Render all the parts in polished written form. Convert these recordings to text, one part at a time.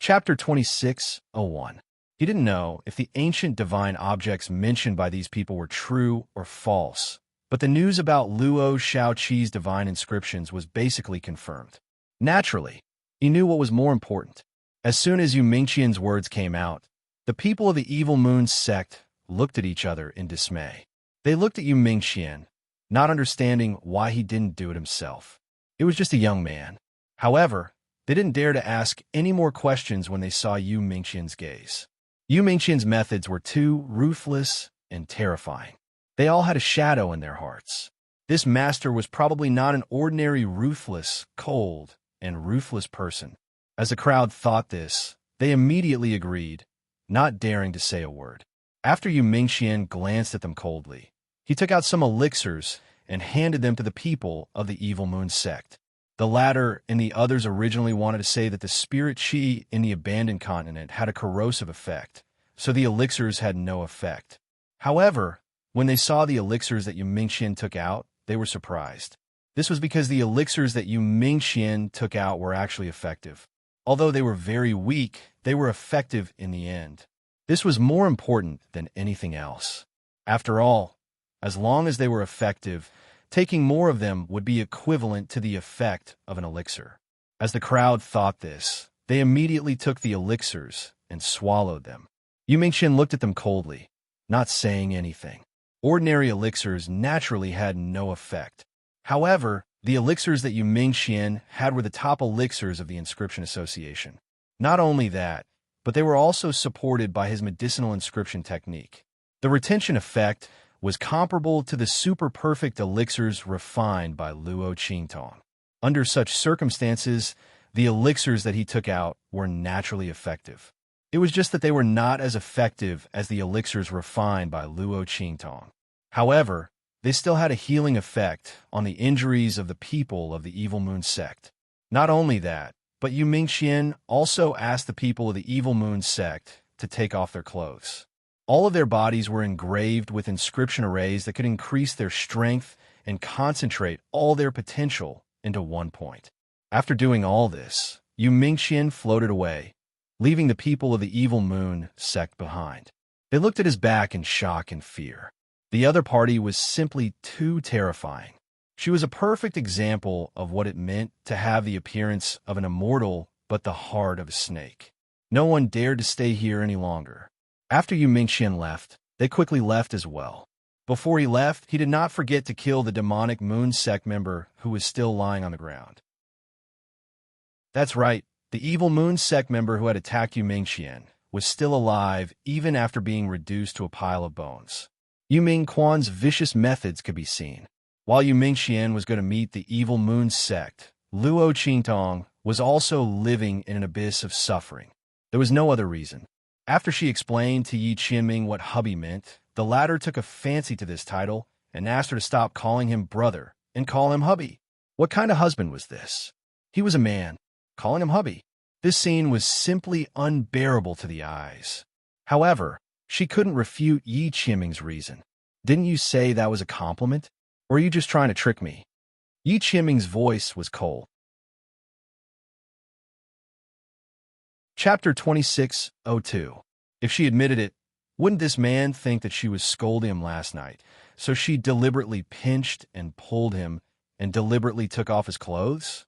Chapter 26:01. He didn't know if the ancient divine objects mentioned by these people were true or false, but the news about Luo Shaoqi's divine inscriptions was basically confirmed. Naturally, he knew what was more important. As soon as Yu Mingqian's words came out, the people of the Evil Moon sect looked at each other in dismay. They looked at Yu Mingqian, not understanding why he didn't do it himself. It was just a young man. However, they didn't dare to ask any more questions when they saw Yu Mingqian's gaze. Yu Mingqian's methods were too ruthless and terrifying. They all had a shadow in their hearts. This master was probably not an ordinary ruthless, cold, and ruthless person. As the crowd thought this, they immediately agreed, not daring to say a word. After Yu Mingqian glanced at them coldly, he took out some elixirs and handed them to the people of the Evil Moon sect. The latter and the others originally wanted to say that the spirit chi in the abandoned continent had a corrosive effect, so the elixirs had no effect. However, when they saw the elixirs that Yu Mingqian took out, they were surprised. This was because the elixirs that Yu Mingqian took out were actually effective. Although they were very weak, they were effective in the end. This was more important than anything else. After all, as long as they were effective, taking more of them would be equivalent to the effect of an elixir. As the crowd thought this, they immediately took the elixirs and swallowed them. Yu Mingqian looked at them coldly, not saying anything. Ordinary elixirs naturally had no effect. However, the elixirs that Yu Mingqian had were the top elixirs of the Inscription Association. Not only that, but they were also supported by his medicinal inscription technique. The retention effect was comparable to the super-perfect elixirs refined by Luo Qingtong. Under such circumstances, the elixirs that he took out were naturally effective. It was just that they were not as effective as the elixirs refined by Luo Qingtong. However, they still had a healing effect on the injuries of the people of the Evil Moon sect. Not only that, but Yu Mingqian also asked the people of the Evil Moon sect to take off their clothes. All of their bodies were engraved with inscription arrays that could increase their strength and concentrate all their potential into one point. After doing all this, Yu Mingqian floated away, leaving the people of the Evil Moon sect behind. They looked at his back in shock and fear. The other party was simply too terrifying. She was a perfect example of what it meant to have the appearance of an immortal but the heart of a snake. No one dared to stay here any longer. After Yu Mingqian left, they quickly left as well. Before he left, he did not forget to kill the demonic Moon sect member who was still lying on the ground. That's right, the evil Moon sect member who had attacked Yu Mingqian was still alive even after being reduced to a pile of bones. Yu Mingqian's vicious methods could be seen. While Yu Mingqian was going to meet the Evil Moon sect, Luo Qingtong was also living in an abyss of suffering. There was no other reason. After she explained to Yi Qianming what hubby meant, the latter took a fancy to this title and asked her to stop calling him brother and call him hubby. What kind of husband was this? He was a man, calling him hubby. This scene was simply unbearable to the eyes. However, she couldn't refute Yi Qianming's reason. Didn't you say that was a compliment? Or are you just trying to trick me? Yi Qianming's voice was cold. Chapter 26:02. If she admitted it, wouldn't this man think that she was scolding him last night? So she deliberately pinched and pulled him and deliberately took off his clothes?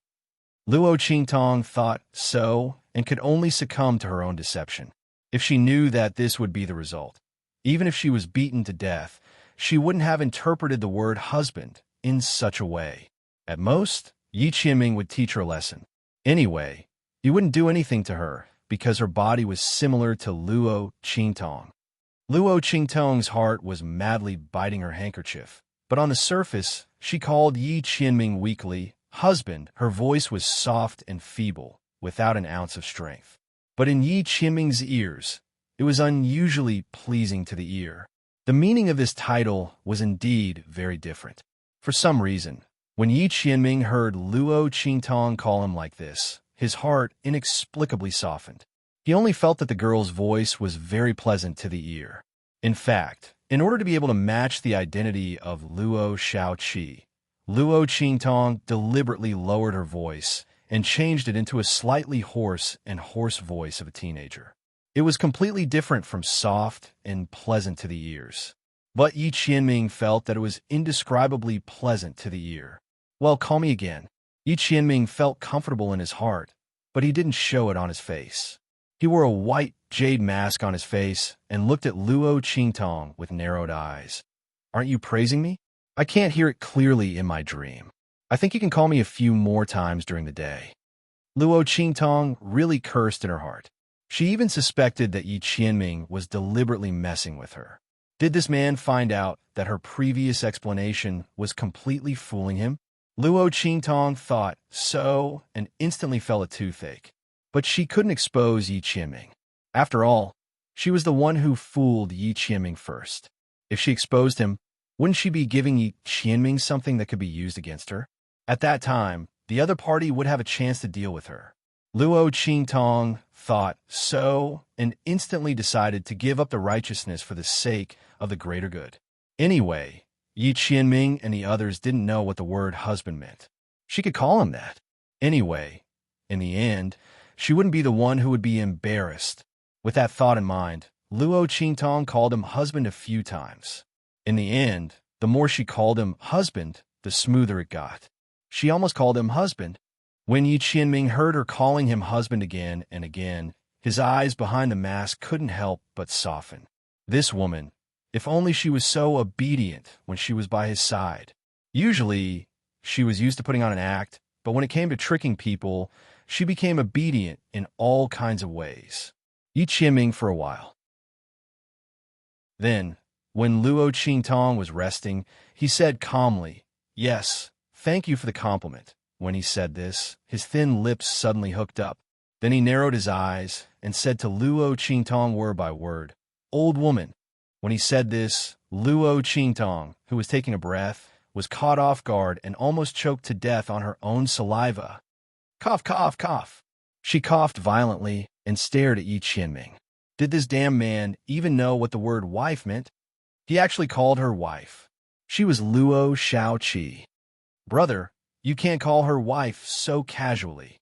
Luo Qingtong thought so and could only succumb to her own deception. If she knew that this would be the result, even if she was beaten to death, she wouldn't have interpreted the word husband in such a way. At most, Yi Qianming would teach her a lesson. Anyway, he wouldn't do anything to her because her body was similar to Luo Qingtong. Luo Qingtong's heart was madly biting her handkerchief, but on the surface, she called Yi Qianming weakly husband. Her voice was soft and feeble, without an ounce of strength. But in Yi Qianming's ears, it was unusually pleasing to the ear. The meaning of this title was indeed very different. For some reason, when Yi Qianming heard Luo Qingtong call him like this, his heart inexplicably softened. He only felt that the girl's voice was very pleasant to the ear. In fact, in order to be able to match the identity of Luo Shaoqi, Luo Qingtong deliberately lowered her voice and changed it into a slightly hoarse voice of a teenager. It was completely different from soft and pleasant to the ears. But Yi Qianming felt that it was indescribably pleasant to the ear. "Well, call me again." Yi Qianming felt comfortable in his heart, but he didn't show it on his face. He wore a white jade mask on his face and looked at Luo Qingtong with narrowed eyes. "Aren't you praising me? I can't hear it clearly in my dream. I think you can call me a few more times during the day." Luo Qingtong really cursed in her heart. She even suspected that Yi Qianming was deliberately messing with her. Did this man find out that her previous explanation was completely fooling him? Luo Qingtong thought so and instantly felt a toothache. But she couldn't expose Yi Qianming. After all, she was the one who fooled Yi Qianming first. If she exposed him, wouldn't she be giving Yi Qianming something that could be used against her? At that time, the other party would have a chance to deal with her. Luo Qingtong thought so and instantly decided to give up the righteousness for the sake of the greater good. Anyway, Yi Qianming and the others didn't know what the word husband meant. She could call him that. Anyway, in the end, she wouldn't be the one who would be embarrassed. With that thought in mind, Luo Qingtong called him husband a few times. In the end, the more she called him husband, the smoother it got. She almost called him husband. When Yi Qianming heard her calling him husband again and again, his eyes behind the mask couldn't help but soften. This woman, if only she was so obedient when she was by his side. Usually, she was used to putting on an act, but when it came to tricking people, she became obedient in all kinds of ways. Yi Qianming for a while. Then, when Luo Qingtong was resting, he said calmly, "Yes, thank you for the compliment." When he said this, his thin lips suddenly hooked up. Then he narrowed his eyes and said to Luo Qingtong word by word, "Old woman." When he said this, Luo Qingtong, who was taking a breath, was caught off guard and almost choked to death on her own saliva. Cough, cough, cough. She coughed violently and stared at Yi Qianming. Did this damn man even know what the word wife meant? He actually called her wife. She was Luo Shaoqi. Brother, you can't call her wife so casually.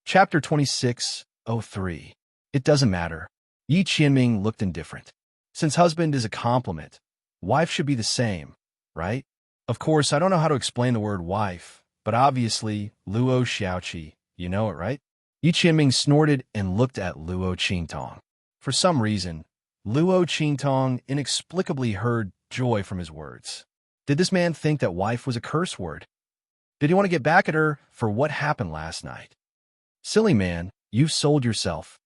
Chapter 26:03. It doesn't matter. Yi Qianming looked indifferent. Since husband is a compliment, wife should be the same, right? Of course, I don't know how to explain the word wife, but obviously, Luo Shaoqi, you know it, right? Yi Qianming snorted and looked at Luo Qingtong. For some reason, Luo Qingtong inexplicably heard joy from his words. Did this man think that wife was a curse word? Did he want to get back at her for what happened last night? Silly man, you've sold yourself.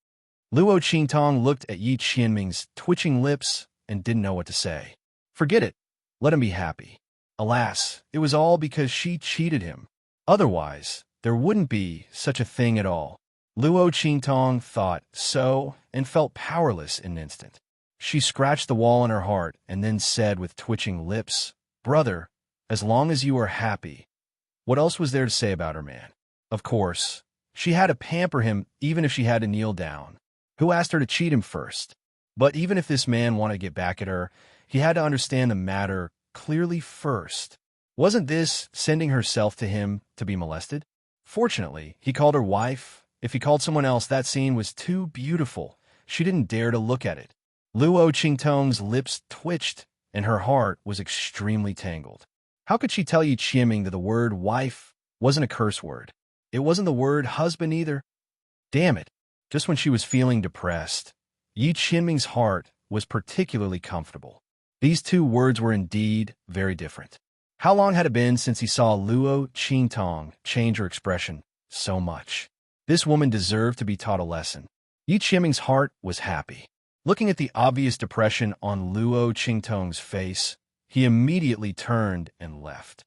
Luo Qingtong looked at Yi Qianming's twitching lips and didn't know what to say. Forget it. Let him be happy. Alas, it was all because she cheated him. Otherwise, there wouldn't be such a thing at all. Luo Qingtong thought so and felt powerless in an instant. She scratched the wall in her heart and then said with twitching lips, "Brother, as long as you are happy." What else was there to say about her man? Of course, she had to pamper him even if she had to kneel down. Who asked her to cheat him first? But even if this man wanted to get back at her, he had to understand the matter clearly first. Wasn't this sending herself to him to be molested? Fortunately, he called her wife. If he called someone else, that scene was too beautiful. She didn't dare to look at it. Luo Qingtong's lips twitched, and her heart was extremely tangled. How could she tell Yi Qianming that the word wife wasn't a curse word? It wasn't the word husband either. Damn it. Just when she was feeling depressed, Yi Qianming's heart was particularly comfortable. These two words were indeed very different. How long had it been since he saw Luo Qingtong change her expression so much? This woman deserved to be taught a lesson. Yi Qianming's heart was happy. Looking at the obvious depression on Luo Qingtong's face, he immediately turned and left.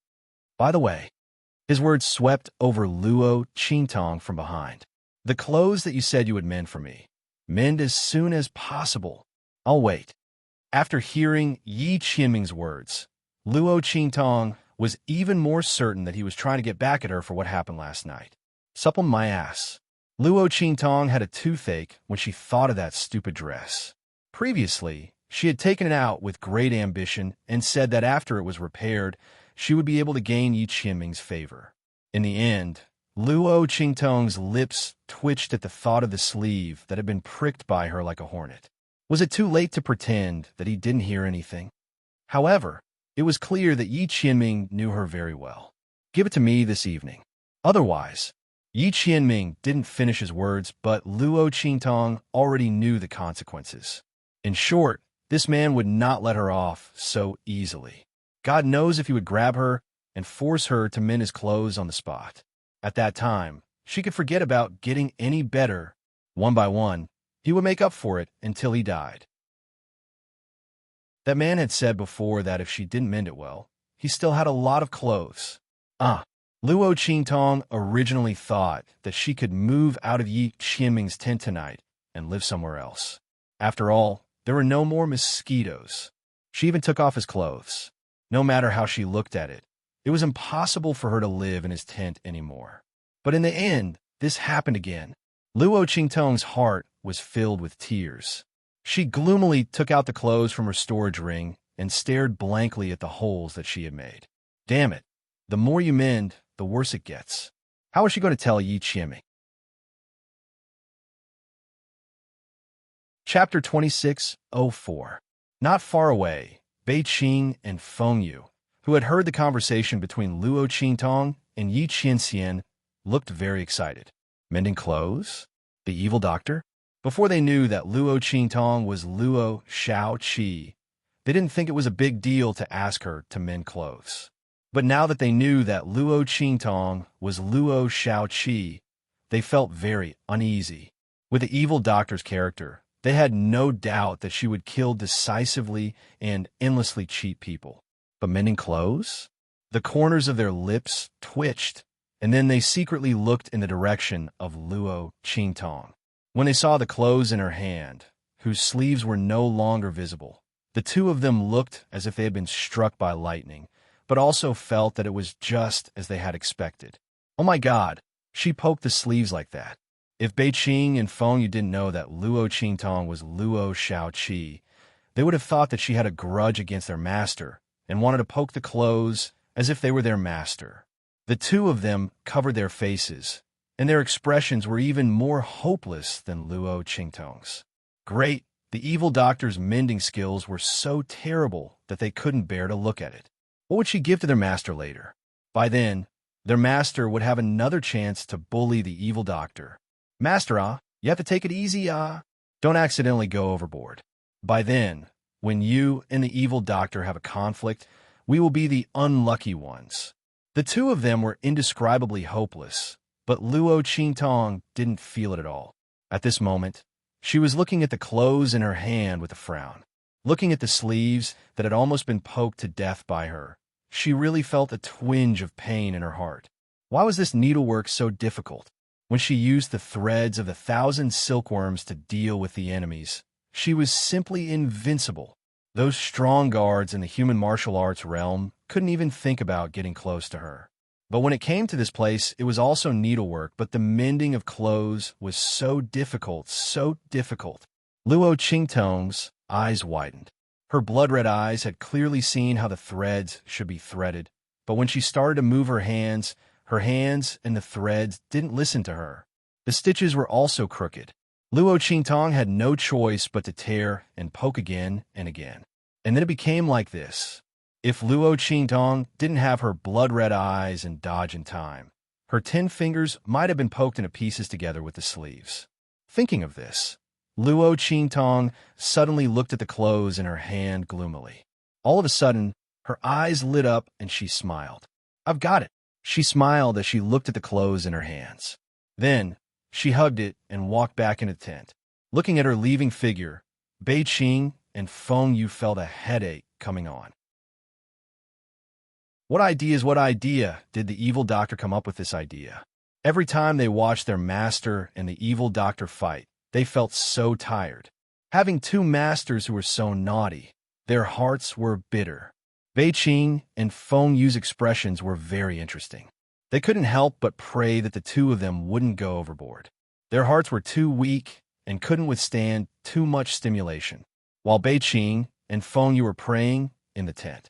By the way, his words swept over Luo Qingtong from behind. "The clothes that you said you would mend for me. Mend as soon as possible. I'll wait." After hearing Yi Qianming's words, Luo Qingtong was even more certain that he was trying to get back at her for what happened last night. Supple my ass. Luo Qingtong had a toothache when she thought of that stupid dress. Previously, she had taken it out with great ambition and said that after it was repaired, she would be able to gain Yi Qianming's favor. In the end, Luo Qingtong's lips twitched at the thought of the sleeve that had been pricked by her like a hornet. Was it too late to pretend that he didn't hear anything? However, it was clear that Yi Qianming knew her very well. Give it to me this evening. Otherwise, Yi Qianming didn't finish his words, but Luo Qingtong already knew the consequences. In short, this man would not let her off so easily. God knows if he would grab her and force her to mend his clothes on the spot. At that time, she could forget about getting any better. One by one, he would make up for it until he died. That man had said before that if she didn't mend it well, he still had a lot of clothes. Luo Qingtong originally thought that she could move out of Yi Qianming's tent tonight and live somewhere else. After all, there were no more mosquitoes. She even took off his clothes. No matter how she looked at it, it was impossible for her to live in his tent anymore. But in the end, this happened again. Luo Qingtong's heart was filled with tears. She gloomily took out the clothes from her storage ring and stared blankly at the holes that she had made. Damn it. The more you mend, the worse it gets. How is she going to tell Yi Qianming? Chapter 26:04. Not far away, Bei Qing and Feng Yu, who had heard the conversation between Luo Qingtong and Yi Qianxian, looked very excited. Mending clothes? The evil doctor? Before they knew that Luo Qingtong was Luo Shaoqi, they didn't think it was a big deal to ask her to mend clothes. But now that they knew that Luo Qingtong was Luo Shaoqi, they felt very uneasy. With the evil doctor's character, they had no doubt that she would kill decisively and endlessly cheat people. But mending clothes? The corners of their lips twitched, and then they secretly looked in the direction of Luo Qingtong. When they saw the clothes in her hand, whose sleeves were no longer visible, the two of them looked as if they had been struck by lightning, but also felt that it was just as they had expected. Oh my God, she poked the sleeves like that. If Bei Qing and Feng Yu didn't know that Luo Qingtong was Luo Shaoqi, they would have thought that she had a grudge against their master and wanted to poke the clothes as if they were their master. The two of them covered their faces, and their expressions were even more hopeless than Luo Qingtong's. Great, the evil doctor's mending skills were so terrible that they couldn't bear to look at it. What would she give to their master later? By then, their master would have another chance to bully the evil doctor. Master, you have to take it easy, Don't accidentally go overboard. By then, when you and the evil doctor have a conflict, we will be the unlucky ones. The two of them were indescribably hopeless, but Luo Qingtong didn't feel it at all. At this moment, she was looking at the clothes in her hand with a frown. Looking at the sleeves that had almost been poked to death by her, she really felt a twinge of pain in her heart. Why was this needlework so difficult? When she used the threads of 1,000 silkworms to deal with the enemies, she was simply invincible. Those strong guards in the human martial arts realm couldn't even think about getting close to her. But when it came to this place, it was also needlework, but the mending of clothes was so difficult, so difficult. Luo Qingtong's eyes widened. Her blood-red eyes had clearly seen how the threads should be threaded, but when she started to move her hands and the threads didn't listen to her. The stitches were also crooked. Luo Qingtong had no choice but to tear and poke again and again. And then it became like this. If Luo Qingtong didn't have her blood-red eyes and dodge in time, her 10 fingers might have been poked into pieces together with the sleeves. Thinking of this, Luo Qingtong suddenly looked at the clothes in her hand gloomily. All of a sudden, her eyes lit up and she smiled. I've got it. She smiled as she looked at the clothes in her hands. Then, she hugged it and walked back into the tent. Looking at her leaving figure, Bei Qing and Feng Yu felt a headache coming on. What idea did the evil doctor come up with this idea? Every time they watched their master and the evil doctor fight, they felt so tired. Having two masters who were so naughty, their hearts were bitter. Bei Qing and Feng Yu's expressions were very interesting. They couldn't help but pray that the two of them wouldn't go overboard. Their hearts were too weak and couldn't withstand too much stimulation, while Bei Qing and Feng Yu were praying in the tent.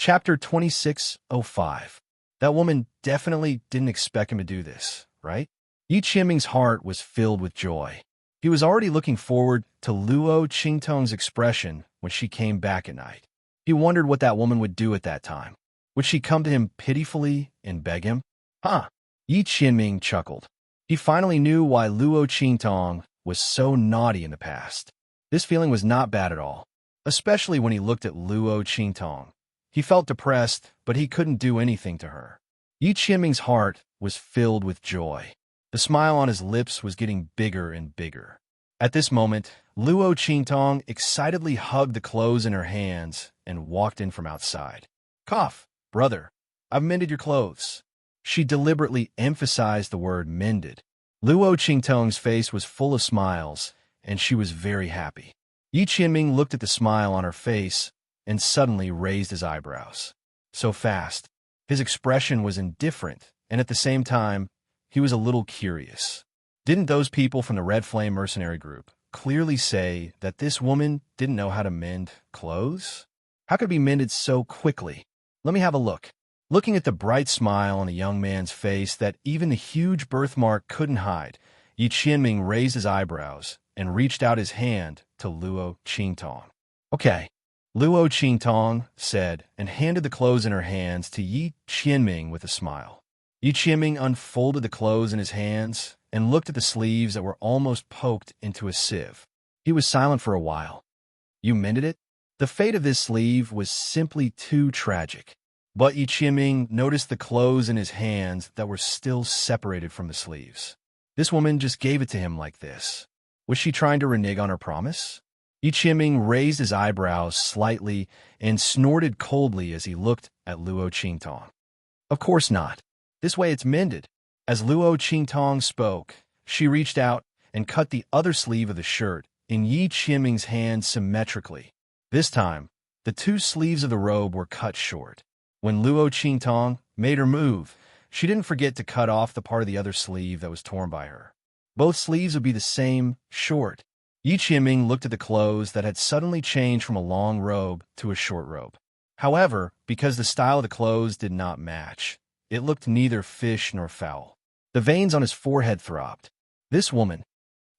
Chapter 2605. That woman definitely didn't expect him to do this, right? Yi Qianming's heart was filled with joy. He was already looking forward to Luo Qingtong's expression when she came back at night. He wondered what that woman would do at that time. Would she come to him pitifully and beg him? Huh. Yi Qianming chuckled. He finally knew why Luo Qingtong was so naughty in the past. This feeling was not bad at all, especially when he looked at Luo Qingtong. He felt depressed, but he couldn't do anything to her. Yi Qianming's heart was filled with joy. The smile on his lips was getting bigger and bigger. At this moment, Luo Qingtong excitedly hugged the clothes in her hands and walked in from outside. Cough, brother, I've mended your clothes. She deliberately emphasized the word mended. Luo Qingtong's face was full of smiles, and she was very happy. Yi Qianming looked at the smile on her face and suddenly raised his eyebrows. So fast. His expression was indifferent, and at the same time, he was a little curious. Didn't those people from the Red Flame mercenary group clearly say that this woman didn't know how to mend clothes? How could it be mended so quickly? Let me have a look. Looking at the bright smile on the young man's face that even the huge birthmark couldn't hide, Yi Qianming raised his eyebrows and reached out his hand to Luo Qingtong. Okay, Luo Qingtong said and handed the clothes in her hands to Yi Qianming with a smile. Yi Qianming unfolded the clothes in his hands and looked at the sleeves that were almost poked into a sieve. He was silent for a while. You mended it? The fate of this sleeve was simply too tragic. But Yi Qianming noticed the clothes in his hands that were still separated from the sleeves. This woman just gave it to him like this. Was she trying to renege on her promise? Yi Qianming raised his eyebrows slightly and snorted coldly as he looked at Luo Qingtong. Of course not. This way it's mended. As Luo Qingtong spoke, she reached out and cut the other sleeve of the shirt in Yi Qianming's hand symmetrically. This time, the two sleeves of the robe were cut short. When Luo Qingtong made her move, she didn't forget to cut off the part of the other sleeve that was torn by her. Both sleeves would be the same, short. Yi Qianming looked at the clothes that had suddenly changed from a long robe to a short robe. However, because the style of the clothes did not match, it looked neither fish nor fowl. The veins on his forehead throbbed. This woman,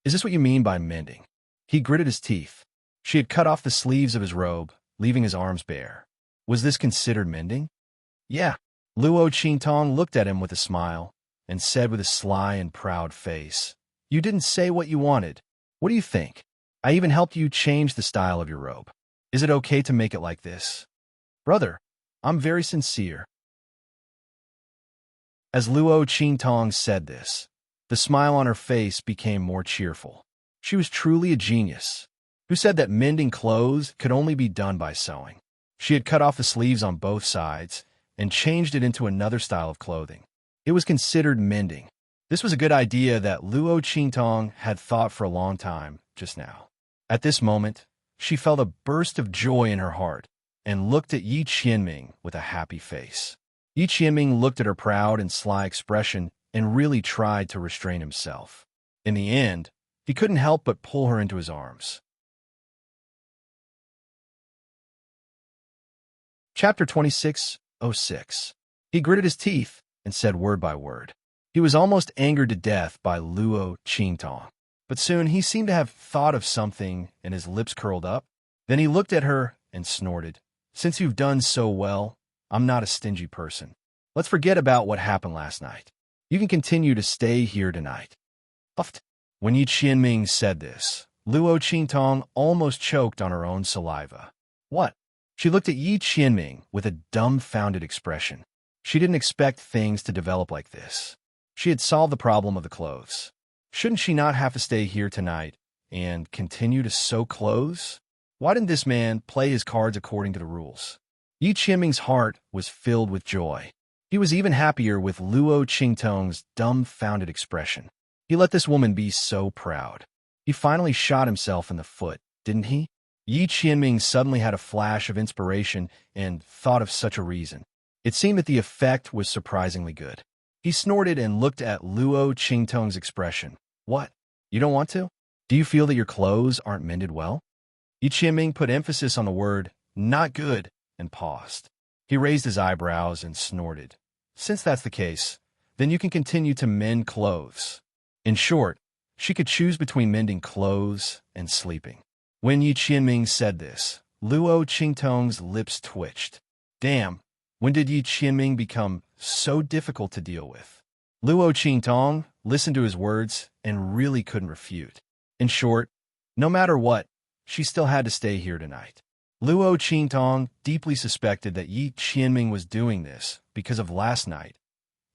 is this what you mean by mending? He gritted his teeth. She had cut off the sleeves of his robe, leaving his arms bare. Was this considered mending? Yeah. Luo Qingtong looked at him with a smile and said with a sly and proud face, You didn't say what you wanted. What do you think? I even helped you change the style of your robe. Is it okay to make it like this? Brother, I'm very sincere. As Luo Qingtong said this, the smile on her face became more cheerful. She was truly a genius, who said that mending clothes could only be done by sewing. She had cut off the sleeves on both sides and changed it into another style of clothing. It was considered mending. This was a good idea that Luo Qingtong had thought for a long time just now. At this moment, she felt a burst of joy in her heart and looked at Yi Qianming with a happy face. Yi Qianming looked at her proud and sly expression and really tried to restrain himself. In the end, he couldn't help but pull her into his arms. Chapter 2606. He gritted his teeth and said word by word. He was almost angered to death by Luo Qingtong, but soon he seemed to have thought of something and his lips curled up. Then he looked at her and snorted. Since you've done so well, I'm not a stingy person. Let's forget about what happened last night. You can continue to stay here tonight. Puffed. When Yi Qianming said this, Luo Qingtong almost choked on her own saliva. What? She looked at Yi Qianming with a dumbfounded expression. She didn't expect things to develop like this. She had solved the problem of the clothes. Shouldn't she not have to stay here tonight and continue to sew clothes? Why didn't this man play his cards according to the rules? Yi Qianming's heart was filled with joy. He was even happier with Luo Qingtong's dumbfounded expression. He let this woman be so proud. He finally shot himself in the foot, didn't he? Yi Qianming suddenly had a flash of inspiration and thought of such a reason. It seemed that the effect was surprisingly good. He snorted and looked at Luo Qingtong's expression. What? You don't want to? Do you feel that your clothes aren't mended well? Yi Qianming put emphasis on the word, not good, and paused. He raised his eyebrows and snorted. Since that's the case, then you can continue to mend clothes. In short, she could choose between mending clothes and sleeping. When Yi Qianming said this, Luo Qingtong's lips twitched. Damn, when did Yi Qianming become so difficult to deal with? Luo Qingtong listened to his words and really couldn't refute. In short, no matter what, she still had to stay here tonight. Luo Qingtong deeply suspected that Yi Qianming was doing this because of last night.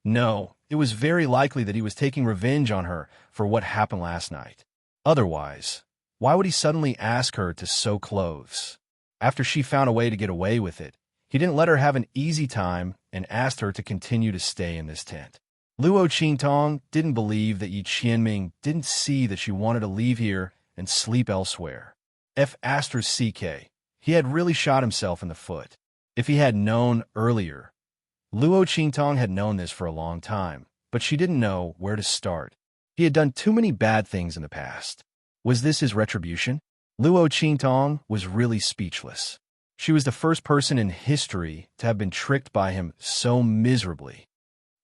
No, it was very likely that he was taking revenge on her for what happened last night. Otherwise, why would he suddenly ask her to sew clothes? After she found a way to get away with it, he didn't let her have an easy time and asked her to continue to stay in this tent. Luo Qingtong didn't believe that Yi Qianming didn't see that she wanted to leave here and sleep elsewhere. F***CK, he had really shot himself in the foot. If he had known earlier, Luo Qingtong had known this for a long time, but she didn't know where to start. He had done too many bad things in the past. Was this his retribution? Luo Qingtong was really speechless. She was the first person in history to have been tricked by him so miserably.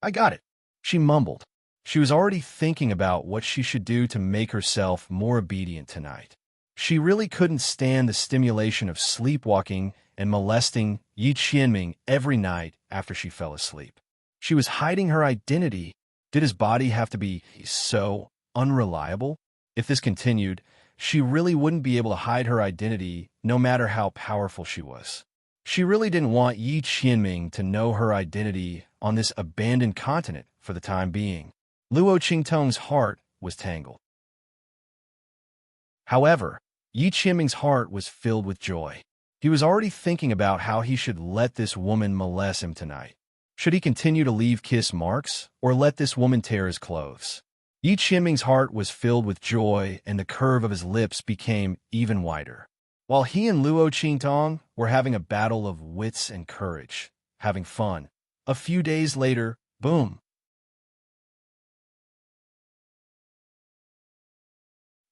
I got it, she mumbled. She was already thinking about what she should do to make herself more obedient tonight. She really couldn't stand the stimulation of sleepwalking and molesting Yi Qianming every night after she fell asleep. She was hiding her identity. Did his body have to be so unreliable? If this continued, she really wouldn't be able to hide her identity no matter how powerful she was. She really didn't want Yi Qianming to know her identity on this abandoned continent for the time being. Luo Qingtong's heart was tangled. However, Yi Qianming's heart was filled with joy. He was already thinking about how he should let this woman molest him tonight. Should he continue to leave kiss marks or let this woman tear his clothes? Yi Qianming's heart was filled with joy and the curve of his lips became even wider. While he and Luo Qingtong were having a battle of wits and courage, having fun, a few days later, boom.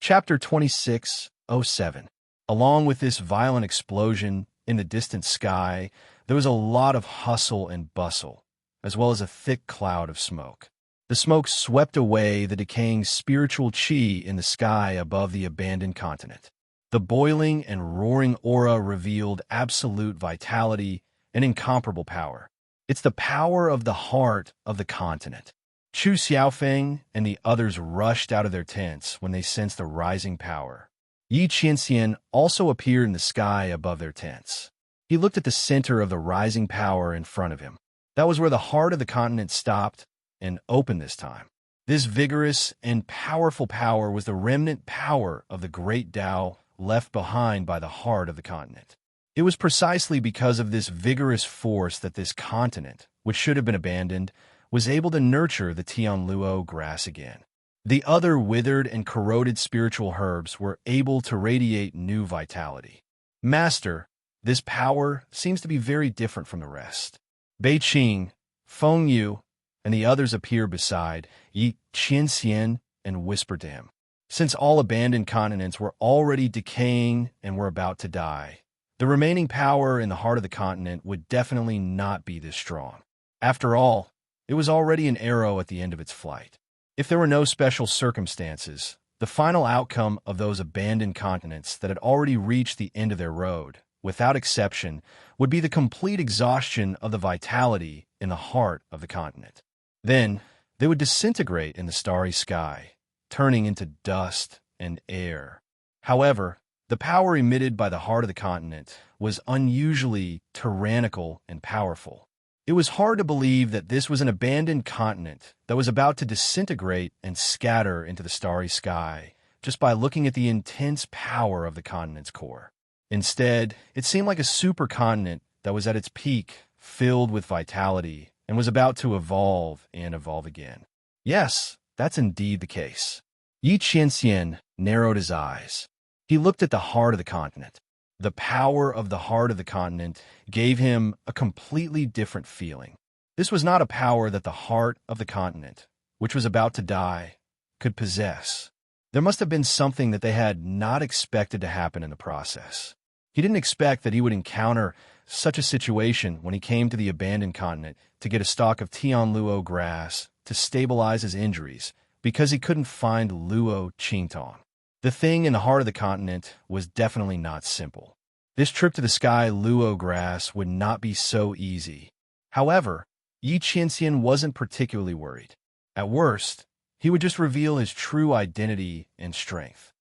Chapter 26:07. Along with this violent explosion in the distant sky, there was a lot of hustle and bustle, as well as a thick cloud of smoke. The smoke swept away the decaying spiritual qi in the sky above the abandoned continent. The boiling and roaring aura revealed absolute vitality and incomparable power. It's the power of the heart of the continent. Chu Xiaofeng and the others rushed out of their tents when they sensed the rising power. Yi Qianxian also appeared in the sky above their tents. He looked at the center of the rising power in front of him. That was where the heart of the continent stopped and opened this time. This vigorous and powerful power was the remnant power of the great Tao left behind by the heart of the continent. It was precisely because of this vigorous force that this continent, which should have been abandoned, was able to nurture the Tianluo grass again. The other withered and corroded spiritual herbs were able to radiate new vitality. Master, this power seems to be very different from the rest. Bei Qing, Feng Yu, and the others appeared beside Yi Qianxian and whispered to him. Since all abandoned continents were already decaying and were about to die, the remaining power in the heart of the continent would definitely not be this strong. After all, it was already an arrow at the end of its flight. If there were no special circumstances, the final outcome of those abandoned continents that had already reached the end of their road, without exception, would be the complete exhaustion of the vitality in the heart of the continent. Then, they would disintegrate in the starry sky, turning into dust and air. However, the power emitted by the heart of the continent was unusually tyrannical and powerful. It was hard to believe that this was an abandoned continent that was about to disintegrate and scatter into the starry sky just by looking at the intense power of the continent's core. Instead, it seemed like a supercontinent that was at its peak, filled with vitality, and was about to evolve and evolve again. Yes, that's indeed the case. Yi Qianxian narrowed his eyes. He looked at the heart of the continent. The power of the heart of the continent gave him a completely different feeling. This was not a power that the heart of the continent, which was about to die, could possess. There must have been something that they had not expected to happen in the process. He didn't expect that he would encounter such a situation when he came to the abandoned continent to get a stalk of Tianluo grass to stabilize his injuries because he couldn't find Luo Qingtong. The thing in the heart of the continent was definitely not simple. This trip to the sky Luo grass would not be so easy. However, Yi Qianxian wasn't particularly worried. At worst, he would just reveal his true identity and strength.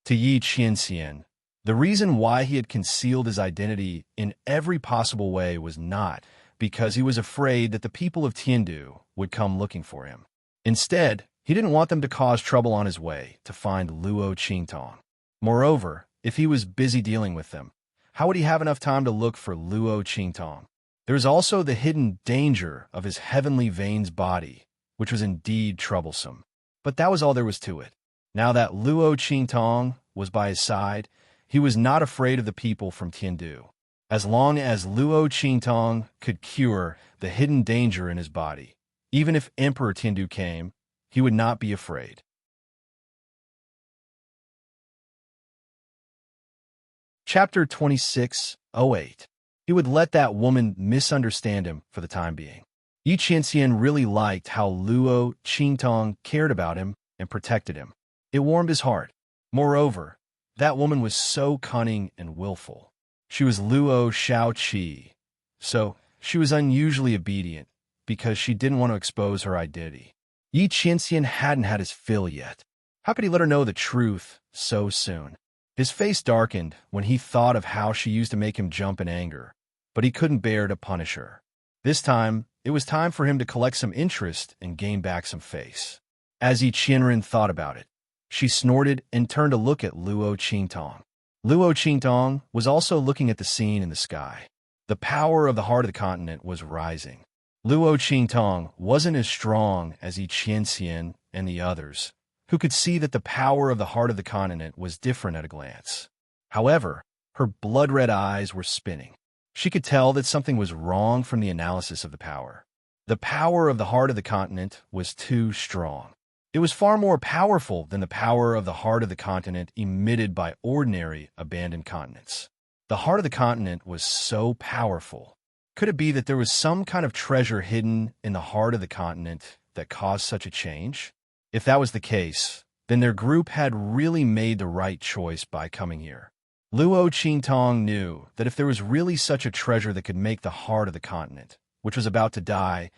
To Yi Qianxian, the reason why he had concealed his identity in every possible way was not because he was afraid that the people of Tiandu would come looking for him. Instead, he didn't want them to cause trouble on his way to find Luo Qingtong. Moreover, if he was busy dealing with them, how would he have enough time to look for Luo Qingtong? There was also the hidden danger of his heavenly veins body, which was indeed troublesome. But that was all there was to it. Now that Luo Qingtong was by his side, he was not afraid of the people from Tiandu. As long as Luo Qingtong could cure the hidden danger in his body, even if Emperor Tiandu came, he would not be afraid. Chapter 26:08. He would let that woman misunderstand him for the time being. Yi Qianxian really liked how Luo Qingtong cared about him and protected him. It warmed his heart. Moreover, that woman was so cunning and willful. She was Luo Shaoqi, so she was unusually obedient because she didn't want to expose her identity. Yi Qianxian hadn't had his fill yet. How could he let her know the truth so soon? His face darkened when he thought of how she used to make him jump in anger, but he couldn't bear to punish her. This time, it was time for him to collect some interest and gain back some face. As Yi Qianren thought about it, she snorted and turned to look at Luo Qingtong. Luo Qingtong was also looking at the scene in the sky. The power of the heart of the continent was rising. Luo Qingtong wasn't as strong as Yi Qianxian and the others, who could see that the power of the heart of the continent was different at a glance. However, her blood-red eyes were spinning. She could tell that something was wrong from the analysis of the power. The power of the heart of the continent was too strong. It was far more powerful than the power of the heart of the continent emitted by ordinary abandoned continents. The heart of the continent was so powerful. Could it be that there was some kind of treasure hidden in the heart of the continent that caused such a change? If that was the case, then their group had really made the right choice by coming here. Luo Qingtong knew that if there was really such a treasure that could make the heart of the continent, which was about to die,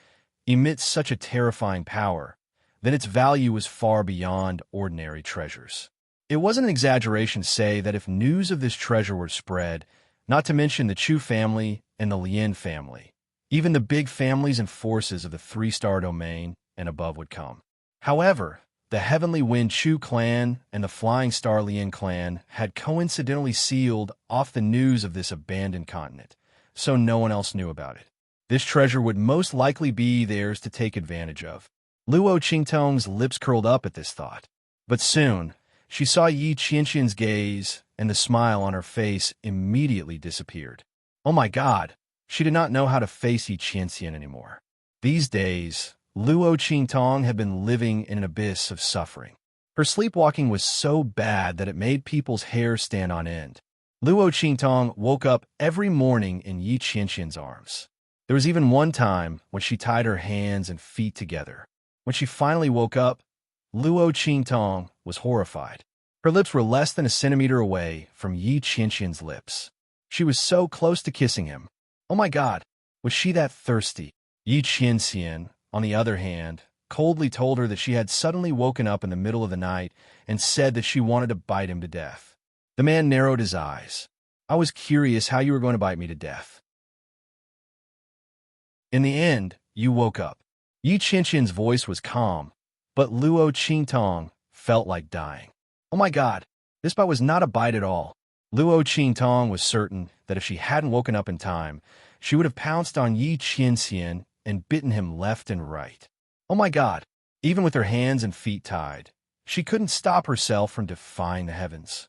emit such a terrifying power, then its value was far beyond ordinary treasures. It wasn't an exaggeration to say that if news of this treasure were spread, not to mention the Chu family and the Lin family, even the big families and forces of the three-star domain and above would come. However, the Heavenly Wind Chu clan and the Flying Star Lin clan had coincidentally sealed off the news of this abandoned continent, so no one else knew about it. This treasure would most likely be theirs to take advantage of. Luo Qingtong's lips curled up at this thought. But soon, she saw Yi Qianxian's gaze, and the smile on her face immediately disappeared. Oh my God! She did not know how to face Yi Qianxian anymore. These days, Luo Qingtong had been living in an abyss of suffering. Her sleepwalking was so bad that it made people's hair stand on end. Luo Qingtong woke up every morning in Yi Qianxian's arms. There was even one time when she tied her hands and feet together. When she finally woke up, Luo Qingtong was horrified. Her lips were less than a centimeter away from Yi Qianxian's lips. She was so close to kissing him. Oh my God, was she that thirsty? Yi Qianxian, on the other hand, coldly told her that she had suddenly woken up in the middle of the night and said that she wanted to bite him to death. The man narrowed his eyes. I was curious how you were going to bite me to death. In the end, you woke up. Yi Qianxian's voice was calm, but Luo Qingtong felt like dying. Oh my God, this bite was not a bite at all. Luo Qingtong was certain that if she hadn't woken up in time, she would have pounced on Yi Qianxian and bitten him left and right. Oh my God, even with her hands and feet tied, she couldn't stop herself from defying the heavens.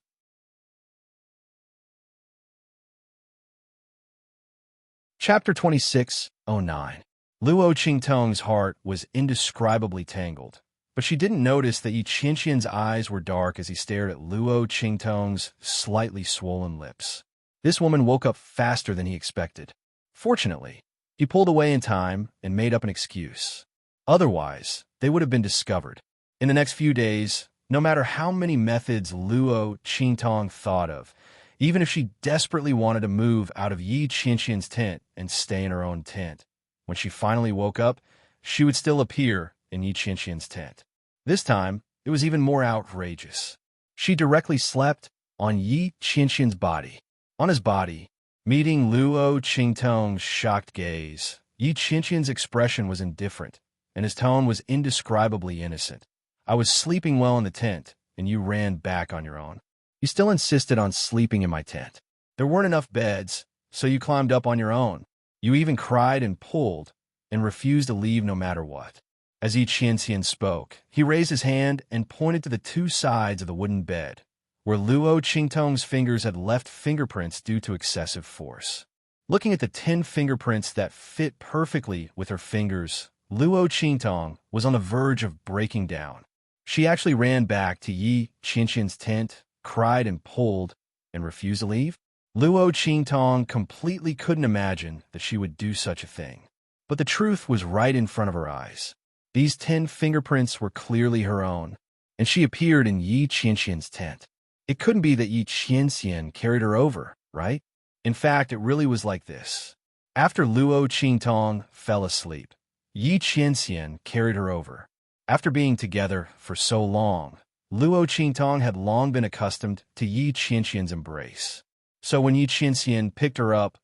Chapter 26:09. Luo Qingtong's heart was indescribably tangled. But she didn't notice that Yi Qianxian's eyes were dark as he stared at Luo Qingtong's slightly swollen lips. This woman woke up faster than he expected. Fortunately, he pulled away in time and made up an excuse. Otherwise, they would have been discovered. In the next few days, no matter how many methods Luo Qingtong thought of, even if she desperately wanted to move out of Yi Qianxian's tent and stay in her own tent, when she finally woke up, she would still appear in Yi Qianxian's tent. This time, it was even more outrageous. She directly slept on Yi Qianxian's body. On his body, meeting Luo Qingtong's shocked gaze, Yi Qianxian's expression was indifferent, and his tone was indescribably innocent. I was sleeping well in the tent, and you ran back on your own. You still insisted on sleeping in my tent. There weren't enough beds, so you climbed up on your own. You even cried and pulled, and refused to leave no matter what. As Yi Qianxian spoke, he raised his hand and pointed to the two sides of the wooden bed, where Luo Qingtong's fingers had left fingerprints due to excessive force. Looking at the 10 fingerprints that fit perfectly with her fingers, Luo Qingtong was on the verge of breaking down. She actually ran back to Yi Qianxian's tent, cried and pulled, and refused to leave. Luo Qingtong completely couldn't imagine that she would do such a thing. But the truth was right in front of her eyes. These 10 fingerprints were clearly her own, and she appeared in Yi Qianxian's tent. It couldn't be that Yi Qianxian carried her over, right? In fact, it really was like this. After Luo Qingtong fell asleep, Yi Qianxian carried her over. After being together for so long, Luo Qingtong had long been accustomed to Yi Qianxian's embrace. So when Yi Qianxian picked her up,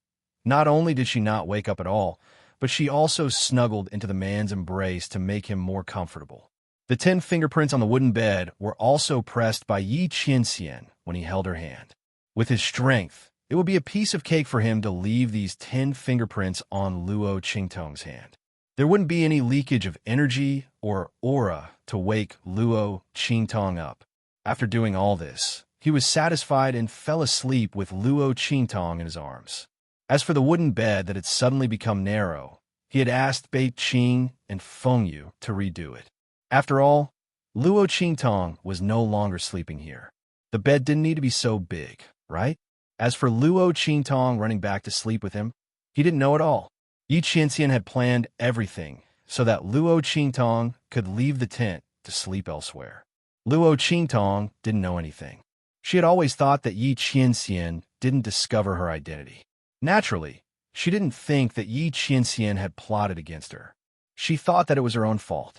not only did she not wake up at all, but she also snuggled into the man's embrace to make him more comfortable. The 10 fingerprints on the wooden bed were also pressed by Yi Qianxian when he held her hand. With his strength, it would be a piece of cake for him to leave these 10 fingerprints on Luo Qingtong's hand. There wouldn't be any leakage of energy or aura to wake Luo Qingtong up. After doing all this, he was satisfied and fell asleep with Luo Qingtong in his arms. As for the wooden bed that had suddenly become narrow, he had asked Bei Qing and Feng Yu to redo it. After all, Luo Qingtong was no longer sleeping here. The bed didn't need to be so big, right? As for Luo Qingtong running back to sleep with him, he didn't know at all. Yi Qianxian had planned everything so that Luo Qingtong could leave the tent to sleep elsewhere. Luo Qingtong didn't know anything. She had always thought that Yi Qianxian didn't discover her identity. Naturally, she didn't think that Yi Qianxian had plotted against her. She thought that it was her own fault.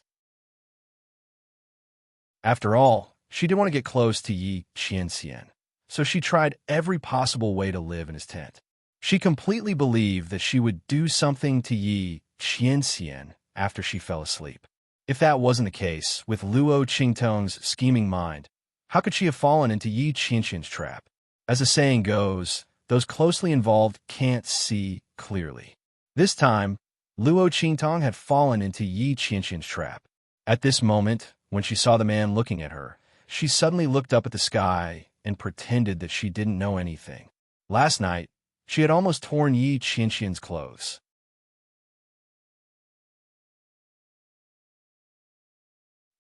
After all, she didn't want to get close to Yi Qianxian, so she tried every possible way to live in his tent. She completely believed that she would do something to Yi Qianxian after she fell asleep. If that wasn't the case, with Luo Qingtong's scheming mind, how could she have fallen into Yi Qianxian's trap? As the saying goes, those closely involved can't see clearly. This time, Luo Qingtong had fallen into Yi Qianxian's trap. At this moment, when she saw the man looking at her, she suddenly looked up at the sky and pretended that she didn't know anything. Last night, she had almost torn Yi Qianxian's clothes.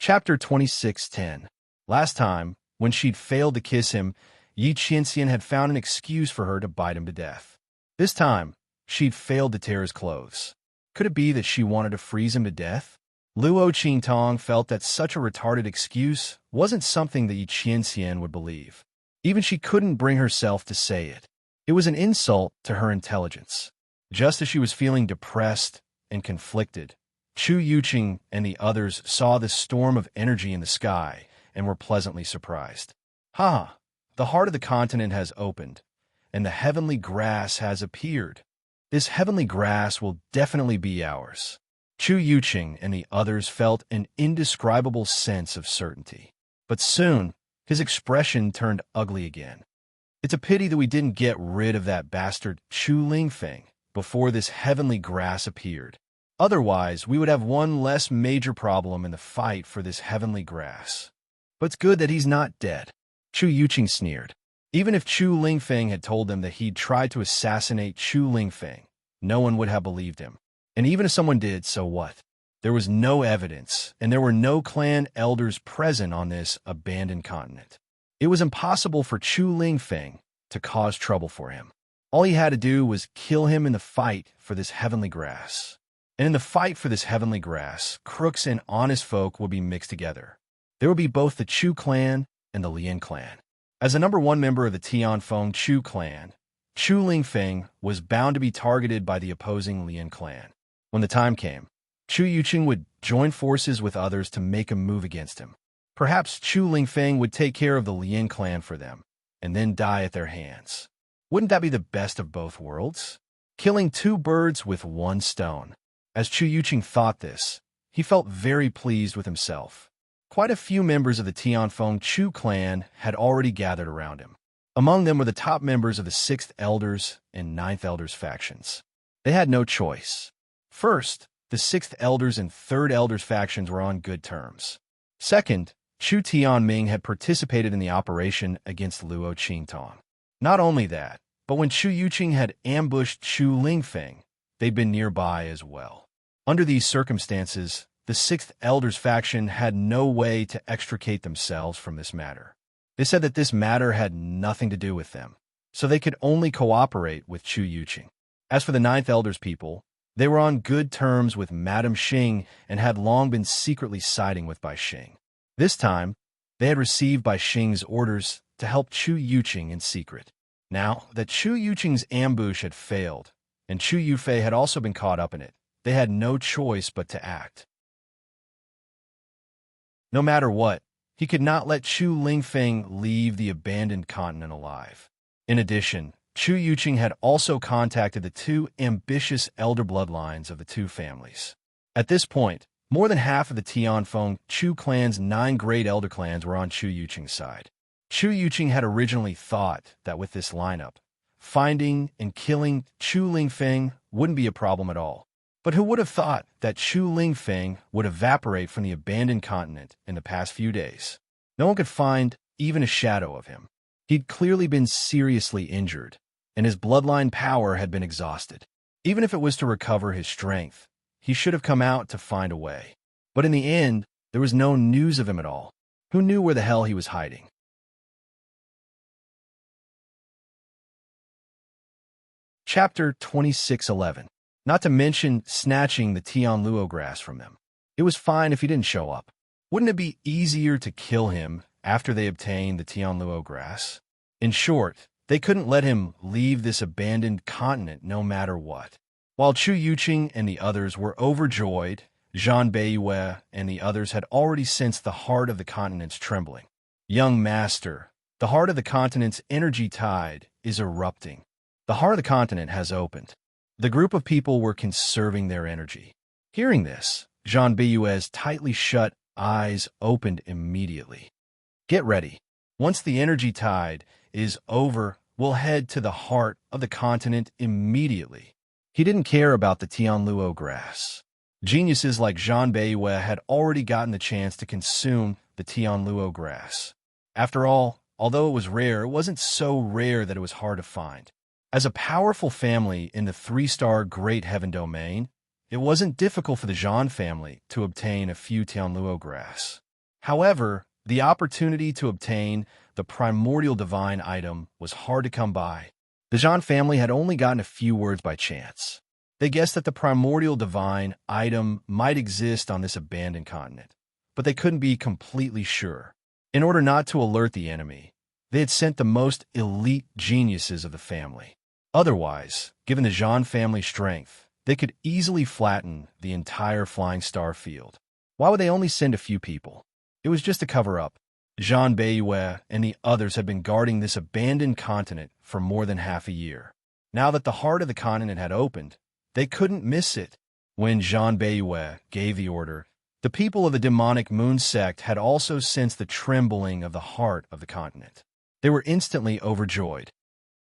Chapter 26:10. Last time, when she'd failed to kiss him, Yi Qianxian had found an excuse for her to bite him to death. This time, she'd failed to tear his clothes. Could it be that she wanted to freeze him to death? Luo Qingtong felt that such a retarded excuse wasn't something that Yi Qianxian would believe. Even she couldn't bring herself to say it. It was an insult to her intelligence. Just as she was feeling depressed and conflicted, Chu Yuqing and the others saw this storm of energy in the sky and were pleasantly surprised. Ha! The heart of the continent has opened, and the heavenly grass has appeared. This heavenly grass will definitely be ours. Chu Yuqing and the others felt an indescribable sense of certainty. But soon, his expression turned ugly again. It's a pity that we didn't get rid of that bastard Chu Lingfeng before this heavenly grass appeared. Otherwise, we would have one less major problem in the fight for this heavenly grass. But it's good that he's not dead. Chu Yuqing sneered. Even if Chu Lingfeng had told them that he'd tried to assassinate Chu Lingfeng, no one would have believed him. And even if someone did, so what? There was no evidence, and there were no clan elders present on this abandoned continent. It was impossible for Chu Lingfeng to cause trouble for him. All he had to do was kill him in the fight for this heavenly grass. And in the fight for this heavenly grass, crooks and honest folk would be mixed together. There would be both the Chu clan and the Lian clan. As the #1 member of the Tianfeng Chu clan, Chu Lingfeng was bound to be targeted by the opposing Lian clan. When the time came, Chu Yuqing would join forces with others to make a move against him. Perhaps Chu Lingfeng would take care of the Lian clan for them, and then die at their hands. Wouldn't that be the best of both worlds? Killing 2 birds with 1 stone. As Chu Yuqing thought this, he felt very pleased with himself. Quite a few members of the Tianfeng Chu clan had already gathered around him. Among them were the top members of the 6th Elders and 9th Elders factions. They had no choice. First, the 6th Elders and 3rd Elders factions were on good terms. Second, Chu Tianming had participated in the operation against Luo Qingtong. Not only that, but when Chu Yuqing had ambushed Chu Lingfeng, they'd been nearby as well. Under these circumstances, the 6th Elders faction had no way to extricate themselves from this matter. They said that this matter had nothing to do with them, so they could only cooperate with Chu Yuqing. As for the 9th Elders people, they were on good terms with Madame Xing and had long been secretly siding with Bai Xing. This time, they had received Bai Xing's orders to help Chu Yuqing in secret. Now that Chu Yuqing's ambush had failed, and Chu Yufei had also been caught up in it, they had no choice but to act. No matter what, he could not let Chu Lingfeng leave the abandoned continent alive. In addition, Chu Yuqing had also contacted the 2 ambitious elder bloodlines of the 2 families. At this point, more than half of the Tianfeng Chu clan's 9 great elder clans were on Chu Yuqing's side. Chu Yuqing had originally thought that with this lineup, finding and killing Chu Lingfeng wouldn't be a problem at all. But who would have thought that Chu Lingfeng would evaporate from the abandoned continent in the past few days? No one could find even a shadow of him. He'd clearly been seriously injured, and his bloodline power had been exhausted. Even if it was to recover his strength, he should have come out to find a way. But in the end, there was no news of him at all. Who knew where the hell he was hiding? Chapter 2611. Not to mention snatching the Tianluo grass from them. It was fine if he didn't show up. Wouldn't it be easier to kill him after they obtained the Tianluo grass? In short, they couldn't let him leave this abandoned continent no matter what. While Chu Yuqing and the others were overjoyed, Zhan Beiyue and the others had already sensed the heart of the continent's trembling. Young master, the heart of the continent's energy tide is erupting. The heart of the continent has opened. The group of people were conserving their energy. Hearing this, Zhan Beiyue's tightly shut eyes opened immediately. Get ready. Once the energy tide is over, we'll head to the heart of the continent immediately. He didn't care about the Tianluo grass. Geniuses like Zhan Beiyue had already gotten the chance to consume the Tianluo grass. After all, although it was rare, it wasn't so rare that it was hard to find. As a powerful family in the 3-star Great Heaven domain, it wasn't difficult for the Zhan family to obtain a few Tianluo grass. However, the opportunity to obtain the primordial divine item was hard to come by. The Zhan family had only gotten a few words by chance. They guessed that the primordial divine item might exist on this abandoned continent, but they couldn't be completely sure. In order not to alert the enemy, they had sent the most elite geniuses of the family. Otherwise, given the Zhan family strength, they could easily flatten the entire flying star field. Why would they only send a few people? It was just a cover-up. Zhan Beiyue and the others had been guarding this abandoned continent for more than half a year. Now that the heart of the continent had opened, they couldn't miss it. When Zhan Beiyue gave the order, the people of the demonic moon sect had also sensed the trembling of the heart of the continent. They were instantly overjoyed.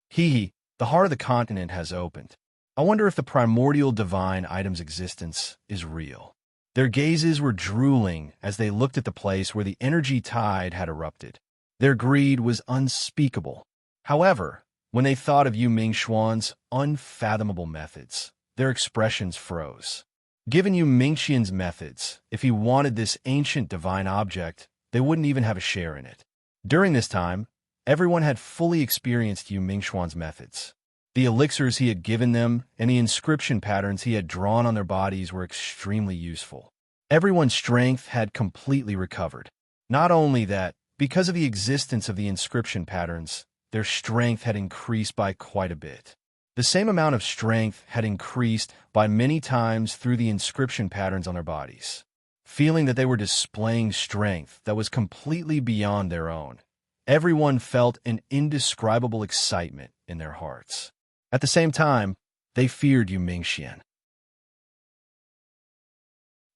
Hee, the heart of the continent has opened. I wonder if the primordial divine item's existence is real. Their gazes were drooling as they looked at the place where the energy tide had erupted. Their greed was unspeakable. However, when they thought of Yu Mingxuan's unfathomable methods, their expressions froze. Given Yu Mingqian's methods, if he wanted this ancient divine object, they wouldn't even have a share in it. During this time, everyone had fully experienced Yu Mingxuan's methods. The elixirs he had given them and the inscription patterns he had drawn on their bodies were extremely useful. Everyone's strength had completely recovered. Not only that, because of the existence of the inscription patterns, their strength had increased by quite a bit. The same amount of strength had increased by many times through the inscription patterns on their bodies. Feeling that they were displaying strength that was completely beyond their own, everyone felt an indescribable excitement in their hearts. At the same time, they feared Yu Mingxian.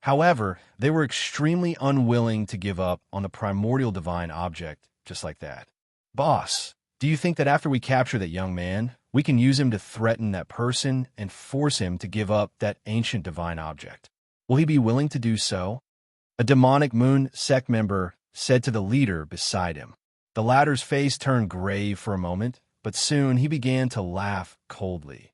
However, they were extremely unwilling to give up on the primordial divine object just like that. Boss, do you think that after we capture that young man, we can use him to threaten that person and force him to give up that ancient divine object? Will he be willing to do so? A demonic moon sect member said to the leader beside him. The latter's face turned grave for a moment, but soon he began to laugh coldly.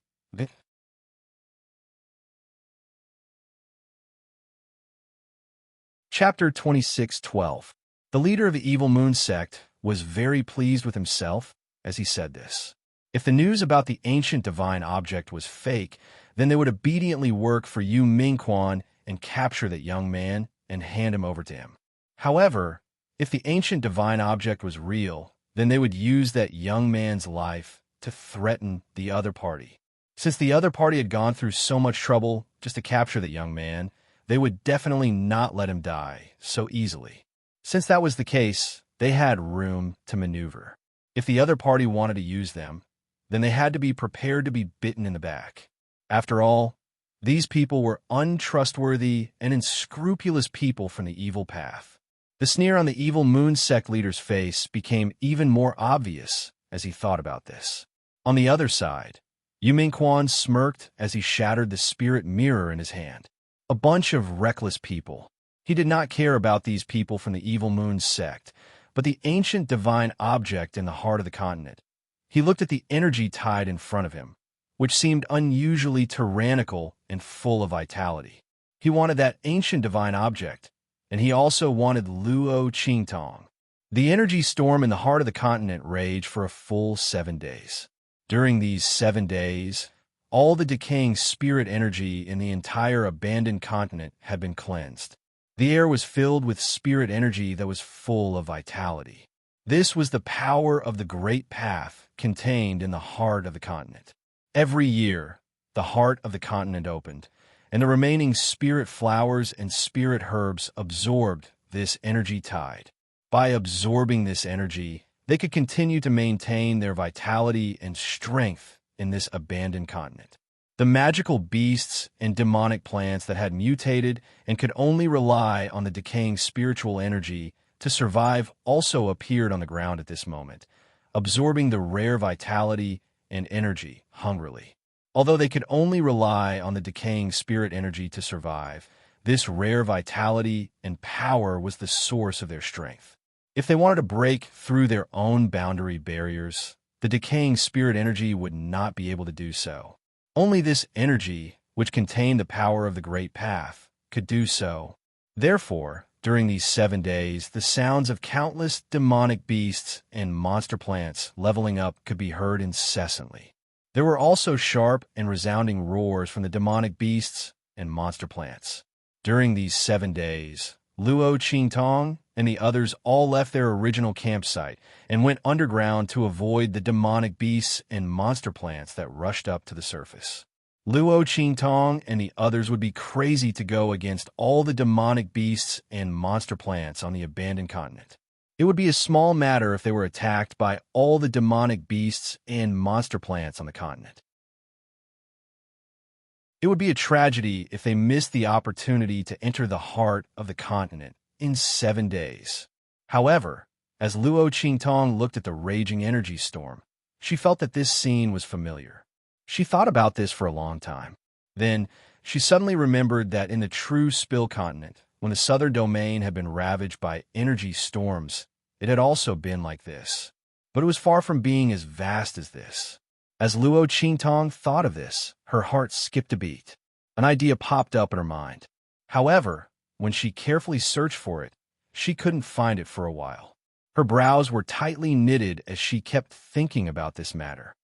Chapter 26:12. The leader of the evil moon sect was very pleased with himself as he said this. If the news about the ancient divine object was fake, then they would obediently work for Yu Mingquan and capture that young man and hand him over to him. However, if the ancient divine object was real, then they would use that young man's life to threaten the other party. Since the other party had gone through so much trouble just to capture that young man, they would definitely not let him die so easily. Since that was the case, they had room to maneuver. If the other party wanted to use them, then they had to be prepared to be bitten in the back. After all, these people were untrustworthy and unscrupulous people from the evil path. The sneer on the evil moon sect leader's face became even more obvious as he thought about this. On the other side, Yu Mingquan smirked as he shattered the spirit mirror in his hand. A bunch of reckless people. He did not care about these people from the evil moon sect, but the ancient divine object in the heart of the continent. He looked at the energy tide in front of him, which seemed unusually tyrannical and full of vitality. He wanted that ancient divine object, and he also wanted Luo Qingtong. The energy storm in the heart of the continent raged for a full 7 days. During these 7 days, all the decaying spirit energy in the entire abandoned continent had been cleansed. The air was filled with spirit energy that was full of vitality. This was the power of the great path contained in the heart of the continent. Every year, the heart of the continent opened, and the remaining spirit flowers and spirit herbs absorbed this energy tide. By absorbing this energy, they could continue to maintain their vitality and strength in this abandoned continent. The magical beasts and demonic plants that had mutated and could only rely on the decaying spiritual energy to survive also appeared on the ground at this moment, absorbing the rare vitality and energy hungrily. Although they could only rely on the decaying spirit energy to survive, this rare vitality and power was the source of their strength. If they wanted to break through their own boundary barriers, the decaying spirit energy would not be able to do so. Only this energy, which contained the power of the Great Path, could do so. Therefore, during these 7 days, the sounds of countless demonic beasts and monster plants leveling up could be heard incessantly. There were also sharp and resounding roars from the demonic beasts and monster plants. During these 7 days, Luo Qingtong and the others all left their original campsite and went underground to avoid the demonic beasts and monster plants that rushed up to the surface. Luo Qingtong and the others would be crazy to go against all the demonic beasts and monster plants on the abandoned continent. It would be a small matter if they were attacked by all the demonic beasts and monster plants on the continent. It would be a tragedy if they missed the opportunity to enter the heart of the continent in 7 days. However, as Luo Qingtong looked at the raging energy storm, she felt that this scene was familiar. She thought about this for a long time. Then, she suddenly remembered that in the true Spill continent, when the southern domain had been ravaged by energy storms, it had also been like this. But it was far from being as vast as this. As Luo Qingtong thought of this, her heart skipped a beat. An idea popped up in her mind. However, when she carefully searched for it, she couldn't find it for a while. Her brows were tightly knitted as she kept thinking about this matter.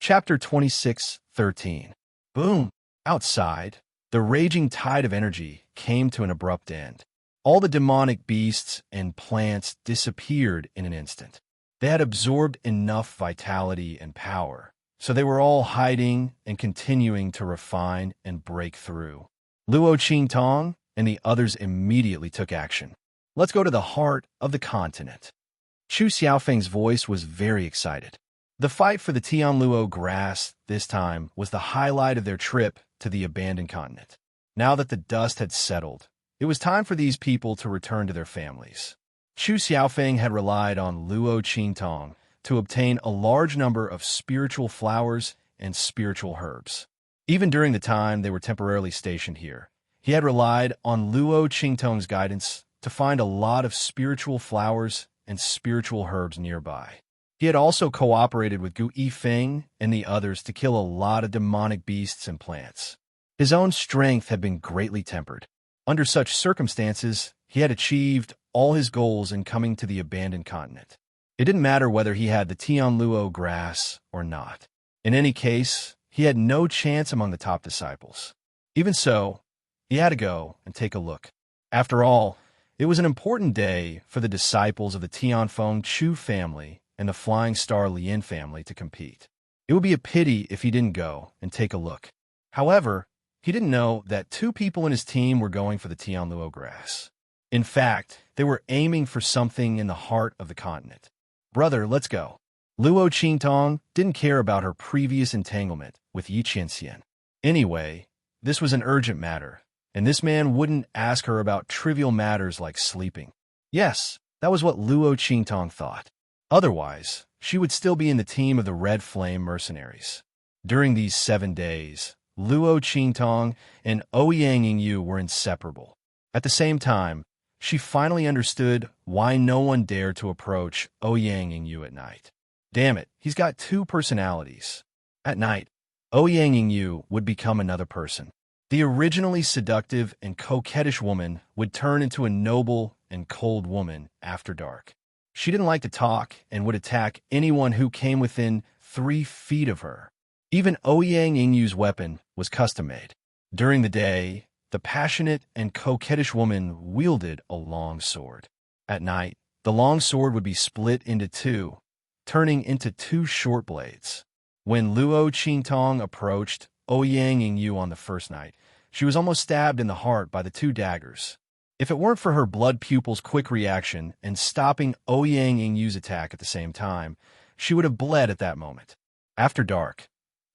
Chapter 26:13. Boom! Outside, the raging tide of energy came to an abrupt end. All the demonic beasts and plants disappeared in an instant. They had absorbed enough vitality and power, so they were all hiding and continuing to refine and break through. Luo Qingtong and the others immediately took action. Let's go to the heart of the continent. Chu Xiaofeng's voice was very excited. The fight for the Tianluo grass this time was the highlight of their trip to the abandoned continent. Now that the dust had settled, it was time for these people to return to their families. Chu Xiaofeng had relied on Luo Qingtong to obtain a large number of spiritual flowers and spiritual herbs. Even during the time they were temporarily stationed here, he had relied on Luo Qingtong's guidance to find a lot of spiritual flowers and spiritual herbs nearby. He had also cooperated with Gu Yifeng and the others to kill a lot of demonic beasts and plants. His own strength had been greatly tempered. Under such circumstances, he had achieved all his goals in coming to the abandoned continent. It didn't matter whether he had the Tianluo grass or not. In any case, he had no chance among the top disciples. Even so, he had to go and take a look. After all, it was an important day for the disciples of the Tianfeng Chu family and the Flying Star Lin family to compete. It would be a pity if he didn't go and take a look. However, he didn't know that two people in his team were going for the Tianluo grass. In fact, they were aiming for something in the heart of the continent. Brother, let's go. Luo Qingtong didn't care about her previous entanglement with Yi Qianxian. Anyway, this was an urgent matter, and this man wouldn't ask her about trivial matters like sleeping. Yes, that was what Luo Qingtong thought. Otherwise, she would still be in the team of the Red Flame mercenaries. During these 7 days, Luo Qingtong and Ouyang Yingyu were inseparable. At the same time, she finally understood why no one dared to approach Ouyang Yingyu at night. Damn it, he's got two personalities. At night, Ouyang Yingyu would become another person. The originally seductive and coquettish woman would turn into a noble and cold woman after dark. She didn't like to talk and would attack anyone who came within 3 feet of her. Even Ouyang Yingyu's weapon was custom-made. During the day, the passionate and coquettish woman wielded a long sword. At night, the long sword would be split into 2, turning into 2 short blades. When Luo Qingtong approached Ouyang Yingyu on the first night, she was almost stabbed in the heart by the 2 daggers. If it weren't for her blood pupil's quick reaction and stopping Ouyang Yingyu's attack at the same time, she would have bled at that moment. After dark,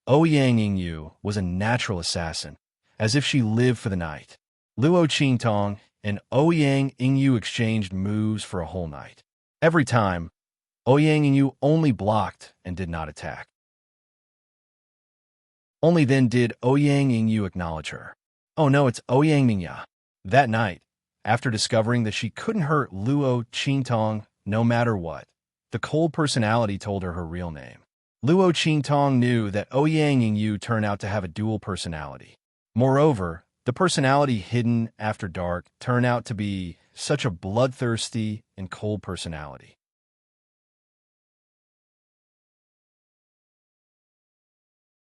Ouyang Yingyu was a natural assassin, as if she lived for the night. Luo Qingtong and Ouyang Yingyu exchanged moves for a whole night. Every time, Ouyang Yingyu only blocked and did not attack. Only then did Ouyang Yingyu acknowledge her. Oh no, it's Ouyang Mingya. That night, after discovering that she couldn't hurt Luo Qingtong no matter what, the cold personality told her her real name. Luo Qingtong knew that Ouyang Yingyu turned out to have a dual personality. Moreover, the personality hidden after dark turned out to be such a bloodthirsty and cold personality.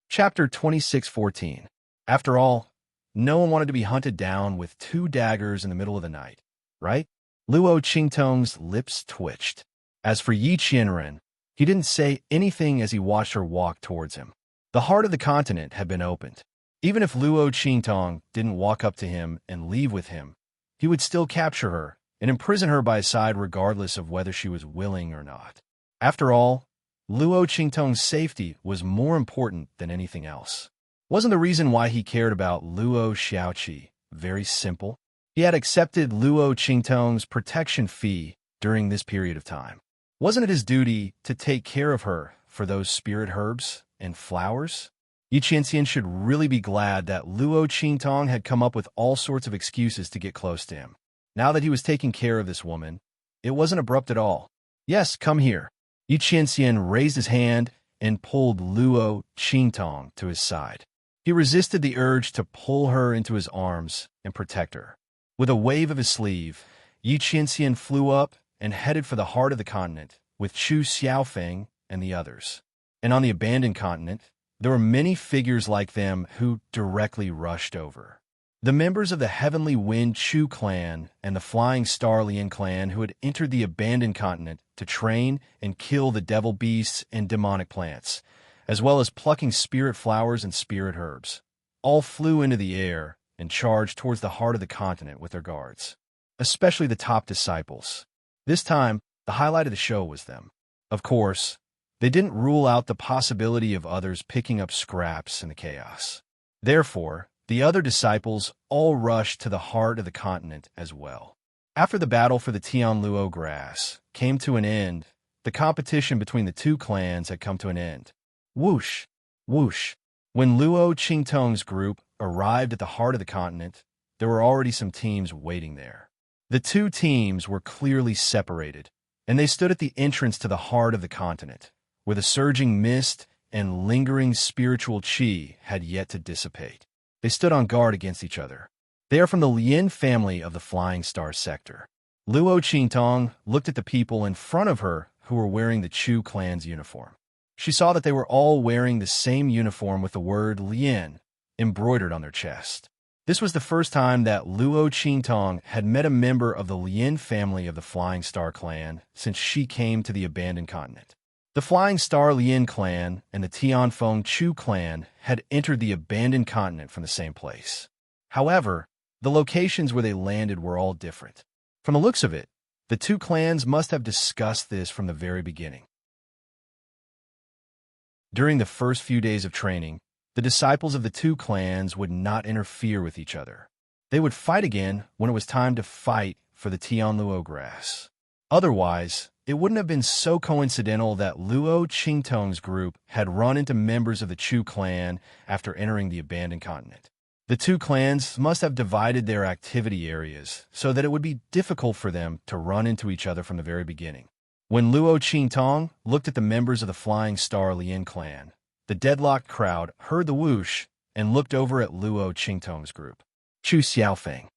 Chapter 26:14. After all, no one wanted to be hunted down with 2 daggers in the middle of the night, right? Luo Qingtong's lips twitched. As for Yi Qianren, he didn't say anything as he watched her walk towards him. The heart of the continent had been opened. Even if Luo Qingtong didn't walk up to him and leave with him, he would still capture her and imprison her by his side regardless of whether she was willing or not. After all, Luo Qingtong's safety was more important than anything else. Wasn't the reason why he cared about Luo Xiaoqi very simple? He had accepted Luo Qingtong's protection fee during this period of time. Wasn't it his duty to take care of her for those spirit herbs and flowers? Yi Qianxian should really be glad that Luo Qingtong had come up with all sorts of excuses to get close to him. Now that he was taking care of this woman, it wasn't abrupt at all. Yes, come here. Yi Qianxian raised his hand and pulled Luo Qingtong to his side. He resisted the urge to pull her into his arms and protect her. With a wave of his sleeve, Yi Qianxian flew up and headed for the heart of the continent with Chu Xiaofeng and the others. And on the abandoned continent, there were many figures like them who directly rushed over. The members of the Heavenly Wind Chu clan and the Flying Star Lian clan who had entered the abandoned continent to train and kill the devil beasts and demonic plants, as well as plucking spirit flowers and spirit herbs, all flew into the air and charged towards the heart of the continent with their guards, especially the top disciples. This time, the highlight of the show was them. Of course, they didn't rule out the possibility of others picking up scraps in the chaos. Therefore, the other disciples all rushed to the heart of the continent as well. After the battle for the Tianluo grass came to an end, the competition between the two clans had come to an end. Whoosh! Whoosh! When Luo Qingtong's group arrived at the heart of the continent, there were already some teams waiting there. The two teams were clearly separated, and they stood at the entrance to the heart of the continent, where the surging mist and lingering spiritual qi had yet to dissipate. They stood on guard against each other. They are from the Lian family of the Flying Star sector. Luo Qingtong looked at the people in front of her who were wearing the Chu clan's uniform. She saw that they were all wearing the same uniform with the word Lian embroidered on their chest. This was the first time that Luo Qingtong had met a member of the Lian family of the Flying Star clan since she came to the abandoned continent. The Flying Star Lian clan and the Tianfeng Chu clan had entered the abandoned continent from the same place. However, the locations where they landed were all different. From the looks of it, the two clans must have discussed this from the very beginning. During the first few days of training, the disciples of the two clans would not interfere with each other. They would fight again when it was time to fight for the Tianluo grass. Otherwise, it wouldn't have been so coincidental that Luo Qingtong's group had run into members of the Chu clan after entering the abandoned continent. The two clans must have divided their activity areas so that it would be difficult for them to run into each other from the very beginning. When Luo Qingtong looked at the members of the Flying Star Lian clan, the deadlocked crowd heard the whoosh and looked over at Luo Qingtong's group. Chu Xiaofeng.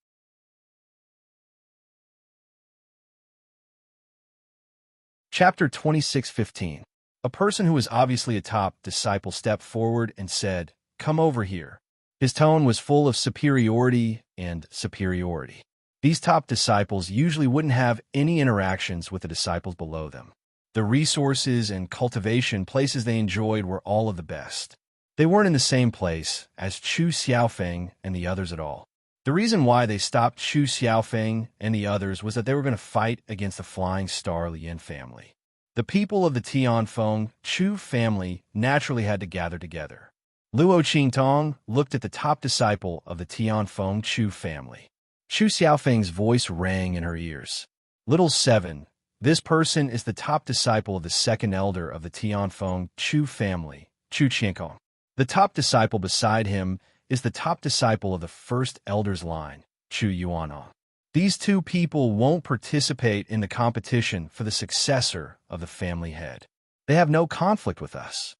Chapter 26:15. A person who was obviously a top disciple stepped forward and said, "Come over here." His tone was full of superiority and superiority. These top disciples usually wouldn't have any interactions with the disciples below them. The resources and cultivation places they enjoyed were all of the best. They weren't in the same place as Chu Xiaofeng and the others at all. The reason why they stopped Chu Xiaofeng and the others was that they were going to fight against the Flying Star Lian family. The people of the Tianfeng Chu family naturally had to gather together. Luo Qingtong looked at the top disciple of the Tianfeng Chu family. Chu Xiaofeng's voice rang in her ears. Little 7, this person is the top disciple of the second elder of the Tianfeng Chu family, Chu Qiankong. The top disciple beside him is the top disciple of the first elder's line, Chu Yuanong. These two people won't participate in the competition for the successor of the family head. They have no conflict with us.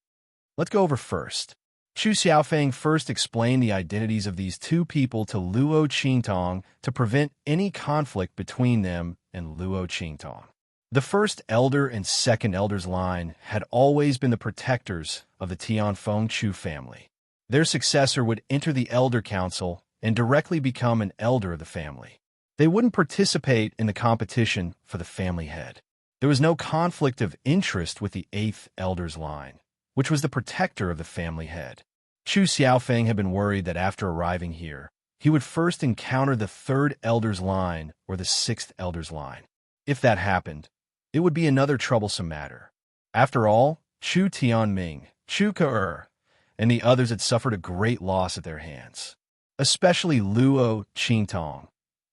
Let's go over first. Chu Xiaofeng first explained the identities of these two people to Luo Qingtong to prevent any conflict between them and Luo Qingtong. The first elder and second elder's line had always been the protectors of the Tianfeng Chu family. Their successor would enter the elder council and directly become an elder of the family. They wouldn't participate in the competition for the family head. There was no conflict of interest with the 8th elder's line, which was the protector of the family head. Chu Xiaofeng had been worried that after arriving here, he would first encounter the 3rd elder's line or the 6th elder's line. If that happened, it would be another troublesome matter. After all, Chu Tianming, Chu Ke, and the others had suffered a great loss at their hands, especially Luo Qingtong.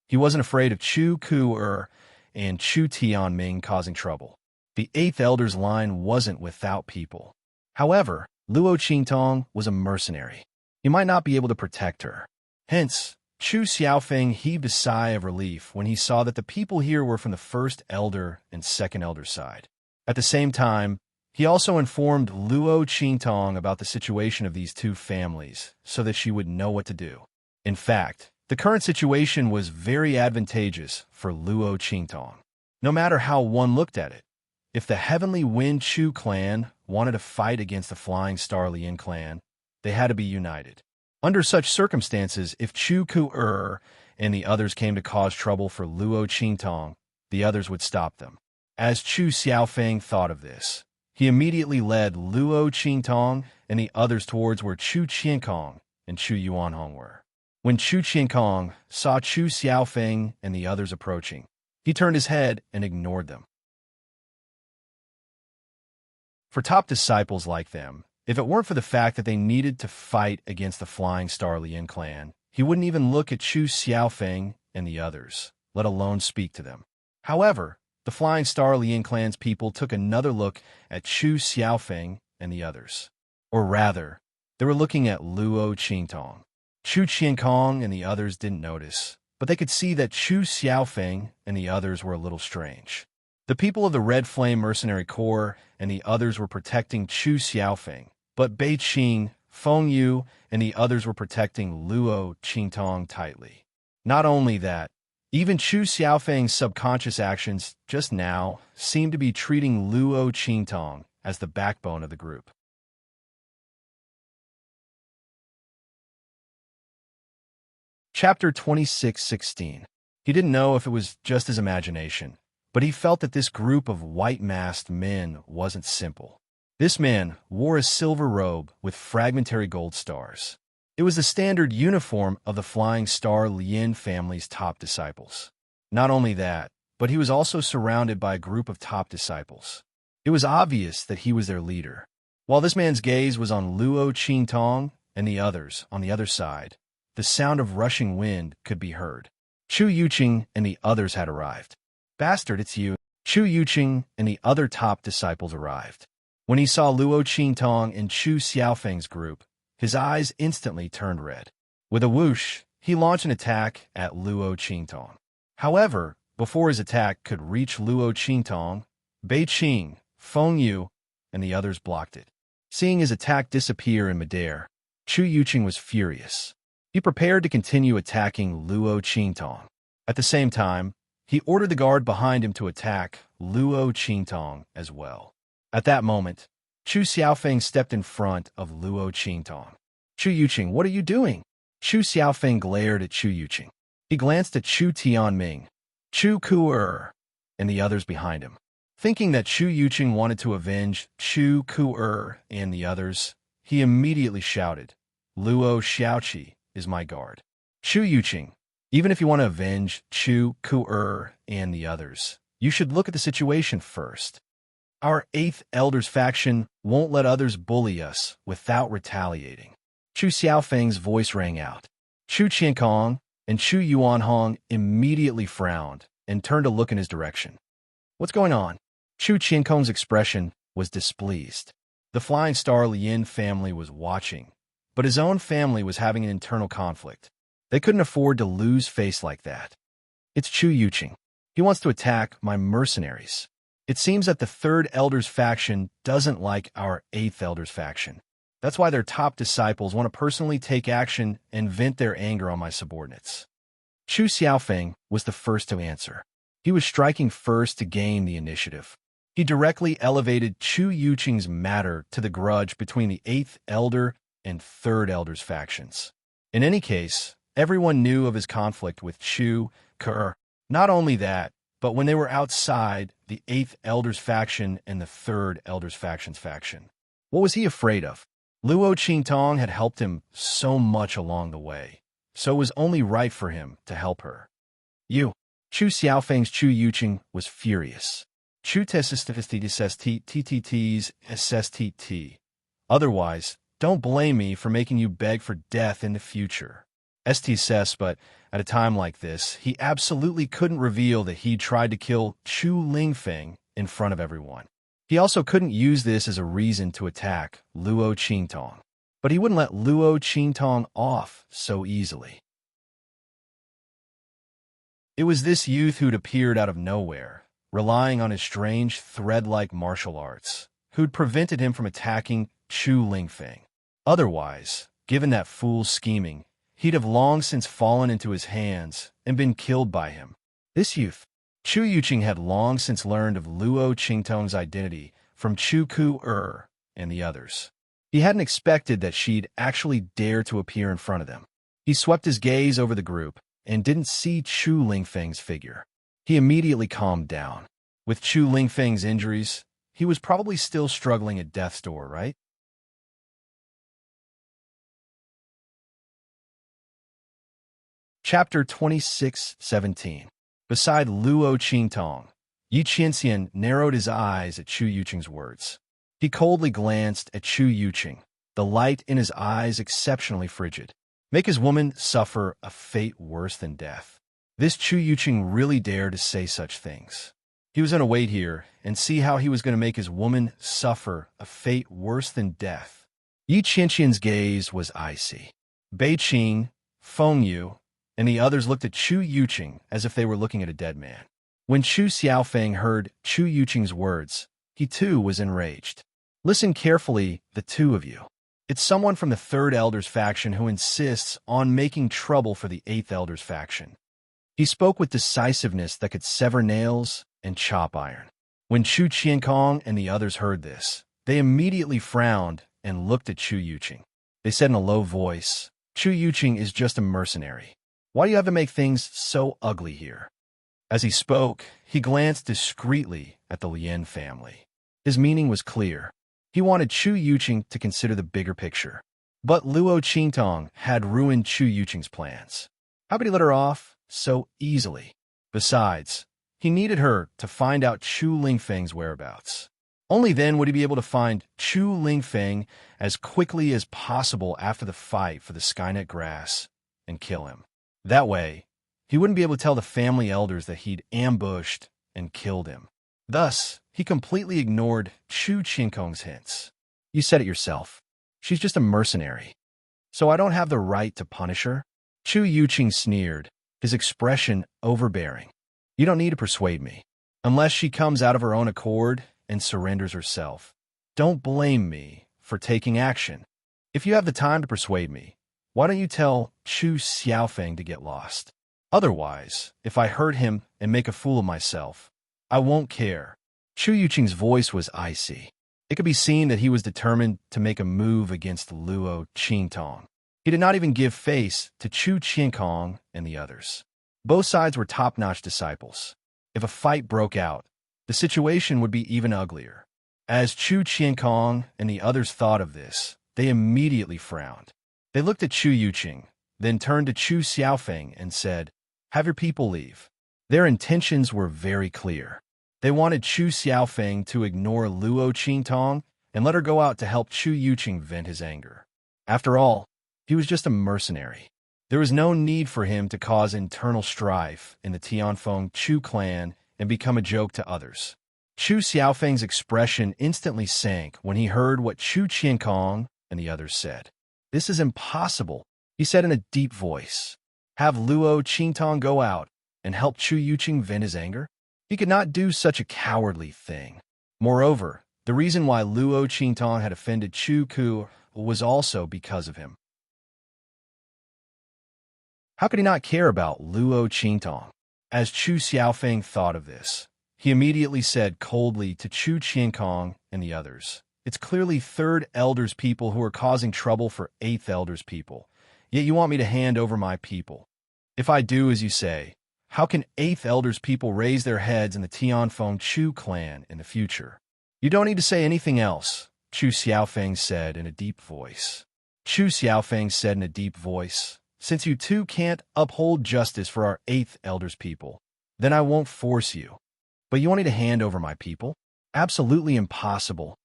He wasn't afraid of Chu Ke and Chu Tianming causing trouble. The 8th elder's line wasn't without people. However, Luo Qingtong was a mercenary. He might not be able to protect her. Hence, Chu Xiaofeng heaved a sigh of relief when he saw that the people here were from the 1st elder and 2nd elder's side. At the same time, He also informed Luo Qingtong about the situation of these two families so that she would know what to do. In fact, the current situation was very advantageous for Luo Qingtong. No matter how one looked at it, if the Heavenly Wind Chu clan wanted to fight against the Flying Star Lien clan, they had to be united. Under such circumstances, if Chu Ku and the others came to cause trouble for Luo Qingtong, the others would stop them. As Chu Xiaofeng thought of this, he immediately led Luo Qingtong and the others towards where Chu Qiankong and Chu Yuanhong were. When Chu Qiankong saw Chu Xiaofeng and the others approaching, he turned his head and ignored them. For top disciples like them, if it weren't for the fact that they needed to fight against the Flying Star Lien clan, he wouldn't even look at Chu Xiaofeng and the others, let alone speak to them. However, the Flying Star Lien clan's people took another look at Chu Xiaofeng and the others. Or rather, they were looking at Luo Qingtong. Chu Qiankong and the others didn't notice, but they could see that Chu Xiaofeng and the others were a little strange. The people of the Red Flame Mercenary Corps and the others were protecting Chu Xiaofeng, but Bei Qing, Feng Yu, and the others were protecting Luo Qingtong tightly. Not only that, even Chu Xiaofeng's subconscious actions just now seemed to be treating Luo Qingtong as the backbone of the group. Chapter 26:16. He didn't know if it was just his imagination, but he felt that this group of white-masked men wasn't simple. This man wore a silver robe with fragmentary gold stars. It was the standard uniform of the Flying Star Lien family's top disciples. Not only that, but he was also surrounded by a group of top disciples. It was obvious that he was their leader. While this man's gaze was on Luo Qingtong and the others on the other side, the sound of rushing wind could be heard. Chu Yuqing and the others had arrived. "Bastard, it's you." Chu Yuqing and the other top disciples arrived. When he saw Luo Qingtong and Chu Xiaofeng's group, his eyes instantly turned red. With a whoosh, he launched an attack at Luo Qingtong. However, before his attack could reach Luo Qingtong, Bei Qing, Feng Yu, and the others blocked it. Seeing his attack disappear in midair, Chu Yuqing was furious. He prepared to continue attacking Luo Qingtong. At the same time, he ordered the guard behind him to attack Luo Qingtong as well. At that moment, Chu Xiaofeng stepped in front of Luo Qingtong. "Chu Yuqing, what are you doing?" Chu Xiaofeng glared at Chu Yuqing. He glanced at Chu Tianming, Chu Ku and the others behind him. Thinking that Chu Yuqing wanted to avenge Chu Ku and the others, he immediately shouted, "Luo Xiaoqi is my guard." Chu Yuqing, even if you want to avenge Chu Ku and the others, you should look at the situation first. Our 8th Elders faction won't let others bully us without retaliating. Chu Xiaofeng's voice rang out. Chu Qiankong and Chu Yuanhong immediately frowned and turned to look in his direction. "What's going on?" Chu Qiankong's expression was displeased. The Flying Star Lien family was watching, but his own family was having an internal conflict. They couldn't afford to lose face like that. "It's Chu Yuqing. He wants to attack my mercenaries. It seems that the 3rd Elders faction doesn't like our 8th Elders faction. That's why their top disciples want to personally take action and vent their anger on my subordinates." Chu Xiaofeng was the first to answer. He was striking first to gain the initiative. He directly elevated Chu Yuqing's matter to the grudge between the 8th Elder and 3rd Elders factions. In any case, everyone knew of his conflict with Chu Ku. Not only that, but when they were outside the 8th Elders faction and the 3rd Elders faction's faction, what was he afraid of? Luo Qingtong had helped him so much along the way, so it was only right for him to help her. "You." Chu Xiaofeng's Chu Yuqing was furious. "Chu SST. Otherwise, don't blame me for making you beg for death in the future." STSS, but at a time like this, he absolutely couldn't reveal that he'd tried to kill Chu Lingfeng in front of everyone. He also couldn't use this as a reason to attack Luo Qingtong, but he wouldn't let Luo Qingtong off so easily. It was this youth who'd appeared out of nowhere, relying on his strange thread-like martial arts, who'd prevented him from attacking Chu Lingfeng. Otherwise, given that fool's scheming, he'd have long since fallen into his hands and been killed by him. This youth, Chu Yuqing, had long since learned of Luo Qingtong's identity from Chu Ku and the others. He hadn't expected that she'd actually dare to appear in front of them. He swept his gaze over the group and didn't see Chu Lingfeng's figure. He immediately calmed down. With Chu Lingfeng's injuries, he was probably still struggling at death's door, right? Chapter 26:17. Beside Luo Qingtong, Yi Qianxian narrowed his eyes at Chu Yuqing's words. He coldly glanced at Chu Yuqing, the light in his eyes exceptionally frigid. Make his woman suffer a fate worse than death. This Chu Yuqing really dared to say such things. He was going to wait here and see how he was going to make his woman suffer a fate worse than death. Yi Qianxian's gaze was icy. Bei Qing, Feng Yu, and the others looked at Chu Yuqing as if they were looking at a dead man. When Chu Xiaofeng heard Chu Yuqing's words, he too was enraged. Listen carefully, the two of you. It's someone from the Third Elder's faction who insists on making trouble for the Eighth Elder's faction. He spoke with decisiveness that could sever nails and chop iron. When Chu Qiankong and the others heard this, they immediately frowned and looked at Chu Yuqing. They said in a low voice, Chu Yuqing is just a mercenary. Why do you have to make things so ugly here? As he spoke, he glanced discreetly at the Lien family. His meaning was clear. He wanted Chu Yuqing to consider the bigger picture. But Luo Qingtong had ruined Chu Yuqing's plans. How could he let her off so easily? Besides, he needed her to find out Chu Lingfeng's whereabouts. Only then would he be able to find Chu Lingfeng as quickly as possible after the fight for the Skynet grass and kill him. That way, he wouldn't be able to tell the family elders that he'd ambushed and killed him. Thus, he completely ignored Chu Qiankong's hints. You said it yourself. She's just a mercenary. So I don't have the right to punish her? Chu Yuqing sneered, his expression overbearing. You don't need to persuade me. Unless she comes out of her own accord and surrenders herself. Don't blame me for taking action. If you have the time to persuade me, why don't you tell Chu Xiaofeng to get lost? Otherwise, if I hurt him and make a fool of myself, I won't care. Chu Yuqing's voice was icy. It could be seen that he was determined to make a move against Luo Qingtong. He did not even give face to Chu Qiankong and the others. Both sides were top-notch disciples. If a fight broke out, the situation would be even uglier. As Chu Qiankong and the others thought of this, they immediately frowned. They looked at Chu Yuqing, then turned to Chu Xiaofeng and said, Have your people leave. Their intentions were very clear. They wanted Chu Xiaofeng to ignore Luo Qingtong and let her go out to help Chu Yuqing vent his anger. After all, he was just a mercenary. There was no need for him to cause internal strife in the Tianfeng Chu clan and become a joke to others. Chu Xiaofeng's expression instantly sank when he heard what Chu Qiankong and the others said. This is impossible, he said in a deep voice. Have Luo Qingtong go out and help Chu Yuqing vent his anger? He could not do such a cowardly thing. Moreover, the reason why Luo Qingtong had offended Chu Ku was also because of him. How could he not care about Luo Qingtong? As Chu Xiaofeng thought of this, he immediately said coldly to Chu Qiankong and the others, It's clearly Third Elder's people who are causing trouble for Eighth Elder's people, yet you want me to hand over my people. If I do as you say, how can Eighth Elder's people raise their heads in the Tianfeng Chu clan in the future? You don't need to say anything else, Chu Xiaofeng said in a deep voice. Chu Xiaofeng said in a deep voice, Since you two can't uphold justice for our Eighth Elder's people, then I won't force you. But you want me to hand over my people? Absolutely impossible.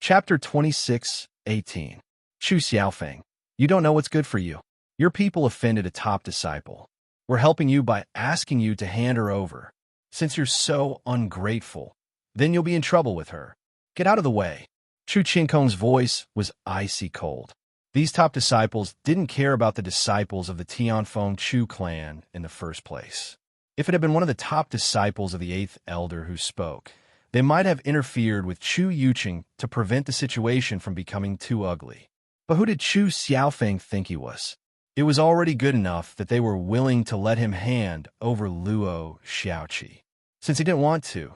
Chapter 26:18. Chu Xiaofeng, you don't know what's good for you. Your people offended a top disciple. We're helping you by asking you to hand her over. Since you're so ungrateful, then you'll be in trouble with her. Get out of the way. Chu Qiankong's voice was icy cold. These top disciples didn't care about the disciples of the Tianfeng Chu clan in the first place. If it had been one of the top disciples of the eighth elder who spoke, they might have interfered with Chu Yuqing to prevent the situation from becoming too ugly. But who did Chu Xiaofeng think he was? It was already good enough that they were willing to let him hand over Luo Xiaoqi. Since he didn't want to,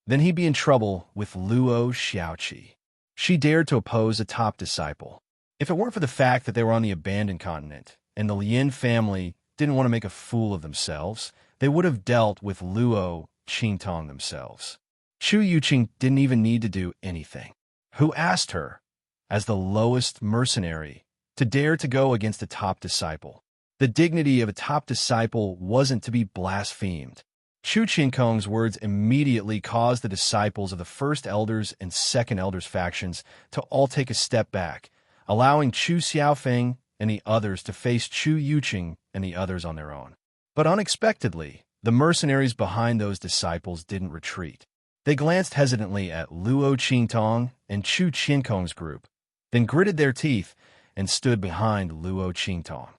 then he'd be in trouble with Luo Xiaoqi. She dared to oppose a top disciple. If it weren't for the fact that they were on the abandoned continent, and the Lin family didn't want to make a fool of themselves, they would have dealt with Luo Qingtong themselves. Chu Yuqing didn't even need to do anything. Who asked her, as the lowest mercenary, to dare to go against a top disciple? The dignity of a top disciple wasn't to be blasphemed. Chu Qingkong's words immediately caused the disciples of the first elders and second elders factions to all take a step back, allowing Chu Xiaofeng and the others to face Chu Yuqing and the others on their own. But unexpectedly, the mercenaries behind those disciples didn't retreat. They glanced hesitantly at Luo Qingtong and Chu Qingkong's group, then gritted their teeth and stood behind Luo Qingtong.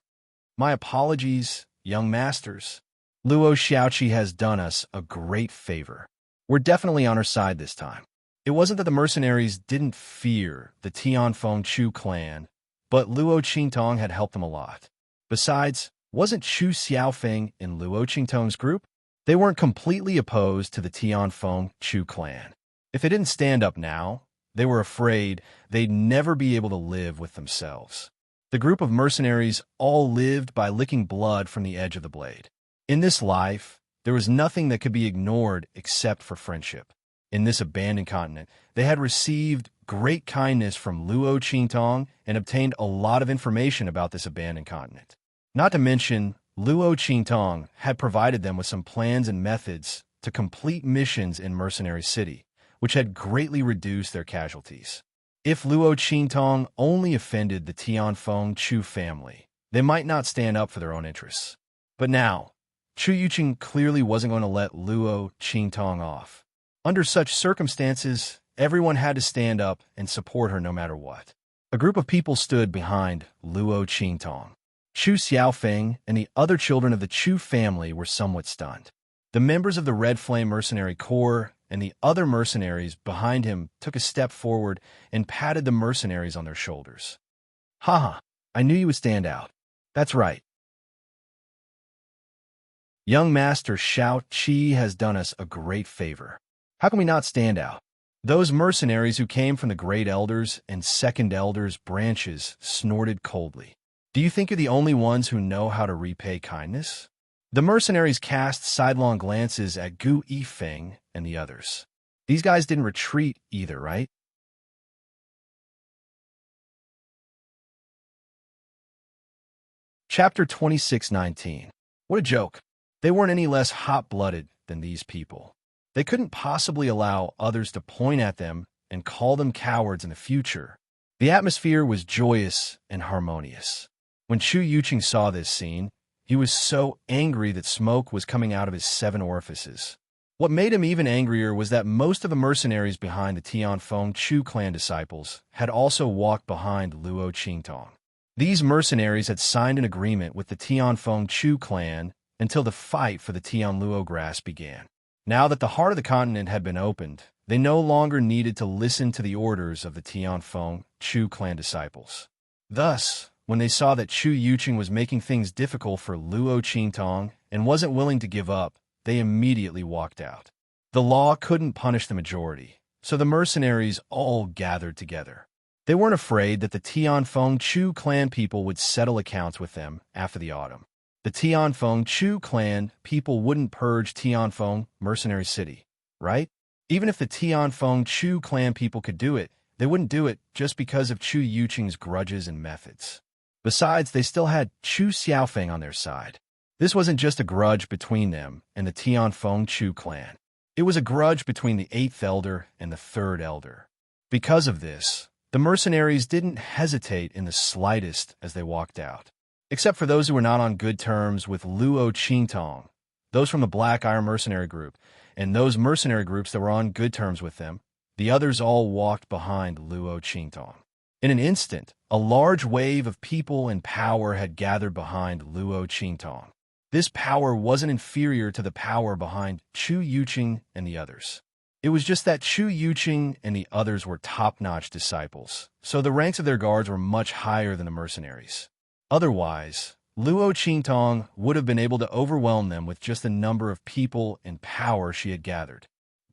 "My apologies, young masters. Luo Xiaoqi has done us a great favor. We're definitely on her side this time." It wasn't that the mercenaries didn't fear the Tianfeng Chu clan, but Luo Qingtong had helped them a lot. Besides, wasn't Chu Xiaofeng in Luo Qingtong's group? They weren't completely opposed to the Tianfeng Chu clan. If they didn't stand up now, they were afraid they'd never be able to live with themselves. The group of mercenaries all lived by licking blood from the edge of the blade. In this life, there was nothing that could be ignored except for friendship. In this abandoned continent, they had received great kindness from Luo Qingtong and obtained a lot of information about this abandoned continent. Not to mention, Luo Qingtong had provided them with some plans and methods to complete missions in Mercenary City, which had greatly reduced their casualties. If Luo Qingtong only offended the Tianfeng Chu family, they might not stand up for their own interests. But now, Chu Yuqing clearly wasn't going to let Luo Qingtong off. Under such circumstances, everyone had to stand up and support her no matter what. A group of people stood behind Luo Qingtong. Chu Xiaofeng and the other children of the Chu family were somewhat stunned. The members of the Red Flame Mercenary Corps and the other mercenaries behind him took a step forward and patted the mercenaries on their shoulders. "Haha, I knew you would stand out. That's right. Young Master Shao Qi has done us a great favor. How can we not stand out?" Those mercenaries who came from the Great Elders and Second Elders branches snorted coldly. "Do you think you're the only ones who know how to repay kindness?" The mercenaries cast sidelong glances at Gu Yifeng and the others. These guys didn't retreat either, right? Chapter 2619. What a joke. They weren't any less hot-blooded than these people. They couldn't possibly allow others to point at them and call them cowards in the future. The atmosphere was joyous and harmonious. When Chu Yuqing saw this scene, he was so angry that smoke was coming out of his 7 orifices. What made him even angrier was that most of the mercenaries behind the Tianfeng Chu clan disciples had also walked behind Luo Qingtong. These mercenaries had signed an agreement with the Tianfeng Chu clan until the fight for the Tianluo grass began. Now that the heart of the continent had been opened, they no longer needed to listen to the orders of the Tianfeng Chu clan disciples. Thus, when they saw that Chu Yuqing was making things difficult for Luo Qingtong and wasn't willing to give up, they immediately walked out. The law couldn't punish the majority, so the mercenaries all gathered together. They weren't afraid that the Tianfeng Chu clan people would settle accounts with them after the autumn. The Tianfeng Chu clan people wouldn't purge Tianfeng Mercenary City, right? Even if the Tianfeng Chu clan people could do it, they wouldn't do it just because of Chu Yuqing's grudges and methods. Besides, they still had Chu Xiaofeng on their side. This wasn't just a grudge between them and the Tianfeng Chu clan. It was a grudge between the 8th Elder and the 3rd Elder. Because of this, the mercenaries didn't hesitate in the slightest as they walked out. Except for those who were not on good terms with Luo Qingtong, those from the Black Iron Mercenary Group, and those mercenary groups that were on good terms with them, the others all walked behind Luo Qingtong. In an instant, a large wave of people and power had gathered behind Luo Qingtong. This power wasn't inferior to the power behind Chu Yuqing and the others. It was just that Chu Yuqing and the others were top-notch disciples, so the ranks of their guards were much higher than the mercenaries. Otherwise, Luo Qingtong would have been able to overwhelm them with just the number of people and power she had gathered.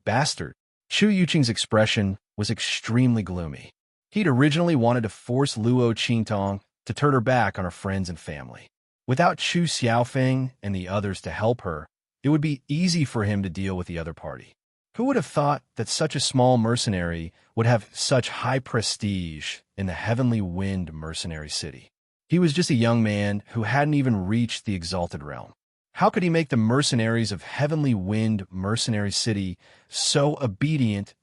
Bastard! Chu Yuqing's expression was extremely gloomy. He'd originally wanted to force Luo Qingtong to turn her back on her friends and family. Without Chu Xiaofeng and the others to help her, it would be easy for him to deal with the other party. Who would have thought that such a small mercenary would have such high prestige in the Heavenly Wind mercenary city? He was just a young man who hadn't even reached the exalted realm. How could he make the mercenaries of Heavenly Wind mercenary city so obedient?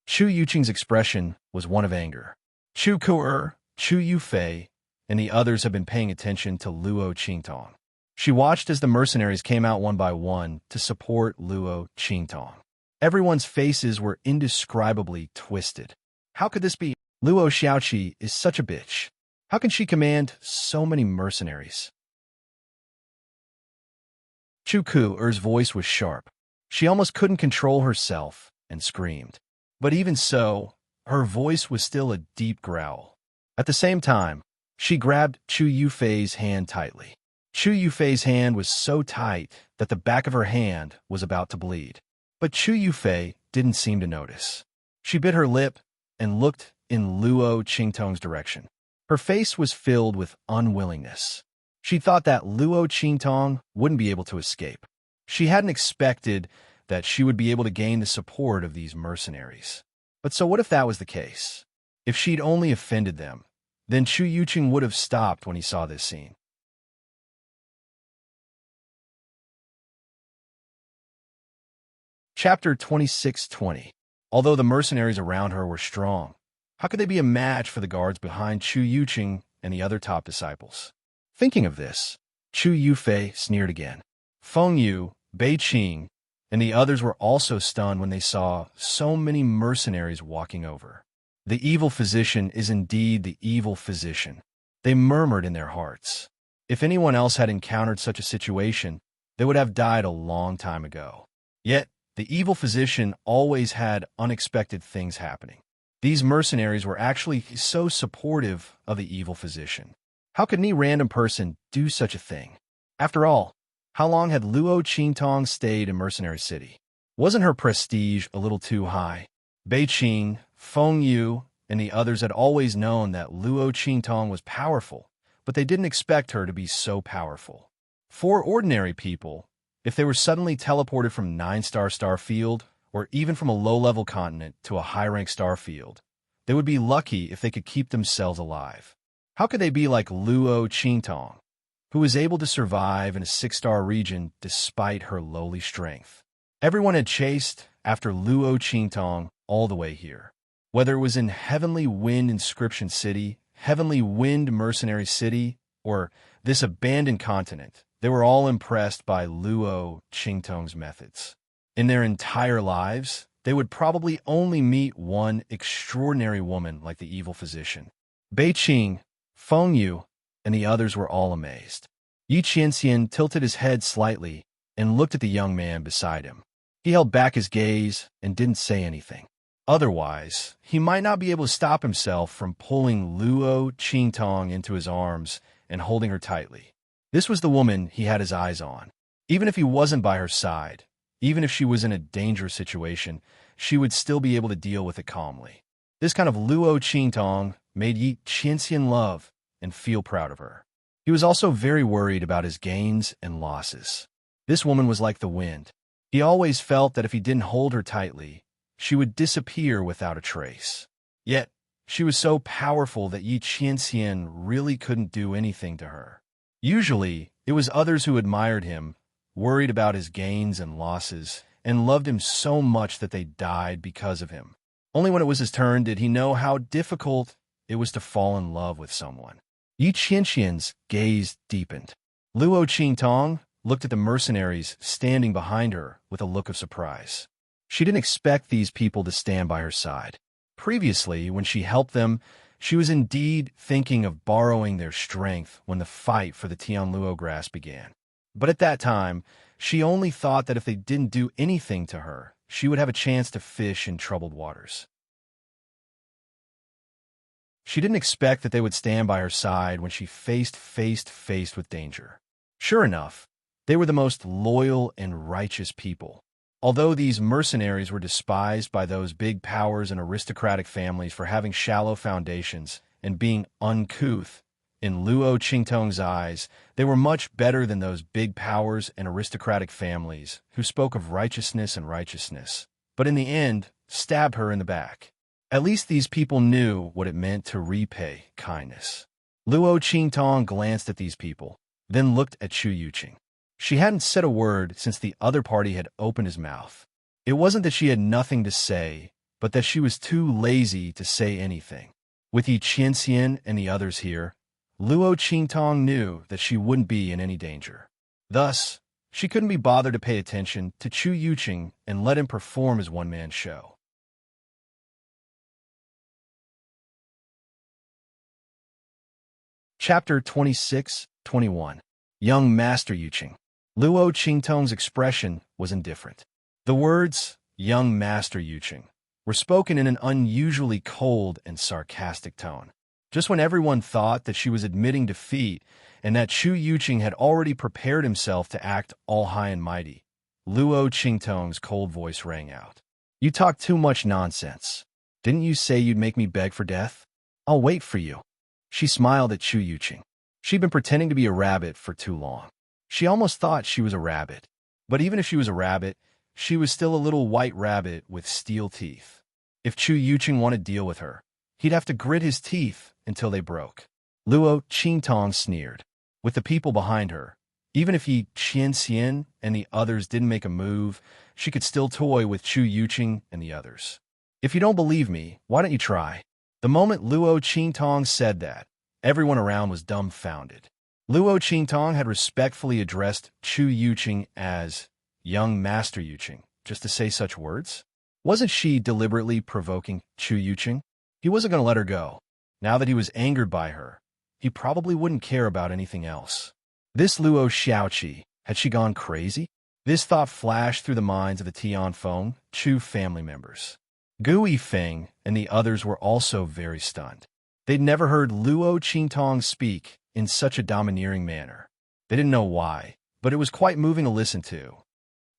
Chu Yuqing's expression was one of anger. Chu Ku'er, Chu Yufei, and the others had been paying attention to Luo Qingtong. She watched as the mercenaries came out one by one to support Luo Qingtong. Everyone's faces were indescribably twisted. How could this be? Luo Xiaoqi is such a bitch. How can she command so many mercenaries? Chu Ku'er's voice was sharp. She almost couldn't control herself and screamed. But even so, her voice was still a deep growl. At the same time, she grabbed Chu Yufei's hand tightly. Chu Yufei's hand was so tight that the back of her hand was about to bleed. But Chu Yufei didn't seem to notice. She bit her lip and looked in Luo Qingtong's direction. Her face was filled with unwillingness. She thought that Luo Qingtong wouldn't be able to escape. She hadn't expected that she would be able to gain the support of these mercenaries. But so what if that was the case? If she'd only offended them, then Chu Yuqing would have stopped when he saw this scene. Chapter 26:20. Although the mercenaries around her were strong, how could they be a match for the guards behind Chu Yuqing and the other top disciples? Thinking of this, Chu Yufei sneered again. Feng Yu, Bei Qing, and the others were also stunned when they saw so many mercenaries walking over. The evil physician is indeed the evil physician. They murmured in their hearts. If anyone else had encountered such a situation, they would have died a long time ago. Yet, the evil physician always had unexpected things happening. These mercenaries were actually so supportive of the evil physician. How could any random person do such a thing? After all, how long had Luo Qingtong stayed in Mercenary City? Wasn't her prestige a little too high? Bei Qing, Feng Yu, and the others had always known that Luo Qingtong was powerful, but they didn't expect her to be so powerful. For ordinary people, if they were suddenly teleported from 9-star starfield, or even from a low-level continent to a high-rank starfield, they would be lucky if they could keep themselves alive. How could they be like Luo Qingtong, who was able to survive in a 6-star region despite her lowly strength? Everyone had chased after Luo Qingtong all the way here. Whether it was in Heavenly Wind Inscription City, Heavenly Wind Mercenary City, or this abandoned continent, they were all impressed by Luo Qingtong's methods. In their entire lives, they would probably only meet one extraordinary woman like the evil physician. Bei Qing, Feng Yu, and the others were all amazed. Yi Qianxian tilted his head slightly and looked at the young man beside him. He held back his gaze and didn't say anything. Otherwise, he might not be able to stop himself from pulling Luo Qingtong into his arms and holding her tightly. This was the woman he had his eyes on. Even if he wasn't by her side, even if she was in a dangerous situation, she would still be able to deal with it calmly. This kind of Luo Qingtong made Yi Qianxian love and feel proud of her. He was also very worried about his gains and losses. This woman was like the wind. He always felt that if he didn't hold her tightly, she would disappear without a trace. Yet, she was so powerful that Yi Qianxian really couldn't do anything to her. Usually, it was others who admired him, worried about his gains and losses, and loved him so much that they died because of him. Only when it was his turn did he know how difficult it was to fall in love with someone. Yi Qianxian's gaze deepened. Luo Qingtong looked at the mercenaries standing behind her with a look of surprise. She didn't expect these people to stand by her side. Previously, when she helped them, she was indeed thinking of borrowing their strength when the fight for the Tianluo grass began. But at that time, she only thought that if they didn't do anything to her, she would have a chance to fish in troubled waters. She didn't expect that they would stand by her side when she faced with danger. Sure enough, they were the most loyal and righteous people. Although these mercenaries were despised by those big powers and aristocratic families for having shallow foundations and being uncouth, in Luo Qingtong's eyes, they were much better than those big powers and aristocratic families who spoke of righteousness and righteousness, but in the end, stabbed her in the back. At least these people knew what it meant to repay kindness. Luo Qingtong glanced at these people, then looked at Chu Yuqing. She hadn't said a word since the other party had opened his mouth. It wasn't that she had nothing to say, but that she was too lazy to say anything. With Yi Qianxian and the others here, Luo Qingtong knew that she wouldn't be in any danger. Thus, she couldn't be bothered to pay attention to Chu Yuqing and let him perform his one-man show. Chapter 26-21. Young Master Yuqing. Luo Qingtong's expression was indifferent. The words, young Master Yuqing, were spoken in an unusually cold and sarcastic tone. Just when everyone thought that she was admitting defeat and that Chu Yuqing had already prepared himself to act all high and mighty, Luo Qingtong's cold voice rang out. You talk too much nonsense. Didn't you say you'd make me beg for death? I'll wait for you. She smiled at Chu Yuqing. She'd been pretending to be a rabbit for too long. She almost thought she was a rabbit. But even if she was a rabbit, she was still a little white rabbit with steel teeth. If Chu Yuqing wanted to deal with her, he'd have to grit his teeth until they broke. Luo Qingtong sneered. With the people behind her, even if Yi Qianxian and the others didn't make a move, she could still toy with Chu Yuqing and the others. If you don't believe me, why don't you try? The moment Luo Qingtong said that, everyone around was dumbfounded. Luo Qingtong had respectfully addressed Chu Yuqing as young Master Yuqing, just to say such words. Wasn't she deliberately provoking Chu Yuqing? He wasn't going to let her go. Now that he was angered by her, he probably wouldn't care about anything else. This Luo Xiaoqi, had she gone crazy? This thought flashed through the minds of the Tianfeng Chu family members. Gu Yifeng and the others were also very stunned. They'd never heard Luo Qingtong speak in such a domineering manner. They didn't know why, but it was quite moving to listen to.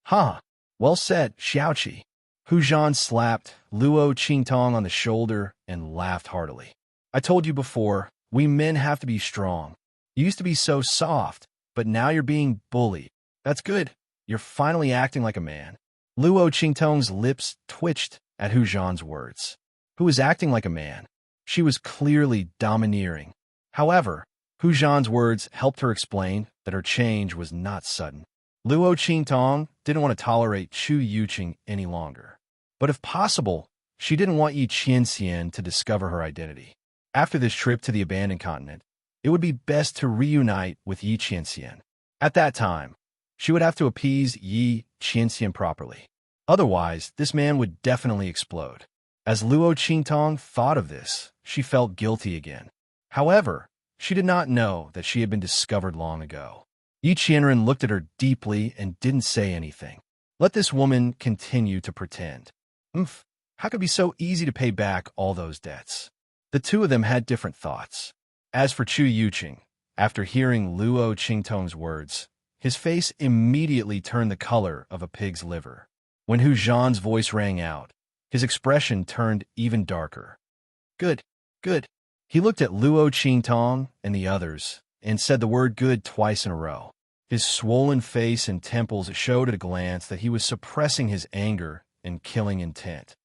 Huh, well said, Xiaoqi. Hu Zhan slapped Luo Qingtong on the shoulder and laughed heartily. I told you before, we men have to be strong. You used to be so soft, but now you're being bullied. That's good. You're finally acting like a man. Luo Qingtong's lips twitched at Hu Zhan's words. Who was acting like a man? She was clearly domineering. However, Hu Zhan's words helped her explain that her change was not sudden. Luo Qingtong didn't want to tolerate Chu Yuqing any longer. But if possible, she didn't want Yi Qianxian to discover her identity. After this trip to the abandoned continent, it would be best to reunite with Yi Qianxian. At that time, she would have to appease Yi Qianxian properly. Otherwise, this man would definitely explode. As Luo Qingtong thought of this, she felt guilty again. However, she did not know that she had been discovered long ago. Yi Qianren looked at her deeply and didn't say anything. Let this woman continue to pretend. How could it be so easy to pay back all those debts? The two of them had different thoughts. As for Chu Yuqing, after hearing Luo Qingtong's words, his face immediately turned the color of a pig's liver. When Hu Zhan's voice rang out, his expression turned even darker. Good, good. He looked at Luo Qingtong and the others and said the word good twice in a row. His swollen face and temples showed at a glance that he was suppressing his anger and killing intent.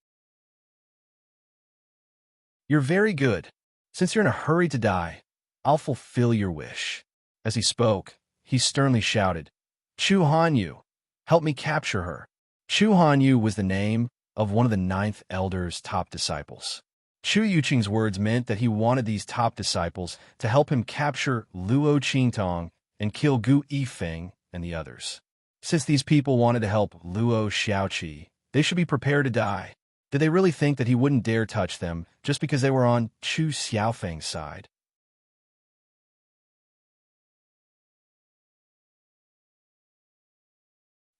You're very good. Since you're in a hurry to die, I'll fulfill your wish. As he spoke, he sternly shouted, Chu Hanyu, help me capture her. Chu Hanyu was the name of one of the 9th Elder's top disciples. Chu Yuqing's words meant that he wanted these top disciples to help him capture Luo Qingtong and kill Gu Yifeng and the others. Since these people wanted to help Luo Xiaoqi, they should be prepared to die. Did they really think that he wouldn't dare touch them just because they were on Chu Xiaofeng's side?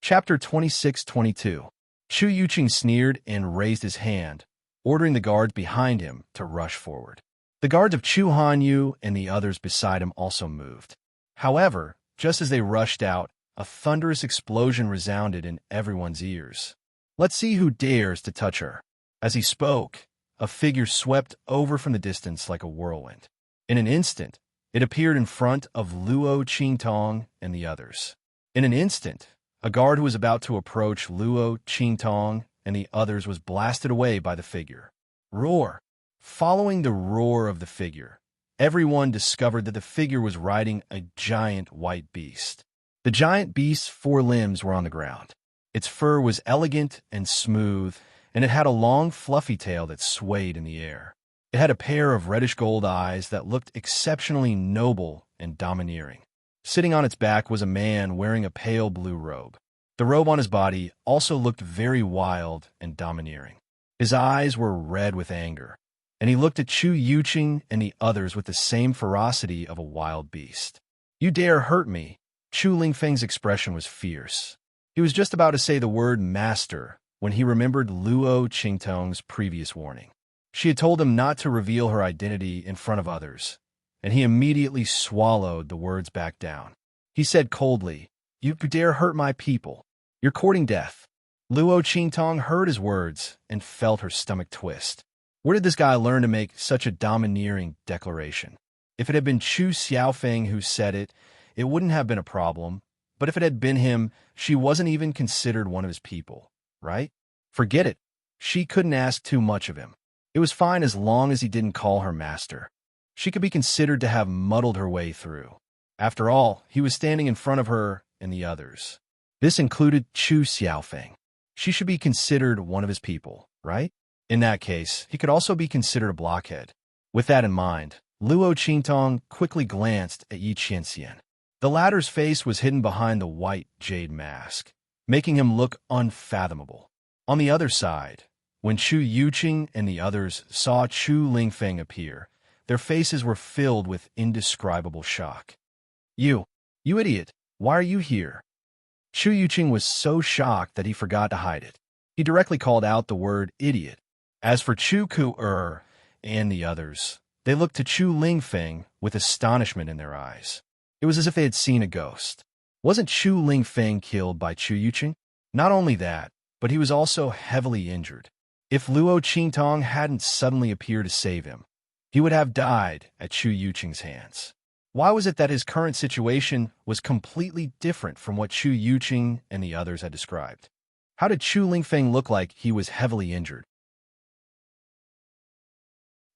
Chapter 26-22. Chu Yuqing sneered and raised his hand, ordering the guards behind him to rush forward. The guards of Chu Hanyu and the others beside him also moved. However, just as they rushed out, a thunderous explosion resounded in everyone's ears. "Let's see who dares to touch her." As he spoke, a figure swept over from the distance like a whirlwind. In an instant, it appeared in front of Luo Qingtong and the others. In an instant, a guard who was about to approach Luo Qingtong and the others was blasted away by the figure. Roar! Following the roar of the figure, everyone discovered that the figure was riding a giant white beast. The giant beast's 4 limbs were on the ground. Its fur was elegant and smooth, and it had a long, fluffy tail that swayed in the air. It had a pair of reddish-gold eyes that looked exceptionally noble and domineering. Sitting on its back was a man wearing a pale blue robe. The robe on his body also looked very wild and domineering. His eyes were red with anger, and he looked at Chu Yuqing and the others with the same ferocity of a wild beast. "You dare hurt me?" Chu Lingfeng's expression was fierce. He was just about to say the word master when he remembered Luo Qingtong's previous warning. She had told him not to reveal her identity in front of others, and he immediately swallowed the words back down. He said coldly, "You dare hurt my people. You're courting death." Luo Qingtong heard his words and felt her stomach twist. Where did this guy learn to make such a domineering declaration? If it had been Chu Xiaofeng who said it, it wouldn't have been a problem, but if it had been him, she wasn't even considered one of his people, right? Forget it. She couldn't ask too much of him. It was fine as long as he didn't call her master. She could be considered to have muddled her way through. After all, he was standing in front of her and the others. This included Chu Xiaofeng. She should be considered one of his people, right? In that case, he could also be considered a blockhead. With that in mind, Luo Qingtong quickly glanced at Yi Qianxian. The latter's face was hidden behind the white jade mask, making him look unfathomable. On the other side, when Chu Yuqing and the others saw Chu Lingfeng appear, their faces were filled with indescribable shock. You idiot, why are you here?" Chu Yuqing was so shocked that he forgot to hide it. He directly called out the word idiot. As for Chu Ku and the others, they looked to Chu Lingfeng with astonishment in their eyes. It was as if they had seen a ghost. Wasn't Chu Lingfeng killed by Chu Yuqing? Not only that, but he was also heavily injured. If Luo Qingtong hadn't suddenly appeared to save him, he would have died at Chu Yuqing's hands. Why was it that his current situation was completely different from what Chu Yuqing and the others had described? How did Chu Lingfeng look like he was heavily injured?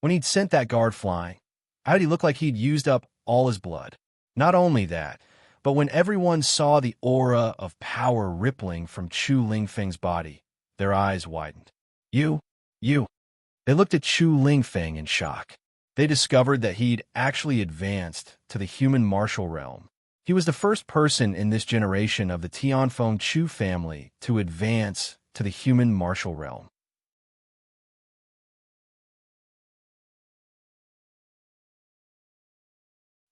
When he'd sent that guard flying, how did he look like he'd used up all his blood? Not only that, but when everyone saw the aura of power rippling from Chu Lingfeng's body, their eyes widened. You. They looked at Chu Lingfeng in shock. They discovered that he'd actually advanced to the human martial realm. He was the first person in this generation of the Tianfeng Chu family to advance to the human martial realm.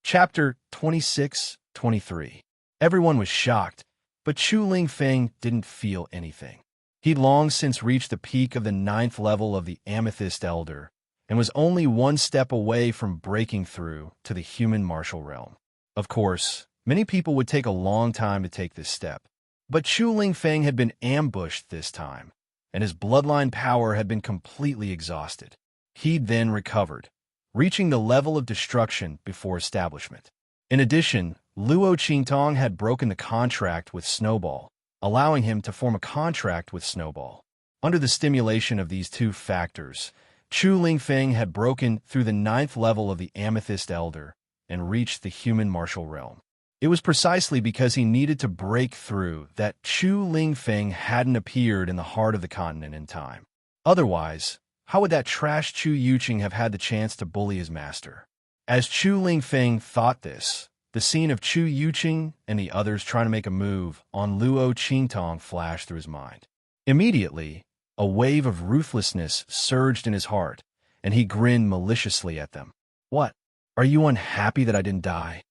Chapter 26-23. Everyone was shocked, but Chu Lingfeng didn't feel anything. He'd long since reached the peak of the 9th level of the Amethyst Elder, and was only one step away from breaking through to the human martial realm. Of course, many people would take a long time to take this step, but Chu Lingfeng had been ambushed this time, and his bloodline power had been completely exhausted. He'd then recovered, reaching the level of destruction before establishment. In addition, Luo Qingtong had broken the contract with Snowball, allowing him to form a contract with Snowball. Under the stimulation of these two factors, Chu Lingfeng had broken through the 9th level of the Amethyst Elder and reached the human martial realm. It was precisely because he needed to break through that Chu Lingfeng hadn't appeared in the heart of the continent in time. Otherwise, how would that trash Chu Yuqing have had the chance to bully his master? As Chu Lingfeng thought this, the scene of Chu Yuqing and the others trying to make a move on Luo Qingtong flashed through his mind. Immediately, a wave of ruthlessness surged in his heart, and he grinned maliciously at them. What? Are you unhappy that I didn't die?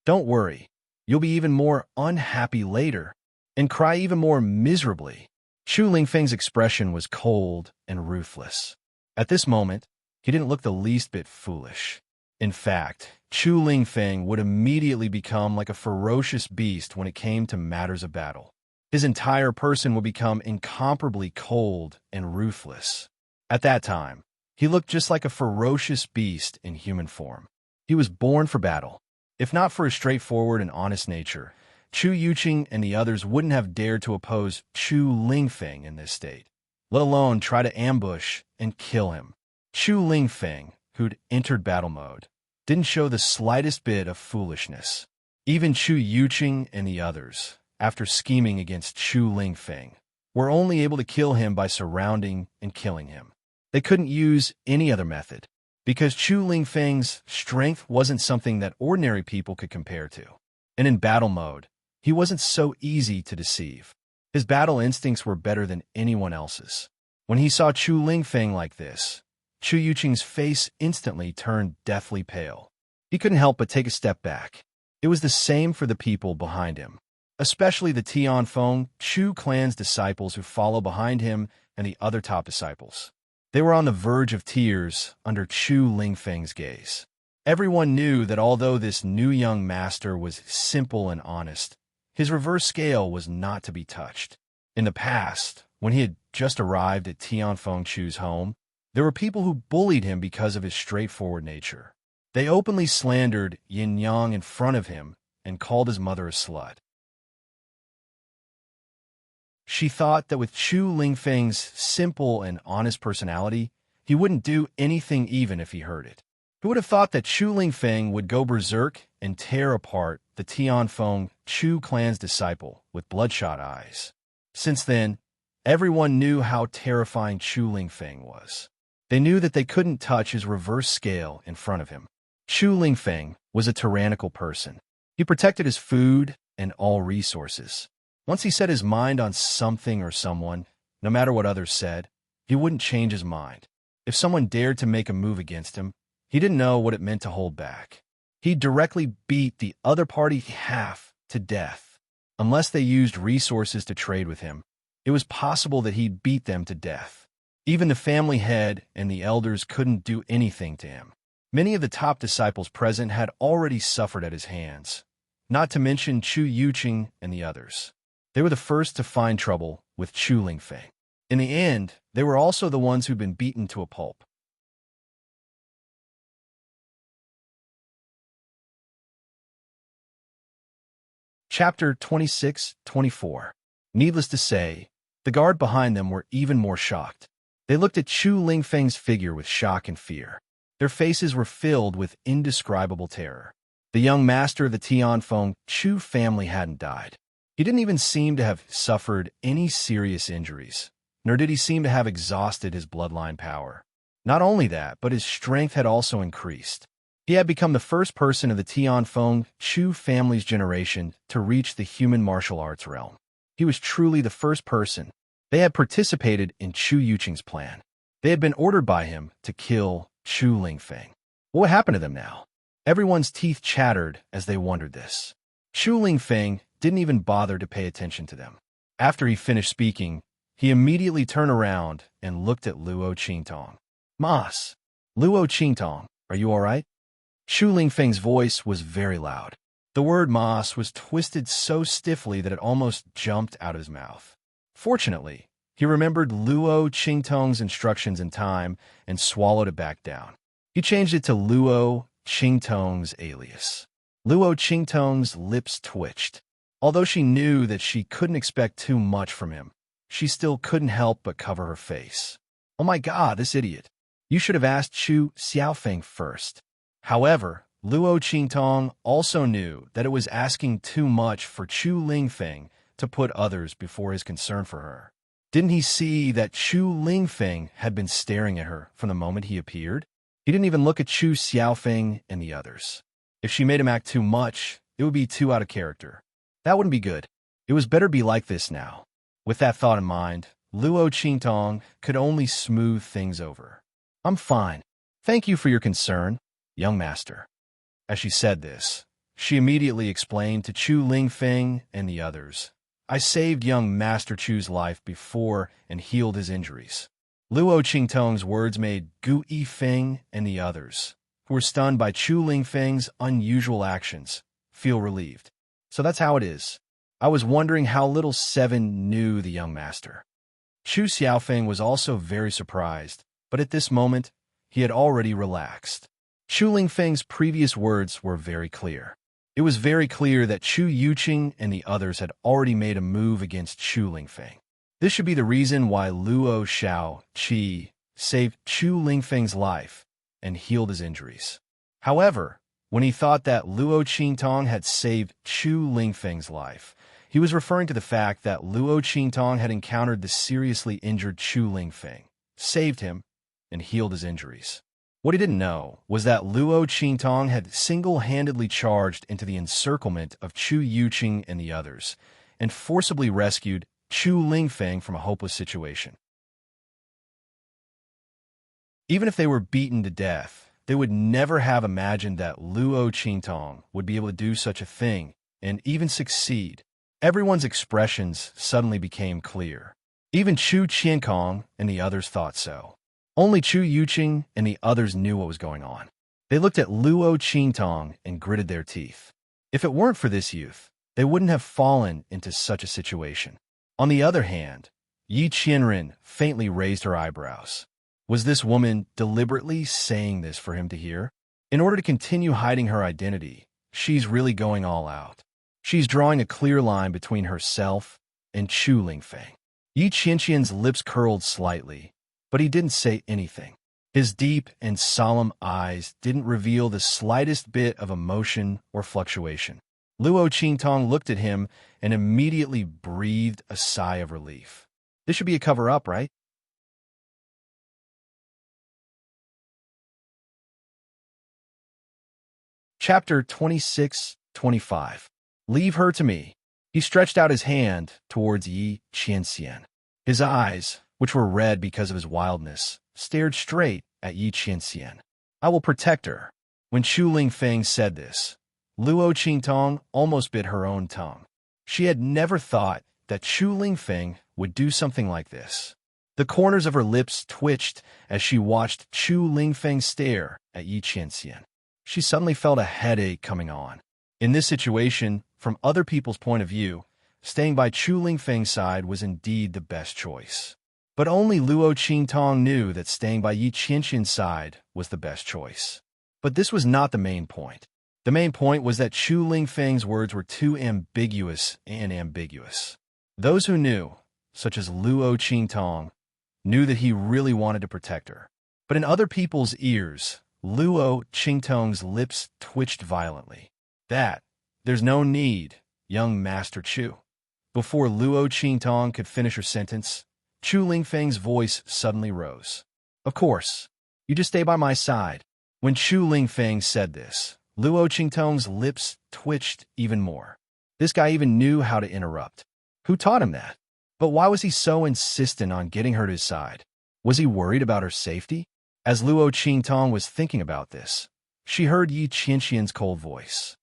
Don't worry, you'll be even more unhappy later. and cry even more miserably. Chu Lingfeng's expression was cold and ruthless. At this moment, he didn't look the least bit foolish. In fact, Chu Lingfeng would immediately become like a ferocious beast when it came to matters of battle. His entire person would become incomparably cold and ruthless. At that time, he looked just like a ferocious beast in human form. He was born for battle. If not for his straightforward and honest nature, Chu Yuqing and the others wouldn't have dared to oppose Chu Lingfeng in this state, let alone try to ambush and kill him. Chu Lingfeng, who'd entered battle mode, didn't show the slightest bit of foolishness. Even Chu Yuqing and the others, after scheming against Chu Lingfeng, were only able to kill him by surrounding and killing him. They couldn't use any other method, because Chu Lingfeng's strength wasn't something that ordinary people could compare to. And in battle mode, he wasn't so easy to deceive. His battle instincts were better than anyone else's. When he saw Chu Lingfeng like this, Chu Yuqing's face instantly turned deathly pale. He couldn't help but take a step back. It was the same for the people behind him, especially the Tianfeng Chu clan's disciples who follow behind him and the other top disciples. They were on the verge of tears under Chu Lingfeng's gaze. Everyone knew that although this new young master was simple and honest, his reverse scale was not to be touched. In the past, when he had just arrived at Tianfeng Chu's home, there were people who bullied him because of his straightforward nature. They openly slandered Yin Yang in front of him and called his mother a slut. She thought that with Chu Lingfeng's simple and honest personality, he wouldn't do anything even if he heard it. Who would have thought that Chu Lingfeng would go berserk and tear apart the Tianfeng Chu clan's disciple with bloodshot eyes? Since then, everyone knew how terrifying Chu Lingfeng was. They knew that they couldn't touch his reverse scale in front of him. Chu Lingfeng was a tyrannical person. He protected his food and all resources. Once he set his mind on something or someone, no matter what others said, he wouldn't change his mind. If someone dared to make a move against him, he didn't know what it meant to hold back. He'd directly beat the other party half to death. Unless they used resources to trade with him, it was possible that he'd beat them to death. Even the family head and the elders couldn't do anything to him. Many of the top disciples present had already suffered at his hands, not to mention Chu Yuqing and the others. They were the first to find trouble with Chu Lingfeng. In the end, they were also the ones who'd been beaten to a pulp. Chapter 26-24. Needless to say, the guard behind them were even more shocked. They looked at Chu Lingfeng's figure with shock and fear. Their faces were filled with indescribable terror. The young master of the Tianfeng Chu family hadn't died. He didn't even seem to have suffered any serious injuries, nor did he seem to have exhausted his bloodline power. Not only that, but his strength had also increased. He had become the first person of the Tianfeng Chu family's generation to reach the human martial arts realm. He was truly the first person. They had participated in Chu Yuqing's plan. They had been ordered by him to kill Chu Lingfeng. What would happen to them now? Everyone's teeth chattered as they wondered this. Chu Lingfeng didn't even bother to pay attention to them. After he finished speaking, he immediately turned around and looked at Luo Qingtong. "Mas, Luo Qingtong, are you all right?" Chu Lingfeng's voice was very loud. The word mas was twisted so stiffly that it almost jumped out of his mouth. Fortunately, he remembered Luo Qingtong's instructions in time and swallowed it back down. He changed it to Luo Qingtong's alias. Luo Qingtong's lips twitched. Although she knew that she couldn't expect too much from him, she still couldn't help but cover her face. Oh my God, this idiot. You should have asked Chu Xiaofeng first. However, Luo Qingtong also knew that it was asking too much for Chu Lingfeng to put others before his concern for her. Didn't he see that Chu Lingfeng had been staring at her from the moment he appeared? He didn't even look at Chu Xiaofeng and the others. If she made him act too much, it would be too out of character. That wouldn't be good. It was better be like this now. With that thought in mind, Luo Qingtong could only smooth things over. "I'm fine. Thank you for your concern, young master." As she said this, she immediately explained to Chu Lingfeng and the others I saved young Master Chu's life before and healed his injuries. Luo Qingtong's words made Gu Yifeng and the others, who were stunned by Chu Lingfeng's unusual actions, feel relieved. So that's how it is. I was wondering how little Seven knew the young master. Chu Xiaofeng was also very surprised, but at this moment, he had already relaxed. Chu Lingfeng's previous words were very clear. It was very clear that Chu Yuqing and the others had already made a move against Chu Lingfeng. This should be the reason why Luo Xiaoqi saved Chu Lingfeng's life and healed his injuries. However, when he thought that Luo Qingtong had saved Chu Lingfeng's life, he was referring to the fact that Luo Qingtong had encountered the seriously injured Chu Lingfeng, saved him, and healed his injuries. What he didn't know was that Luo Qingtong had single-handedly charged into the encirclement of Chu Yuqing and the others, and forcibly rescued Chu Lingfeng from a hopeless situation. Even if they were beaten to death, they would never have imagined that Luo Qingtong would be able to do such a thing and even succeed. Everyone's expressions suddenly became clear. Even Chu Qiankong and the others thought so. Only Chu Yuqing and the others knew what was going on. They looked at Luo Qingtong and gritted their teeth. If it weren't for this youth, they wouldn't have fallen into such a situation. On the other hand, Yi Qianren faintly raised her eyebrows. Was this woman deliberately saying this for him to hear? In order to continue hiding her identity, she's really going all out. She's drawing a clear line between herself and Chu Lingfeng. Yi Qianqian's lips curled slightly, but he didn't say anything. His deep and solemn eyes didn't reveal the slightest bit of emotion or fluctuation. Luo Qingtong looked at him and immediately breathed a sigh of relief. This should be a cover-up, right? Chapter 26-25. Leave her to me. He stretched out his hand towards Yi Qianxian. His eyes, which were red because of his wildness, stared straight at Yi Qianxian. I will protect her. When Chu Lingfeng said this, Luo Qingtong almost bit her own tongue. She had never thought that Chu Lingfeng would do something like this. The corners of her lips twitched as she watched Chu Lingfeng stare at Yi Qianxian. She suddenly felt a headache coming on. In this situation, from other people's point of view, staying by Chu Lingfeng's side was indeed the best choice. But only Luo Qingtong knew that staying by Yi Qianxian's side was the best choice. But this was not the main point. The main point was that Chu Lingfeng's words were too ambiguous and ambiguous. Those who knew, such as Luo Qingtong, knew that he really wanted to protect her. But in other people's ears, Luo Qingtong's lips twitched violently. There's no need, young Master Chu. Before Luo Qingtong could finish her sentence, Chu Lingfeng's voice suddenly rose. Of course, you just stay by my side. When Chu Lingfeng said this, Luo Qingtong's lips twitched even more. This guy even knew how to interrupt. Who taught him that? But why was he so insistent on getting her to his side? Was he worried about her safety? As Luo Qingtong was thinking about this, she heard Yi Qianxian's cold voice.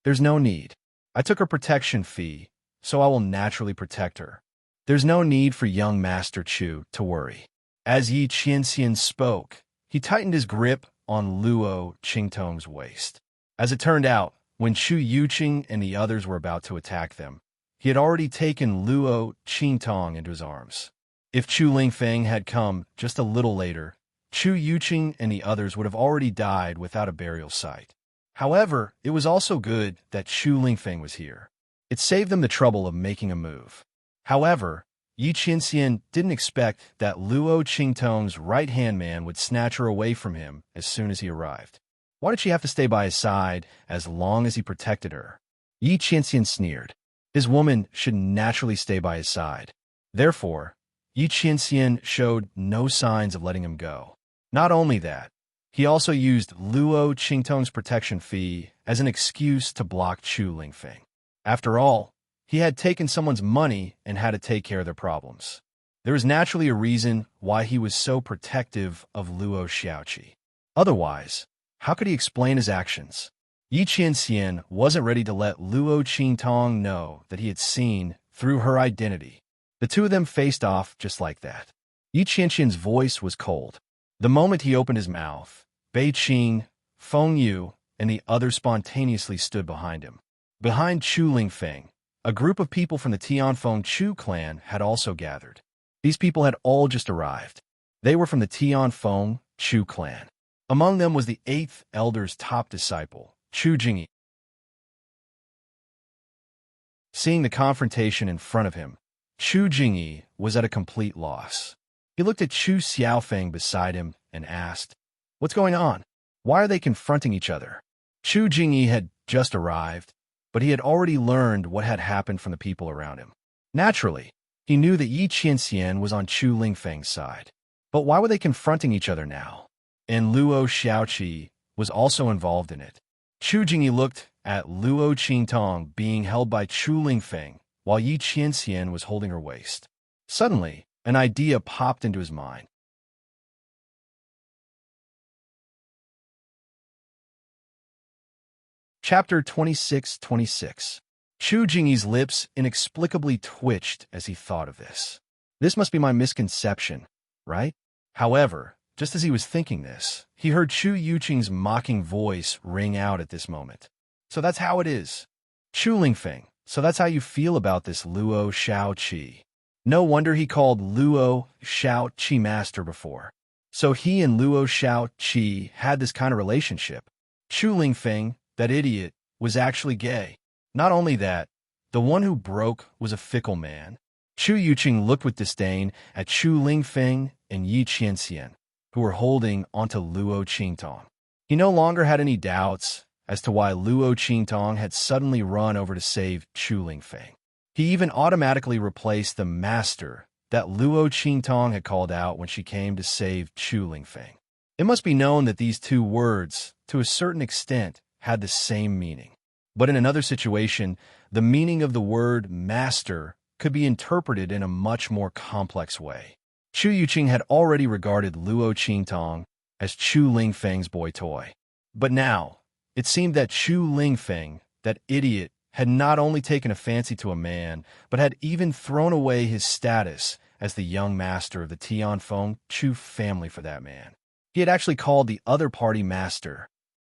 There's no need. I took her protection fee, so I will naturally protect her. There's no need for young Master Chu to worry. As Yi Qianxian spoke, he tightened his grip on Luo Qingtong's waist. As it turned out, when Chu Yuqing and the others were about to attack them, he had already taken Luo Qingtong into his arms. If Chu Lingfeng had come just a little later, Chu Yuqing and the others would have already died without a burial site. However, it was also good that Chu Lingfeng was here. It saved them the trouble of making a move. However, Yi Qianxian didn't expect that Luo Qingtong's right-hand man would snatch her away from him as soon as he arrived. Why did she have to stay by his side as long as he protected her? Yi Qianxian sneered. His woman should naturally stay by his side. Therefore, Yi Qianxian showed no signs of letting him go. Not only that, he also used Luo Qingtong's protection fee as an excuse to block Chu Lingfeng. After all, he had taken someone's money and had to take care of their problems. There was naturally a reason why he was so protective of Luo Xiaoqi. Otherwise, how could he explain his actions? Yi Qianxian wasn't ready to let Luo Qingtong know that he had seen, through her identity. The two of them faced off just like that. Yi Qianxian's voice was cold. The moment he opened his mouth, Bei Qing, Feng Yu, and the others spontaneously stood behind him. Behind Chu Lingfeng, a group of people from the Tianfeng Chu clan had also gathered. These people had all just arrived. They were from the Tianfeng Chu clan. Among them was the 8th elder's top disciple, Chu Jingyi. Seeing the confrontation in front of him, Chu Jingyi was at a complete loss. He looked at Chu Xiaofeng beside him and asked, "What's going on? Why are they confronting each other?" Chu Jingyi had just arrived, but he had already learned what had happened from the people around him. Naturally, he knew that Yi Qianxian was on Chu Lingfeng's side. But why were they confronting each other now? And Luo Xiaoqi was also involved in it. Chu Jingyi looked at Luo Qingtong being held by Chu Lingfeng, while Yi Qianxian was holding her waist. Suddenly, an idea popped into his mind. Chapter 26:26. Chu Jingyi's lips inexplicably twitched as he thought of this. This must be my misconception, right? However, just as he was thinking this, he heard Chu Yuqing's mocking voice ring out at this moment. "So that's how it is. Chu Lingfeng, so that's how you feel about this Luo Xiaoqi." No wonder he called Luo Xiaoqi master before. So he and Luo Xiaoqi had this kind of relationship. Chu Lingfeng, that idiot, was actually gay. Not only that, the one who broke was a fickle man. Chu Yuqing looked with disdain at Chu Lingfeng and Yi Qianxian, who were holding onto Luo Qingtong. He no longer had any doubts as to why Luo Qingtong had suddenly run over to save Chu Lingfeng. He even automatically replaced the master that Luo Qingtong had called out when she came to save Chu Lingfeng. It must be known that these two words, to a certain extent, had the same meaning. But in another situation, the meaning of the word master could be interpreted in a much more complex way. Chu Yuqing had already regarded Luo Qingtong as Chu Lingfeng's boy toy. But now, it seemed that Chu Lingfeng, that idiot, had not only taken a fancy to a man, but had even thrown away his status as the young master of the Tianfeng Chu family for that man. He had actually called the other party master.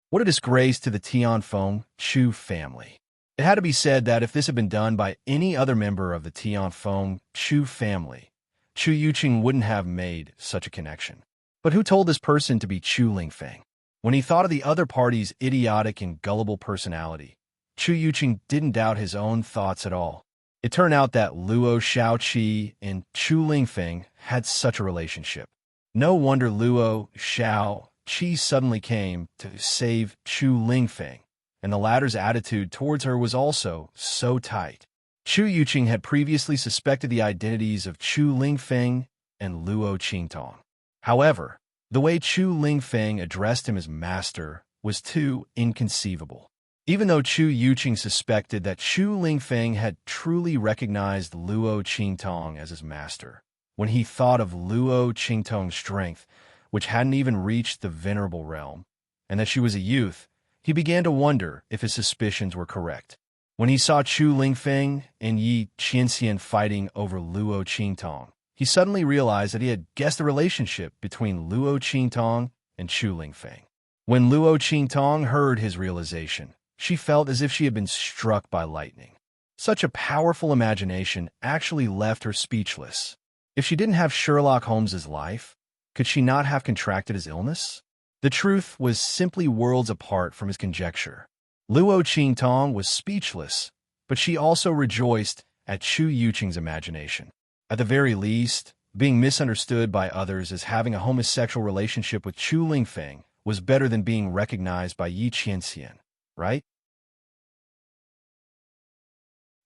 What a disgrace to the Tianfeng Chu family. It had to be said that if this had been done by any other member of the Tianfeng Chu family, Chu Yuqing wouldn't have made such a connection. But who told this person to be Chu Lingfeng? When he thought of the other party's idiotic and gullible personality, Chu Yuqing didn't doubt his own thoughts at all. It turned out that Luo Xiaoqi and Chu Lingfeng had such a relationship. No wonder Luo Xiaoqi suddenly came to save Chu Lingfeng, and the latter's attitude towards her was also so tight. Chu Yuqing had previously suspected the identities of Chu Lingfeng and Luo Qingtong. However, the way Chu Lingfeng addressed him as master was too inconceivable. Even though Chu Yuqing suspected that Chu Lingfeng had truly recognized Luo Qingtong as his master, when he thought of Luo Qingtong's strength, which hadn't even reached the venerable realm, and that she was a youth, he began to wonder if his suspicions were correct. When he saw Chu Lingfeng and Yi Qianxian fighting over Luo Qingtong, he suddenly realized that he had guessed the relationship between Luo Qingtong and Chu Lingfeng. When Luo Qingtong heard his realization, she felt as if she had been struck by lightning. Such a powerful imagination actually left her speechless. If she didn't have Sherlock Holmes's life, could she not have contracted his illness? The truth was simply worlds apart from his conjecture. Luo Qingtong was speechless, but she also rejoiced at Chu Yuqing's imagination. At the very least, being misunderstood by others as having a homosexual relationship with Chu Lingfeng was better than being recognized by Yi Qianxian, right?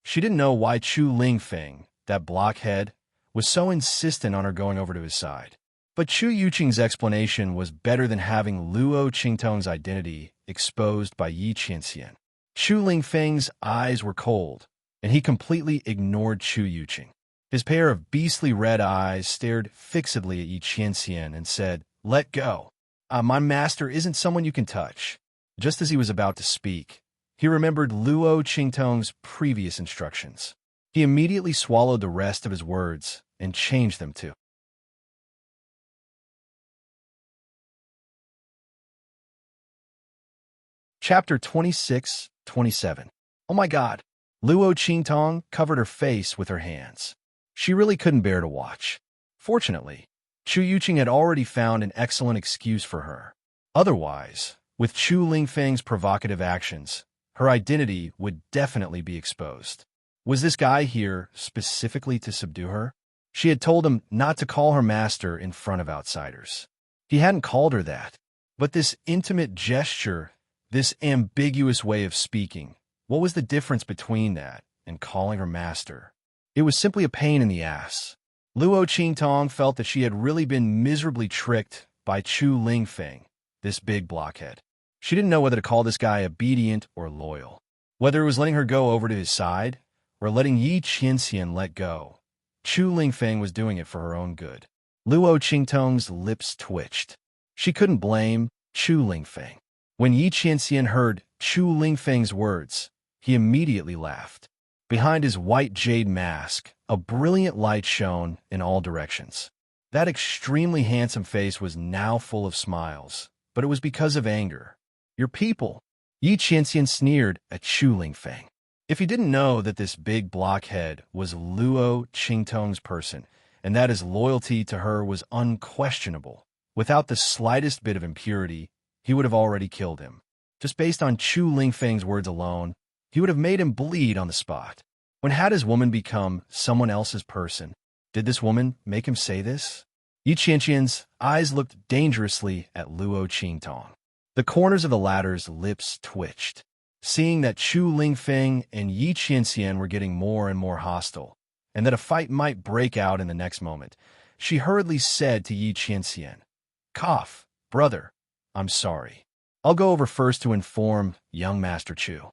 She didn't know why Chu Lingfeng, that blockhead, was so insistent on her going over to his side. But Chu Yuqing's explanation was better than having Luo Qingtong's identity exposed by Yi Qianxian. Chu Lingfeng's eyes were cold, and he completely ignored Chu Yuqing. His pair of beastly red eyes stared fixedly at Yi Qianxian and said, "Let go. My master isn't someone you can touch." Just as he was about to speak, he remembered Luo Qingtong's previous instructions. He immediately swallowed the rest of his words and changed them to Chapter 26-27. Oh my God. Luo Qingtong covered her face with her hands. She really couldn't bear to watch. Fortunately, Chu Yuqing had already found an excellent excuse for her. Otherwise, with Chu Lingfeng's provocative actions, her identity would definitely be exposed. Was this guy here specifically to subdue her? She had told him not to call her master in front of outsiders. He hadn't called her that. But this intimate gesture, this ambiguous way of speaking, what was the difference between that and calling her master? It was simply a pain in the ass. Luo Qingtong felt that she had really been miserably tricked by Chu Lingfeng, this big blockhead. She didn't know whether to call this guy obedient or loyal, whether it was letting her go over to his side or letting Yi Qianxian let go. Chu Lingfeng was doing it for her own good. Luo Qingtong's lips twitched. She couldn't blame Chu Lingfeng. When Yi Qianxian heard Chu Lingfeng's words, he immediately laughed. Behind his white jade mask, a brilliant light shone in all directions. That extremely handsome face was now full of smiles, but it was because of anger. Your people, Yi Qianxian sneered at Chu Lingfeng. If he didn't know that this big blockhead was Luo Qingtong's person, and that his loyalty to her was unquestionable, without the slightest bit of impurity, he would have already killed him. Just based on Chu Lingfeng's words alone, he would have made him bleed on the spot. When had his woman become someone else's person? Did this woman make him say this? Yi Qianxian's eyes looked dangerously at Luo Qingtong. The corners of the latter's lips twitched. Seeing that Chu Lingfeng and Yi Qianxian were getting more and more hostile, and that a fight might break out in the next moment, she hurriedly said to Yi Qianxian, "Cough, brother, I'm sorry. I'll go over first to inform young Master Chu."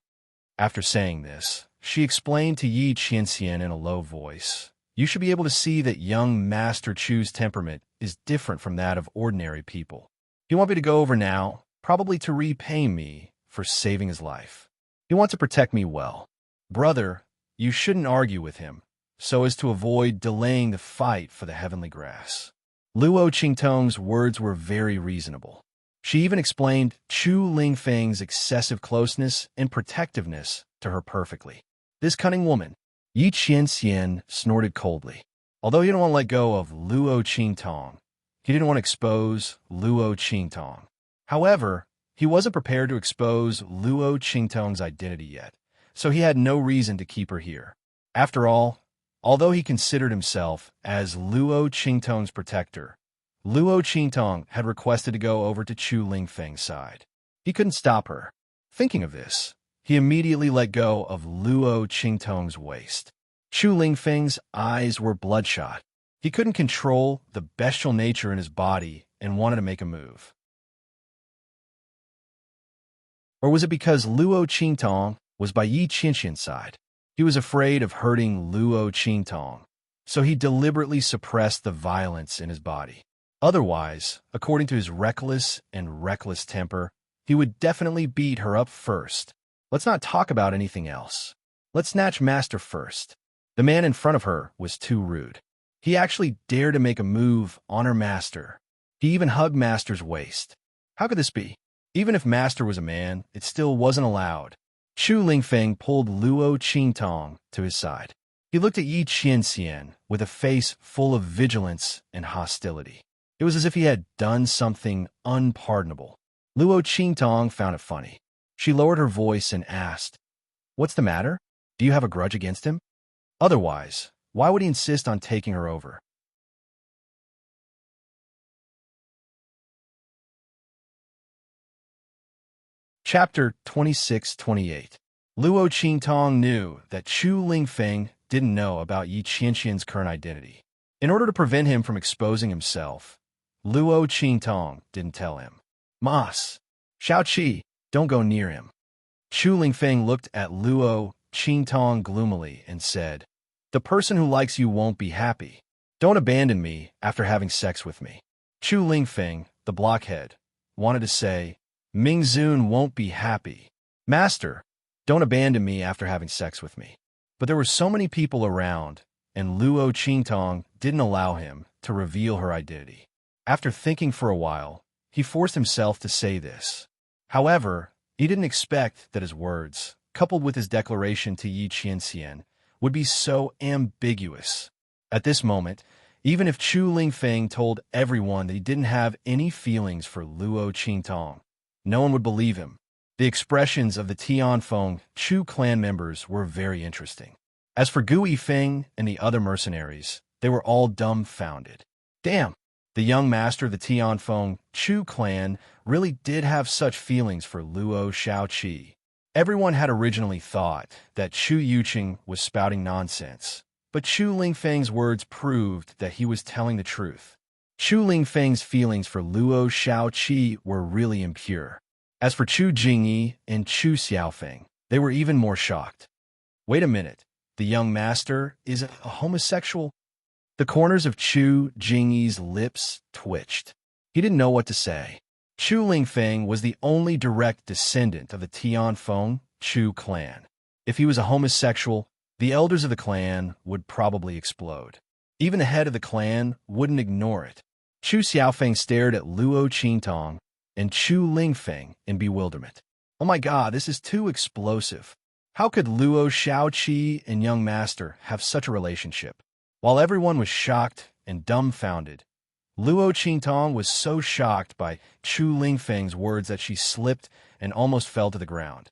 After saying this, she explained to Yi Qianxian in a low voice, "You should be able to see that young Master Chu's temperament is different from that of ordinary people. He wants me to go over now, probably to repay me for saving his life. He wants to protect me well. Brother, you shouldn't argue with him, so as to avoid delaying the fight for the heavenly grass." Luo Qingtong's words were very reasonable. She even explained Chu Lingfeng's excessive closeness and protectiveness to her perfectly. This cunning woman, Yi Qianxian snorted coldly. Although he didn't want to let go of Luo Qingtong, he didn't want to expose Luo Qingtong. However, he wasn't prepared to expose Luo Qingtong's identity yet, so he had no reason to keep her here. After all, although he considered himself as Luo Qingtong's protector, Luo Qingtong had requested to go over to Chu Lingfeng's side. He couldn't stop her. Thinking of this, he immediately let go of Luo Qingtong's waist. Chu Lingfeng's eyes were bloodshot. He couldn't control the bestial nature in his body and wanted to make a move. Or was it because Luo Qingtong was by Yi Qianxian's side? He was afraid of hurting Luo Qingtong, so he deliberately suppressed the violence in his body. Otherwise, according to his reckless temper, he would definitely beat her up first. Let's not talk about anything else. Let's snatch Master first. The man in front of her was too rude. He actually dared to make a move on her master. He even hugged Master's waist. How could this be? Even if Master was a man, it still wasn't allowed. Chu Lingfeng pulled Luo Qingtong to his side. He looked at Yi Qianxian with a face full of vigilance and hostility. It was as if he had done something unpardonable. Luo Qingtong found it funny. She lowered her voice and asked, "What's the matter? Do you have a grudge against him? Otherwise, why would he insist on taking her over?" Chapter 26-28. Luo Qingtong knew that Chu Lingfeng didn't know about Yi Qianxian's current identity. In order to prevent him from exposing himself, Luo Qingtong didn't tell him. "Mas, Xiaoqi, don't go near him." Chu Lingfeng looked at Luo Qingtong gloomily and said, "The person who likes you won't be happy. Don't abandon me after having sex with me." Chu Lingfeng, the blockhead, wanted to say, "Mingzun won't be happy. Master, don't abandon me after having sex with me." But there were so many people around, and Luo Qingtong didn't allow him to reveal her identity. After thinking for a while, he forced himself to say this. However, he didn't expect that his words, coupled with his declaration to Yi Qianxian, would be so ambiguous. At this moment, even if Chu Lingfeng told everyone that he didn't have any feelings for Luo Qingtong, no one would believe him. The expressions of the Tianfeng Chu clan members were very interesting. As for Gu Yifeng and the other mercenaries, they were all dumbfounded. Damn, the young master of the Tianfeng Chu clan really did have such feelings for Luo Shaoqi. Everyone had originally thought that Chu Yuqing was spouting nonsense, but Chu Lingfeng's words proved that he was telling the truth. Chu Lingfeng's feelings for Luo Shaoqi were really impure. As for Chu Jingyi and Chu Xiaofeng, they were even more shocked. Wait a minute, the young master is a homosexual? The corners of Chu Jingyi's lips twitched. He didn't know what to say. Chu Lingfeng was the only direct descendant of the Tianfeng Chu clan. If he was a homosexual, the elders of the clan would probably explode. Even the head of the clan wouldn't ignore it. Chu Xiaofeng stared at Luo Qingtong and Chu Lingfeng in bewilderment. Oh my god, this is too explosive. How could Luo Shaoqi and young master have such a relationship? While everyone was shocked and dumbfounded, Luo Qingtong was so shocked by Chu Lingfeng's words that she slipped and almost fell to the ground.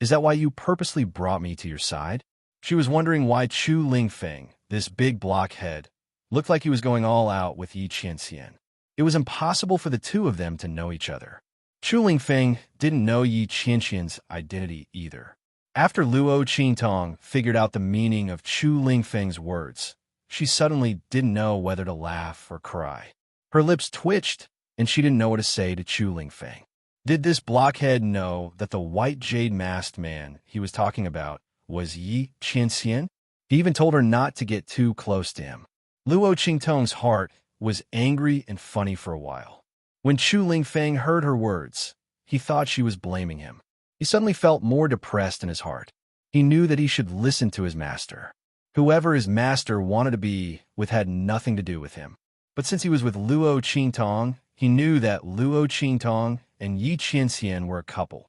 Is that why you purposely brought me to your side? She was wondering why Chu Lingfeng, this big blockhead, looked like he was going all out with Yi Qianxian. It was impossible for the two of them to know each other. Chu Lingfeng didn't know Yi Qianxian's identity either. After Luo Qingtong figured out the meaning of Chu Lingfeng's words, she suddenly didn't know whether to laugh or cry. Her lips twitched, and she didn't know what to say to Chu Lingfeng. Did this blockhead know that the white jade-masked man he was talking about was Yi Qianxian? He even told her not to get too close to him. Luo Qingtong's heart was angry and funny for a while. When Chu Lingfeng heard her words, he thought she was blaming him. He suddenly felt more depressed in his heart. He knew that he should listen to his master. Whoever his master wanted to be with had nothing to do with him. But since he was with Luo Qingtong, he knew that Luo Qingtong and Yi Qianxian were a couple.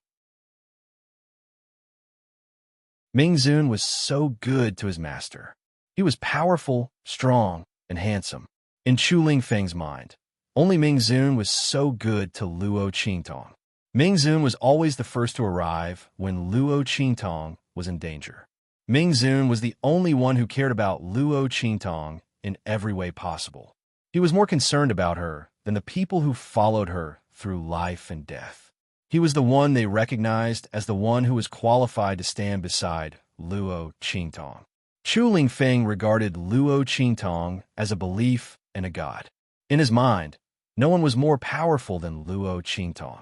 Ming Zun was so good to his master. He was powerful, strong, and handsome. In Chu Lingfeng's mind, only Ming Zun was so good to Luo Qingtong. Ming Zun was always the first to arrive when Luo Qingtong was in danger. Ming Zun was the only one who cared about Luo Qingtong in every way possible. He was more concerned about her than the people who followed her through life and death. He was the one they recognized as the one who was qualified to stand beside Luo Qingtong. Chu Lingfeng regarded Luo Qingtong as a belief and a god. In his mind, no one was more powerful than Luo Qingtong.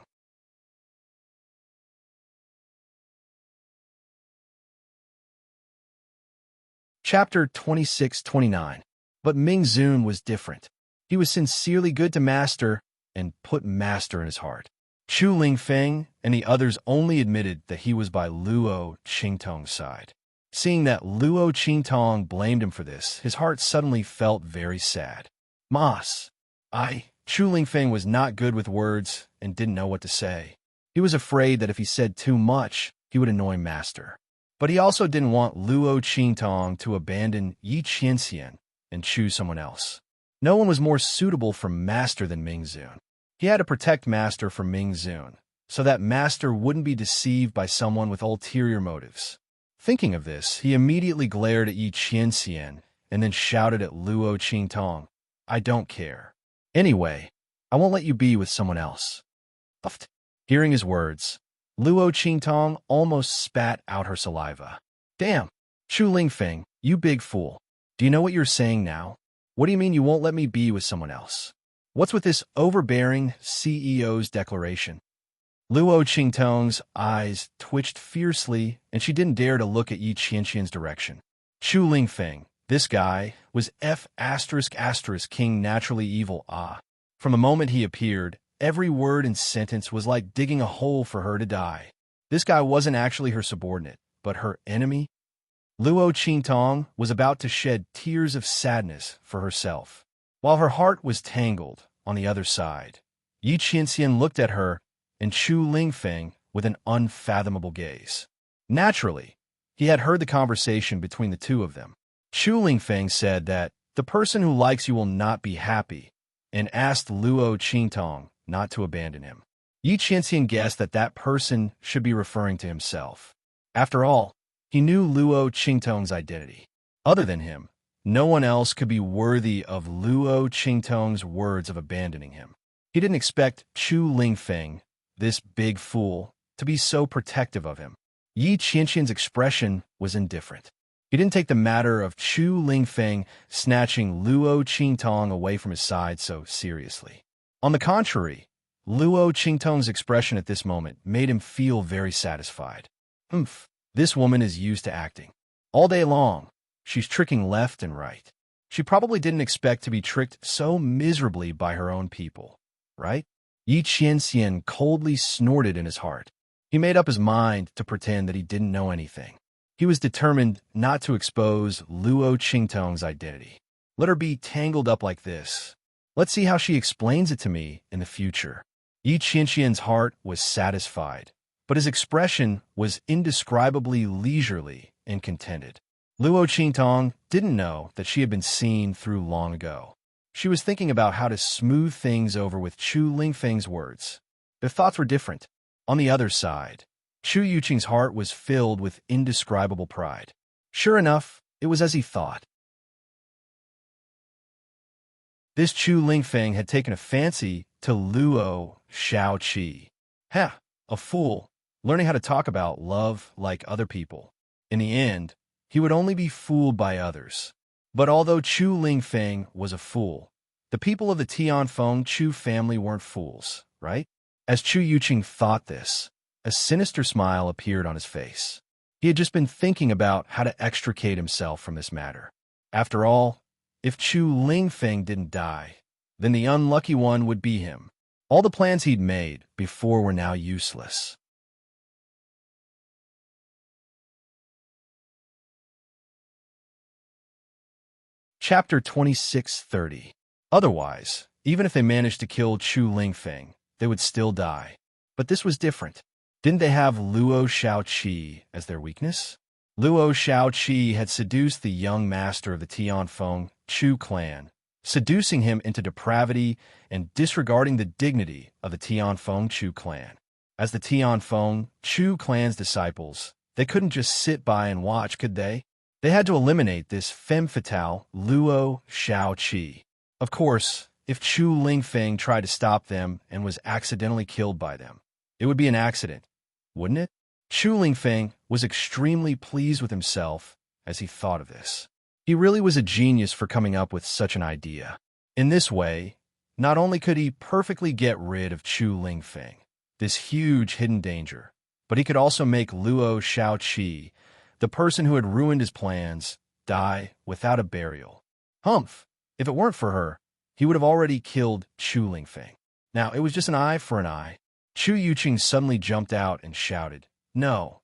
Chapter 26-29. But Ming Zun was different. He was sincerely good to Master and put Master in his heart. Chu Lingfeng and the others only admitted that he was by Luo Qingtong's side. Seeing that Luo Qingtong blamed him for this, his heart suddenly felt very sad. Chu Lingfeng was not good with words and didn't know what to say. He was afraid that if he said too much, he would annoy Master. But he also didn't want Luo Qingtong to abandon Yi Qianxian and choose someone else. No one was more suitable for Master than Ming Zun. He had to protect Master from Ming Zun, so that Master wouldn't be deceived by someone with ulterior motives. Thinking of this, he immediately glared at Yi Qianxian and then shouted at Luo Qingtong, "I don't care. Anyway, I won't let you be with someone else." Hearing his words, Luo Qingtong almost spat out her saliva. "Damn, Chu Lingfeng, you big fool. Do you know what you're saying now? What do you mean you won't let me be with someone else? What's with this overbearing CEO's declaration?" Luo Qingtong's eyes twitched fiercely, and she didn't dare to look at Yi Qianxian's direction. Chu Lingfeng, this guy, was King naturally evil. From the moment he appeared, every word and sentence was like digging a hole for her to die. This guy wasn't actually her subordinate, but her enemy. Luo Qingtong was about to shed tears of sadness for herself, while her heart was tangled on the other side. Yi Qianxian looked at her and Chu Lingfeng with an unfathomable gaze. Naturally, he had heard the conversation between the two of them. Chu Lingfeng said that the person who likes you will not be happy, and asked Luo Qingtong not to abandon him. Yi Qianxian guessed that that person should be referring to himself. After all, he knew Luo Qingtong's identity. Other than him, no one else could be worthy of Luo Qingtong's words of abandoning him. He didn't expect Chu Lingfeng, this big fool, to be so protective of him. Yi Qianxian's expression was indifferent. He didn't take the matter of Chu Lingfeng snatching Luo Qingtong away from his side so seriously. On the contrary, Luo Qingtong's expression at this moment made him feel very satisfied. This woman is used to acting. All day long, she's tricking left and right. She probably didn't expect to be tricked so miserably by her own people, right? Yi Qianxian coldly snorted in his heart. He made up his mind to pretend that he didn't know anything. He was determined not to expose Luo Qingtong's identity. Let her be tangled up like this. Let's see how she explains it to me in the future. Yi Qianxian's heart was satisfied, but his expression was indescribably leisurely and contented. Luo Qingtong didn't know that she had been seen through long ago. She was thinking about how to smooth things over with Chu Lingfeng's words. Their thoughts were different. On the other side, Chu Yuqing's heart was filled with indescribable pride. Sure enough, it was as he thought. This Chu Lingfeng had taken a fancy to Luo Shaoqi. A fool, learning how to talk about love like other people. In the end, he would only be fooled by others. But although Chu Lingfeng was a fool, the people of the Tianfeng Chu family weren't fools, right? As Chu Yuqing thought this, a sinister smile appeared on his face. He had just been thinking about how to extricate himself from this matter. After all, if Chu Lingfeng didn't die, then the unlucky one would be him. All the plans he'd made before were now useless. Chapter 2630. Otherwise, even if they managed to kill Chu Lingfeng, they would still die. But this was different. Didn't they have Luo Shaoqi as their weakness? Luo Shaoqi had seduced the young master of the Tianfeng Chu clan, seducing him into depravity and disregarding the dignity of the Tianfeng Chu clan. As the Tianfeng Chu clan's disciples, they couldn't just sit by and watch, could they? They had to eliminate this femme fatale, Luo Shaoqi. Of course, if Chu Lingfeng tried to stop them and was accidentally killed by them, it would be an accident, wouldn't it? Chu Lingfeng was extremely pleased with himself as he thought of this. He really was a genius for coming up with such an idea. In this way, not only could he perfectly get rid of Chu Lingfeng, this huge hidden danger, but he could also make Luo Shaoqi, the person who had ruined his plans, die without a burial. If it weren't for her, he would have already killed Chu Lingfeng. Now, it was just an eye for an eye. Chu Yuqing suddenly jumped out and shouted, "No,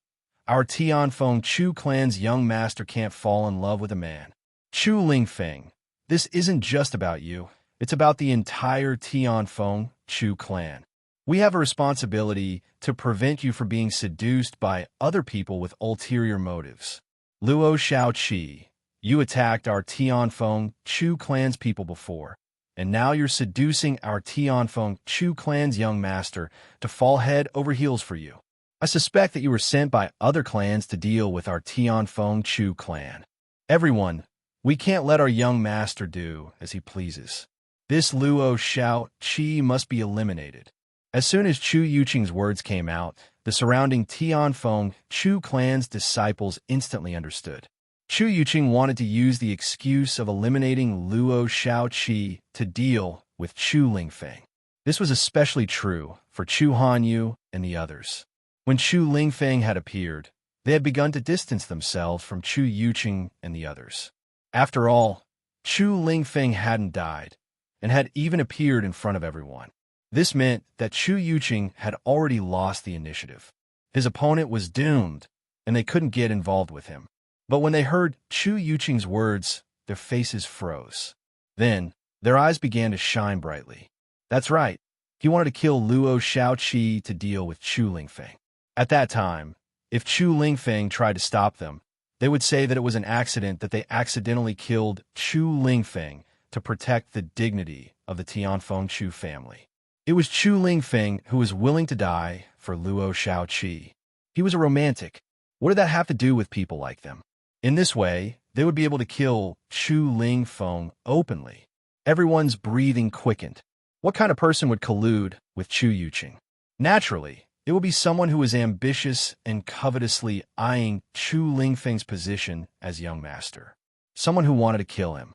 our Tianfeng Chu clan's young master can't fall in love with a man. Chu Lingfeng, this isn't just about you. It's about the entire Tianfeng Chu clan. We have a responsibility to prevent you from being seduced by other people with ulterior motives. Luo Shaoqi, you attacked our Tianfeng Chu clan's people before, and now you're seducing our Tianfeng Chu clan's young master to fall head over heels for you. I suspect that you were sent by other clans to deal with our Tianfeng Chu clan. Everyone, we can't let our young master do as he pleases. This Luo Shaoqi must be eliminated." As soon as Chu Yuqing's words came out, the surrounding Tianfeng Chu clan's disciples instantly understood. Chu Yuqing wanted to use the excuse of eliminating Luo Shaoqi to deal with Chu Lingfeng. This was especially true for Chu Hanyu and the others. When Chu Lingfeng had appeared, they had begun to distance themselves from Chu Yuqing and the others. After all, Chu Lingfeng hadn't died, and had even appeared in front of everyone. This meant that Chu Yuqing had already lost the initiative. His opponent was doomed, and they couldn't get involved with him. But when they heard Chu Yuqing's words, their faces froze. Then, their eyes began to shine brightly. That's right. He wanted to kill Luo Shaoqi to deal with Chu Lingfeng. At that time, if Chu Lingfeng tried to stop them, they would say that it was an accident that they accidentally killed Chu Lingfeng to protect the dignity of the Tianfeng Chu family. It was Chu Lingfeng who was willing to die for Luo Shaoqi. He was a romantic. What did that have to do with people like them? In this way, they would be able to kill Chu Lingfeng openly. Everyone's breathing quickened. What kind of person would collude with Chu Yuqing? Naturally, it would be someone who was ambitious and covetously eyeing Chu Lingfeng's position as young master. Someone who wanted to kill him.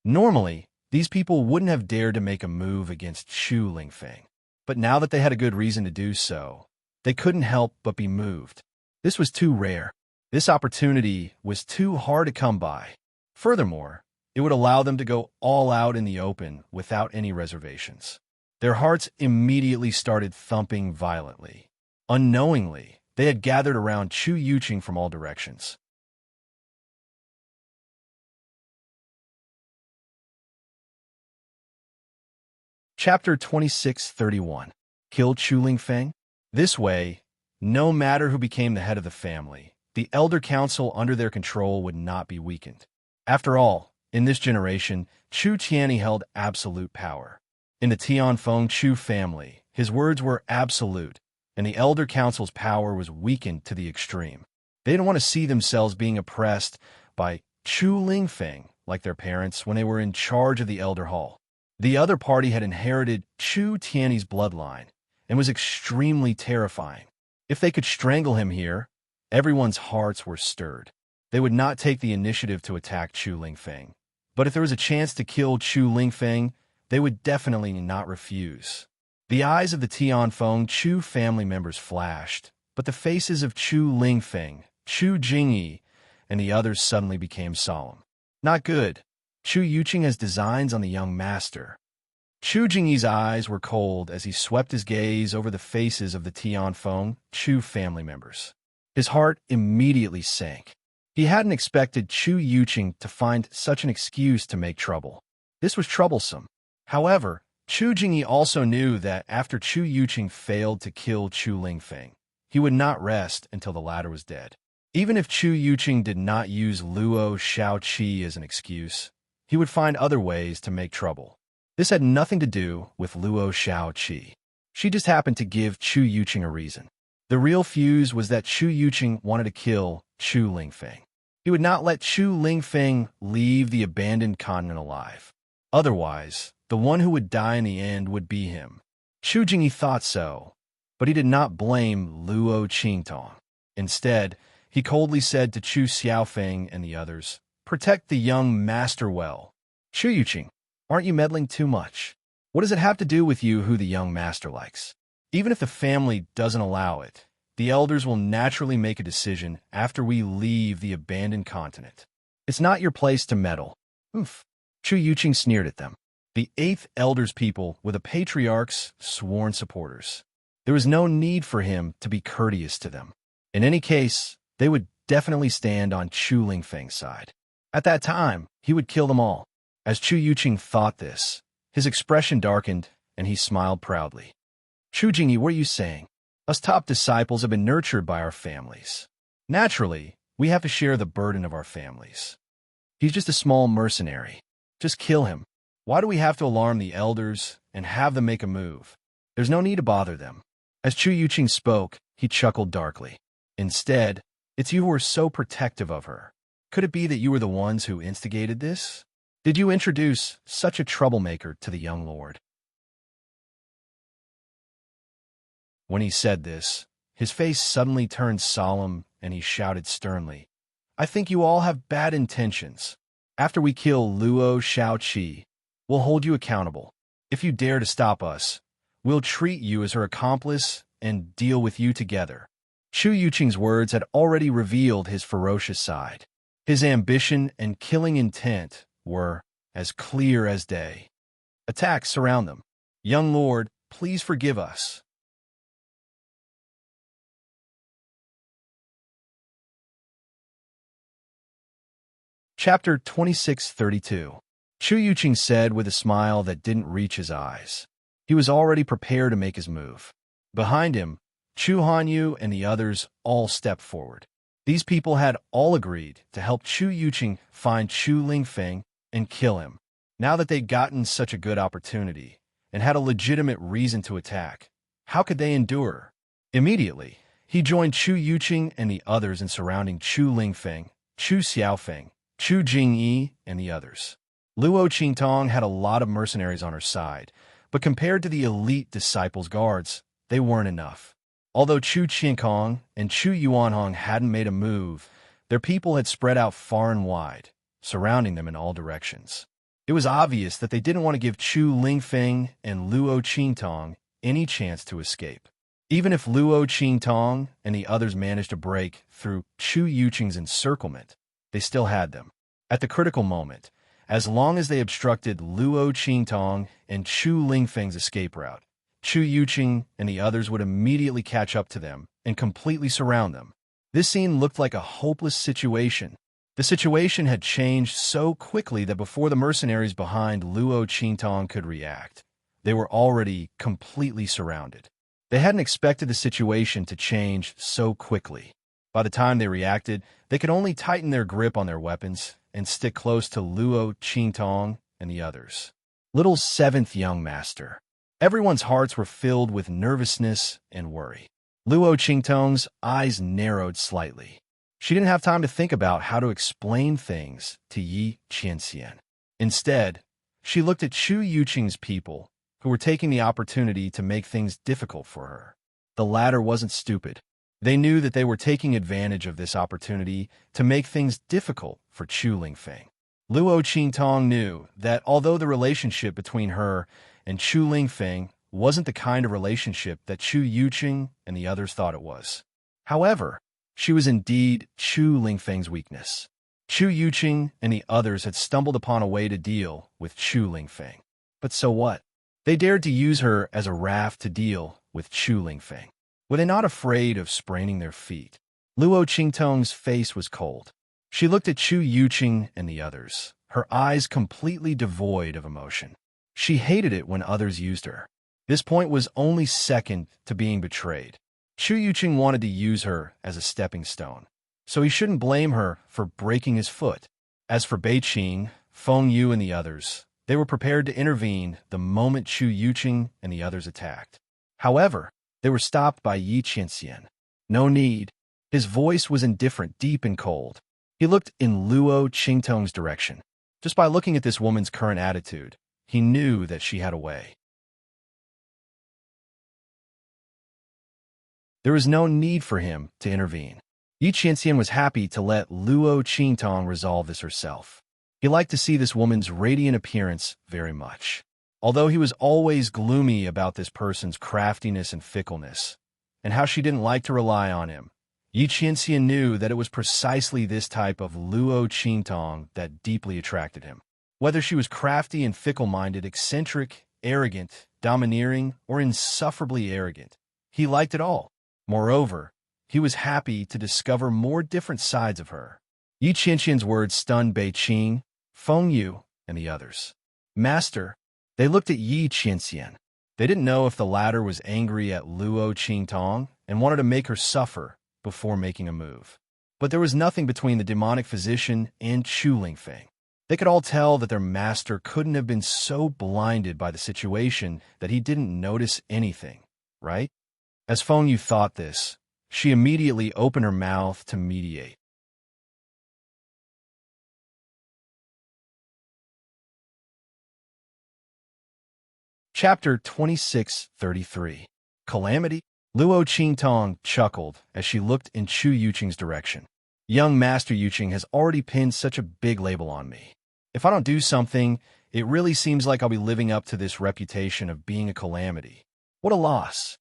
Normally, these people wouldn't have dared to make a move against Chu Lingfeng. But now that they had a good reason to do so, they couldn't help but be moved. This was too rare. This opportunity was too hard to come by. Furthermore, it would allow them to go all out in the open without any reservations. Their hearts immediately started thumping violently. Unknowingly, they had gathered around Chu Yuqing from all directions. Chapter 26:31. Kill Chu Lingfeng? This way, no matter who became the head of the family, the elder council under their control would not be weakened. After all, in this generation, Chu Tianyi held absolute power. In the Tianfeng Chu family, his words were absolute, and the elder council's power was weakened to the extreme. They didn't want to see themselves being oppressed by Chu Lingfeng like their parents when they were in charge of the elder hall. The other party had inherited Chu Tianyi's bloodline and was extremely terrifying. If they could strangle him here, everyone's hearts were stirred. They would not take the initiative to attack Chu Lingfeng. But if there was a chance to kill Chu Lingfeng, they would definitely not refuse. The eyes of the Tianfeng Chu family members flashed, but the faces of Chu Lingfeng, Chu Jingyi, and the others suddenly became solemn. Not good. Chu Yuqing has designs on the young master. Chu Jingyi's eyes were cold as he swept his gaze over the faces of the Tianfeng Chu family members. His heart immediately sank. He hadn't expected Chu Yuqing to find such an excuse to make trouble. This was troublesome. However, Chu Jingyi also knew that after Chu Yuqing failed to kill Chu Lingfeng, he would not rest until the latter was dead. Even if Chu Yuqing did not use Luo Shaoqi as an excuse, he would find other ways to make trouble. This had nothing to do with Luo Shaoqi. She just happened to give Chu Yuqing a reason. The real fuse was that Chu Yuqing wanted to kill Chu Lingfeng. He would not let Chu Lingfeng leave the abandoned continent alive. Otherwise, the one who would die in the end would be him. Chu Jingyi thought so, but he did not blame Luo Qingtong. Instead, he coldly said to Chu Xiaofeng and the others, "Protect the young master well." Chu Yuqing, aren't you meddling too much? What does it have to do with you who the young master likes? Even if the family doesn't allow it, the elders will naturally make a decision after we leave the abandoned continent. It's not your place to meddle. Oof. Chu Yuqing sneered at them. The eighth elder's people were the patriarch's sworn supporters. There was no need for him to be courteous to them. In any case, they would definitely stand on Chu Lingfeng's side. At that time, he would kill them all. As Chu Yuqing thought this, his expression darkened, and he smiled proudly. Chu Jingyi, what are you saying? Us top disciples have been nurtured by our families. Naturally, we have to share the burden of our families. He's just a small mercenary. Just kill him. Why do we have to alarm the elders and have them make a move? There's no need to bother them. As Chu Yuqing spoke, he chuckled darkly. Instead, it's you who are so protective of her. Could it be that you were the ones who instigated this? Did you introduce such a troublemaker to the young lord? When he said this, his face suddenly turned solemn and he shouted sternly, "I think you all have bad intentions. After we kill Luo Shaoqi, we'll hold you accountable. If you dare to stop us, we'll treat you as her accomplice and deal with you together." Chu Yuqing's words had already revealed his ferocious side. His ambition and killing intent were as clear as day. Attacks surround them. "Young lord, please forgive us." Chapter 2632. Chu Yuqing said with a smile that didn't reach his eyes. He was already prepared to make his move. Behind him, Chu Hanyu and the others all stepped forward. These people had all agreed to help Chu Yuqing find Chu Lingfeng and kill him. Now that they'd gotten such a good opportunity and had a legitimate reason to attack, how could they endure? Immediately, he joined Chu Yuqing and the others in surrounding Chu Lingfeng, Chu Xiaofeng, Chu Jingyi, and the others. Luo Qingtong had a lot of mercenaries on her side, but compared to the elite disciples' guards, they weren't enough. Although Chu Qiankong and Chu Yuanhong hadn't made a move, their people had spread out far and wide, surrounding them in all directions. It was obvious that they didn't want to give Chu Lingfeng and Luo Qingtong any chance to escape. Even if Luo Qingtong and the others managed to break through Chu Yuqing's encirclement, they still had them. At the critical moment, as long as they obstructed Luo Qingtong and Chu Lingfeng's escape route, Chu Yuqing and the others would immediately catch up to them and completely surround them. This scene looked like a hopeless situation. The situation had changed so quickly that before the mercenaries behind Luo Qingtong could react, they were already completely surrounded. They hadn't expected the situation to change so quickly. By the time they reacted, they could only tighten their grip on their weapons and stick close to Luo Qingtong and the others. Little seventh young master. Everyone's hearts were filled with nervousness and worry. Luo Qingtong's eyes narrowed slightly. She didn't have time to think about how to explain things to Yi Qianxian. Instead, she looked at Chu Yuqing's people, who were taking the opportunity to make things difficult for her. The latter wasn't stupid. They knew that they were taking advantage of this opportunity to make things difficult for Chu Lingfeng. Luo Qingtong knew that although the relationship between her and Chu Lingfeng wasn't the kind of relationship that Chu Yuqing and the others thought it was. However, she was indeed Chu Lingfeng's weakness. Chu Yuqing and the others had stumbled upon a way to deal with Chu Lingfeng. But so what? They dared to use her as a raft to deal with Chu Lingfeng. Were they not afraid of spraining their feet? Luo Qingtong's face was cold. She looked at Chu Yuqing and the others, her eyes completely devoid of emotion. She hated it when others used her. This point was only second to being betrayed. Chu Yuqing wanted to use her as a stepping stone, so he shouldn't blame her for breaking his foot. As for Beiqing, Feng Yu, and the others, they were prepared to intervene the moment Chu Yuqing and the others attacked. However, they were stopped by Yi Qianxian. No need. His voice was indifferent, deep and cold. He looked in Luo Qingtong's direction. Just by looking at this woman's current attitude, he knew that she had a way. There was no need for him to intervene. Yi Qianxian was happy to let Luo Qingtong resolve this herself. He liked to see this woman's radiant appearance very much. Although he was always gloomy about this person's craftiness and fickleness, and how she didn't like to rely on him, Yi Qianxian knew that it was precisely this type of Luo Qingtong that deeply attracted him. Whether she was crafty and fickle-minded, eccentric, arrogant, domineering, or insufferably arrogant, he liked it all. Moreover, he was happy to discover more different sides of her. Yi Qianxian's words stunned Beiqing, Feng Yu, and the others. Master, they looked at Yi Qianxian. They didn't know if the latter was angry at Luo Qingtong and wanted to make her suffer before making a move. But there was nothing between the demonic physician and Chu Lingfeng. They could all tell that their master couldn't have been so blinded by the situation that he didn't notice anything, right? As Feng Yu thought this, she immediately opened her mouth to mediate. Chapter 2633. Calamity? Luo Qingtong chuckled as she looked in Chu Yuqing's direction. Young Master Yuqing has already pinned such a big label on me. If I don't do something, it really seems like I'll be living up to this reputation of being a calamity. What a loss.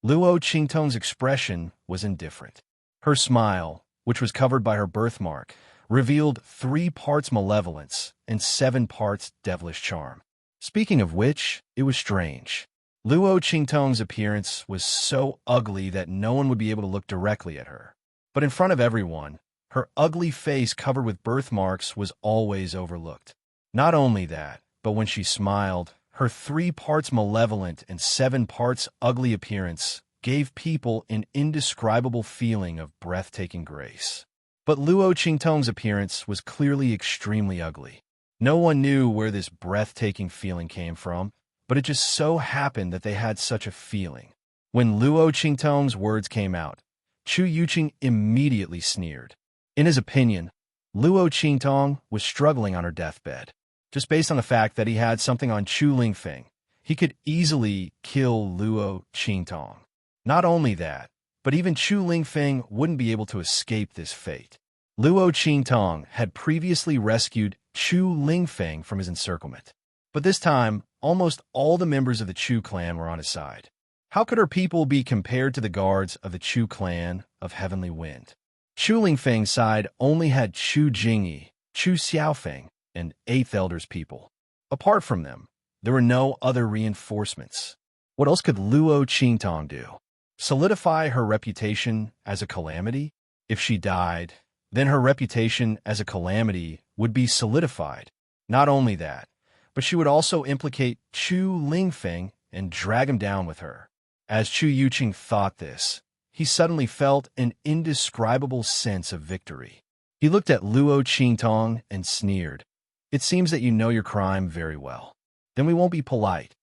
Luo Qingtong's expression was indifferent. Her smile, which was covered by her birthmark, revealed 3 parts malevolence and 7 parts devilish charm. Speaking of which, it was strange. Luo Qingtong's appearance was so ugly that no one would be able to look directly at her. But in front of everyone, Her ugly face covered with birthmarks was always overlooked. Not only that, but when she smiled, her 3 parts malevolent and 7 parts ugly appearance gave people an indescribable feeling of breathtaking grace. But Luo Qingtong's appearance was clearly extremely ugly. No one knew where this breathtaking feeling came from, but it just so happened that they had such a feeling. When Luo Qingtong's words came out, Chu Yuqing immediately sneered. In his opinion, Luo Qingtong was struggling on her deathbed. Just based on the fact that he had something on Chu Lingfeng, he could easily kill Luo Qingtong. Not only that, but even Chu Lingfeng wouldn't be able to escape this fate. Luo Qingtong had previously rescued Chu Lingfeng from his encirclement. But this time, almost all the members of the Chu clan were on his side. How could her people be compared to the guards of the Chu clan of Heavenly Wind? Chu Lingfeng's side only had Chu Jingyi, Chu Xiaofeng, and 8th Elder's people. Apart from them, there were no other reinforcements. What else could Luo Qingtong do? Solidify her reputation as a calamity? If she died, then her reputation as a calamity would be solidified. Not only that, but she would also implicate Chu Lingfeng and drag him down with her. As Chu Yuqing thought this, he suddenly felt an indescribable sense of victory. He looked at Luo Qingtong and sneered. It seems that you know your crime very well. Then we won't be polite.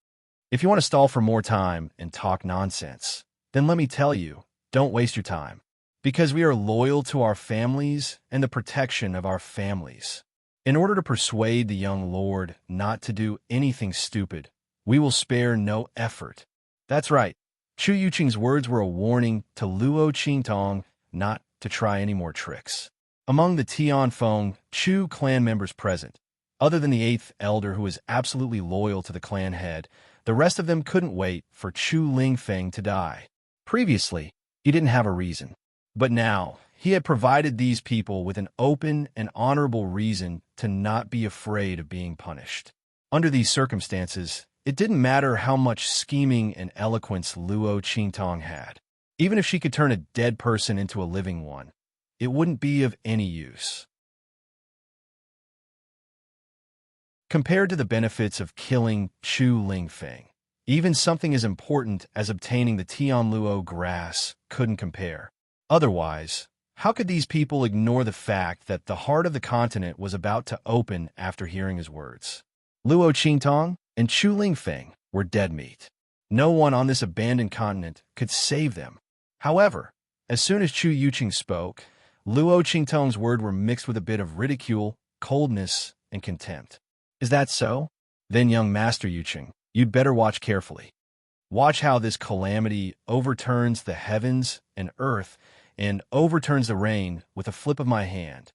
If you want to stall for more time and talk nonsense, then let me tell you, don't waste your time. Because we are loyal to our families and the protection of our families. In order to persuade the young lord not to do anything stupid, we will spare no effort. That's right. Chu Yuqing's words were a warning to Luo Qingtong not to try any more tricks. Among the Tianfeng Chu clan members present, other than the 8th elder who was absolutely loyal to the clan head, the rest of them couldn't wait for Chu Lingfeng to die. Previously, he didn't have a reason. But now, he had provided these people with an open and honorable reason to not be afraid of being punished. Under these circumstances, it didn't matter how much scheming and eloquence Luo Qingtong had. Even if she could turn a dead person into a living one, it wouldn't be of any use. Compared to the benefits of killing Chu Lingfeng, even something as important as obtaining the Tianluo grass couldn't compare. Otherwise, how could these people ignore the fact that the heart of the continent was about to open after hearing his words? Luo Qingtong and Chu Lingfeng were dead meat. No one on this abandoned continent could save them. However, as soon as Chu Yuqing spoke, Luo Qingtong's words were mixed with a bit of ridicule, coldness, and contempt. Is that so? Then, young Master Yuqing, you'd better watch carefully. Watch how this calamity overturns the heavens and earth and overturns the rain with a flip of my hand.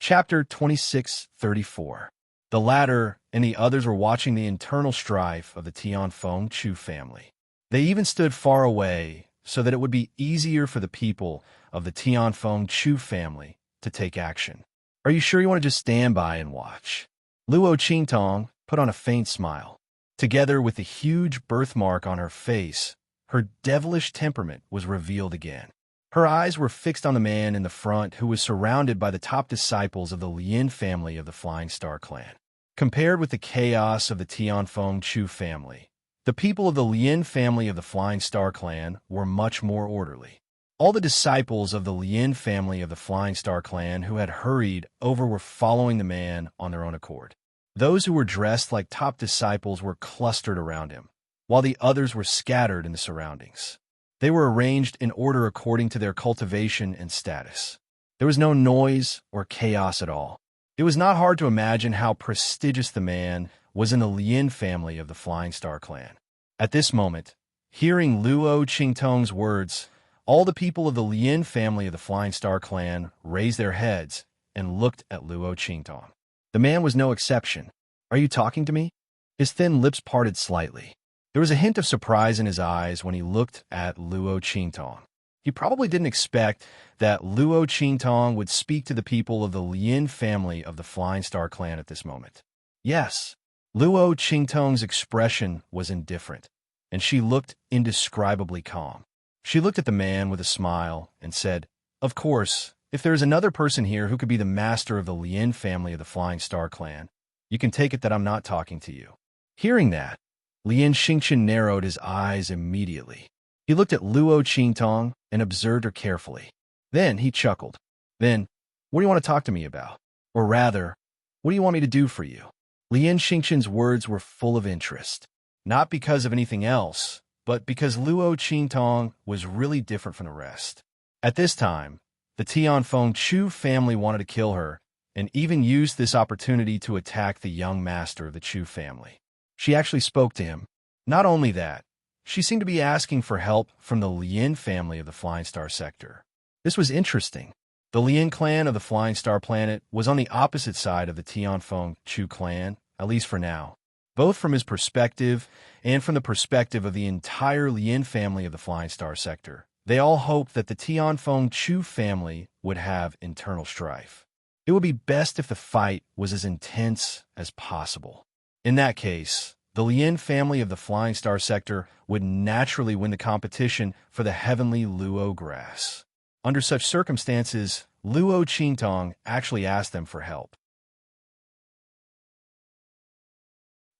Chapter 26:34. The latter and the others were watching the internal strife of the Tianfeng Chu family. They even stood far away so that it would be easier for the people of the Tianfeng Chu family to take action. Are you sure you want to just stand by and watch? Luo Qingtong put on a faint smile. Together with the huge birthmark on her face, her devilish temperament was revealed again. Her eyes were fixed on the man in the front who was surrounded by the top disciples of the Lin family of the Flying Star clan. Compared with the chaos of the Tianfeng Chu family, the people of the Lin family of the Flying Star clan were much more orderly. All the disciples of the Lin family of the Flying Star clan who had hurried over were following the man on their own accord. Those who were dressed like top disciples were clustered around him, while the others were scattered in the surroundings. They were arranged in order according to their cultivation and status. There was no noise or chaos at all. It was not hard to imagine how prestigious the man was in the Lin family of the Flying Star clan. At this moment, hearing Luo Qingtong's words, all the people of the Lin family of the Flying Star clan raised their heads and looked at Luo Qingtong. The man was no exception. Are you talking to me? His thin lips parted slightly. There was a hint of surprise in his eyes when he looked at Luo Qingtong. He probably didn't expect that Luo Qingtong would speak to the people of the Lin family of the Flying Star clan at this moment. Yes, Luo Qingtong's expression was indifferent. and she looked indescribably calm. She looked at the man with a smile and said, "Of course, if there is another person here who could be the master of the Lin family of the Flying Star clan, you can take it that I'm not talking to you." Hearing that, Lien Xingqian narrowed his eyes immediately. He looked at Luo Qingtong and observed her carefully. Then he chuckled. "Then, what do you want to talk to me about? Or rather, what do you want me to do for you?" Lien Xingqian's words were full of interest, not because of anything else, but because Luo Qingtong was really different from the rest. At this time, the Tianfeng Chu family wanted to kill her and even used this opportunity to attack the young master of the Chu family. She actually spoke to him. Not only that, she seemed to be asking for help from the Lin family of the Flying Star sector. This was interesting. The Lin clan of the Flying Star planet was on the opposite side of the Tianfeng Chu clan, at least for now. Both from his perspective and from the perspective of the entire Lin family of the Flying Star sector, they all hoped that the Tianfeng Chu family would have internal strife. It would be best if the fight was as intense as possible. In that case, the Lin family of the Flying Star sector would naturally win the competition for the heavenly Luo grass. Under such circumstances, Luo Qingtong actually asked them for help.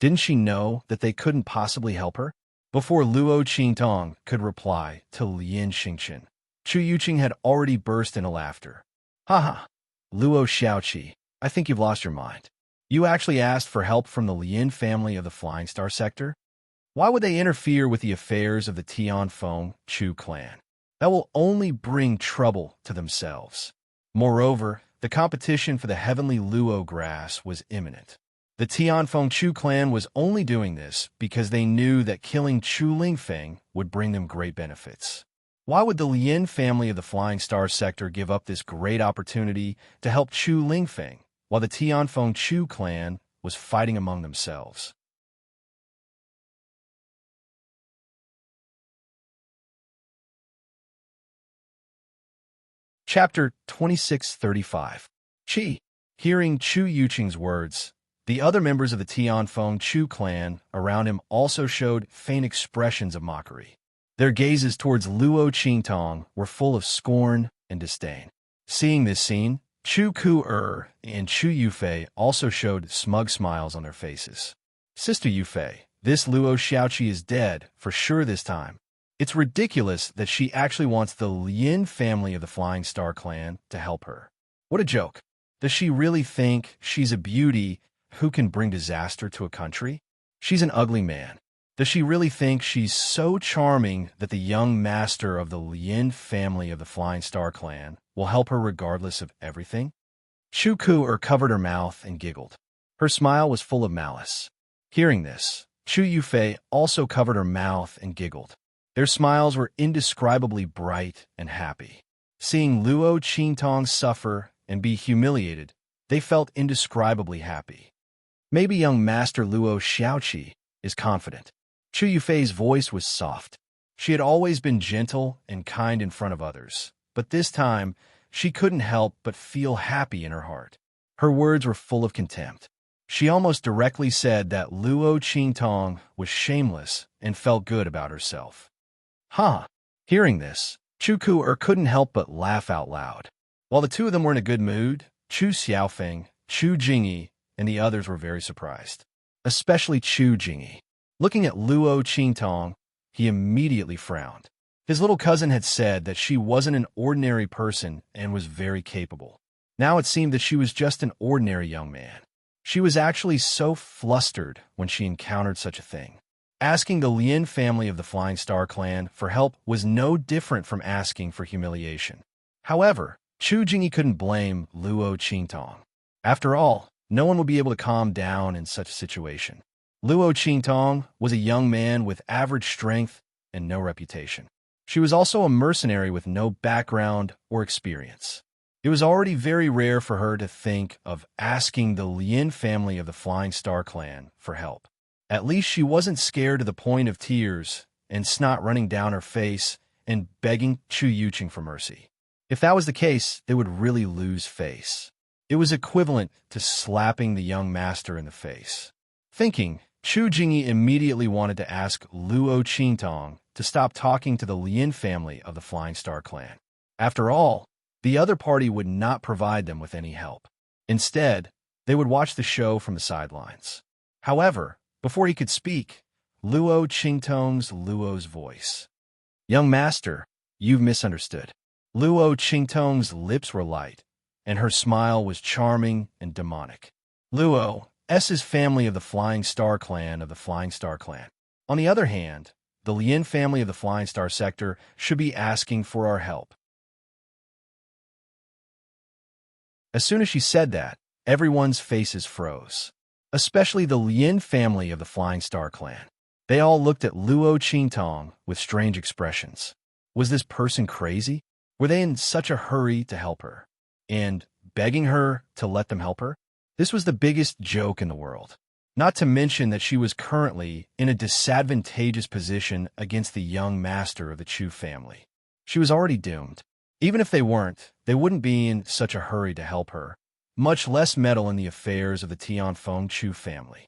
Didn't she know that they couldn't possibly help her? Before Luo Qingtong could reply to Lien Xingqian, Chu Yuqing had already burst into laughter. "Haha, Luo Xiaoqi, I think you've lost your mind. You actually asked for help from the Lin family of the Flying Star sector? Why would they interfere with the affairs of the Tianfeng Chu clan? That will only bring trouble to themselves. Moreover, the competition for the heavenly Luo grass was imminent. The Tianfeng Chu clan was only doing this because they knew that killing Chu Lingfeng would bring them great benefits. Why would the Lin family of the Flying Star sector give up this great opportunity to help Chu Lingfeng, while the Tianfeng Chu clan was fighting among themselves?" Chapter 2635. Qi. Hearing Chu Yuqing's words, the other members of the Tianfeng Chu clan around him also showed faint expressions of mockery. Their gazes towards Luo Qingtong were full of scorn and disdain. Seeing this scene, Chu Ku and Chu Yufei also showed smug smiles on their faces. "Sister Yufei, this Luo Xiaoqi is dead, for sure this time. It's ridiculous that she actually wants the Lin family of the Flying Star clan to help her. What a joke. Does she really think she's a beauty who can bring disaster to a country? She's an ugly man. Does she really think she's so charming that the young master of the Lin family of the Flying Star clan will help her regardless of everything?" Chu Ku covered her mouth and giggled. Her smile was full of malice. Hearing this, Chu Yufei also covered her mouth and giggled. Their smiles were indescribably bright and happy. Seeing Luo Qingtong suffer and be humiliated, they felt indescribably happy. Maybe young Master Luo Xiaoqi is confident. Chu Yufei's voice was soft. She had always been gentle and kind in front of others, but this time she couldn't help but feel happy in her heart. Her words were full of contempt. She almost directly said that Luo Qingtong was shameless and felt good about herself. "Huh." Hearing this, Chu Ku couldn't help but laugh out loud. While the two of them were in a good mood, Chu Xiaofeng, Chu Jingyi, and the others were very surprised. Especially Chu Jingyi. Looking at Luo Qingtong, he immediately frowned. His little cousin had said that she wasn't an ordinary person and was very capable. Now it seemed that she was just an ordinary young man. She was actually so flustered when she encountered such a thing. Asking the Lin family of the Flying Star clan for help was no different from asking for humiliation. However, Chu Jingyi couldn't blame Luo Qingtong. After all, no one would be able to calm down in such a situation. Luo Qingtong was a young man with average strength and no reputation. She was also a mercenary with no background or experience. It was already very rare for her to think of asking the Lin family of the Flying Star clan for help. At least she wasn't scared to the point of tears and snot running down her face and begging Chu Yuqing for mercy. If that was the case, they would really lose face. It was equivalent to slapping the young master in the face. Thinking, Chu Jingyi immediately wanted to ask Luo Qingtong to stop talking to the Lin family of the Flying Star clan. After all, the other party would not provide them with any help. Instead, they would watch the show from the sidelines. However, before he could speak, Luo Qingtong's Luo's voice. "Young master, you've misunderstood." Luo Qingtong's lips were light, and her smile was charming and demonic. Luo S's family of the Flying Star clan of the Flying Star clan. On the other hand, the Lin family of the Flying Star sector should be asking for our help. As soon as she said that, everyone's faces froze, especially the Lin family of the Flying Star clan. They all looked at Luo Qingtong with strange expressions. Was this person crazy? Were they in such a hurry to help her? And begging her to let them help her? This was the biggest joke in the world. Not to mention that she was currently in a disadvantageous position against the young master of the Chu family. She was already doomed. Even if they weren't, they wouldn't be in such a hurry to help her, much less meddle in the affairs of the Tianfeng Chu family.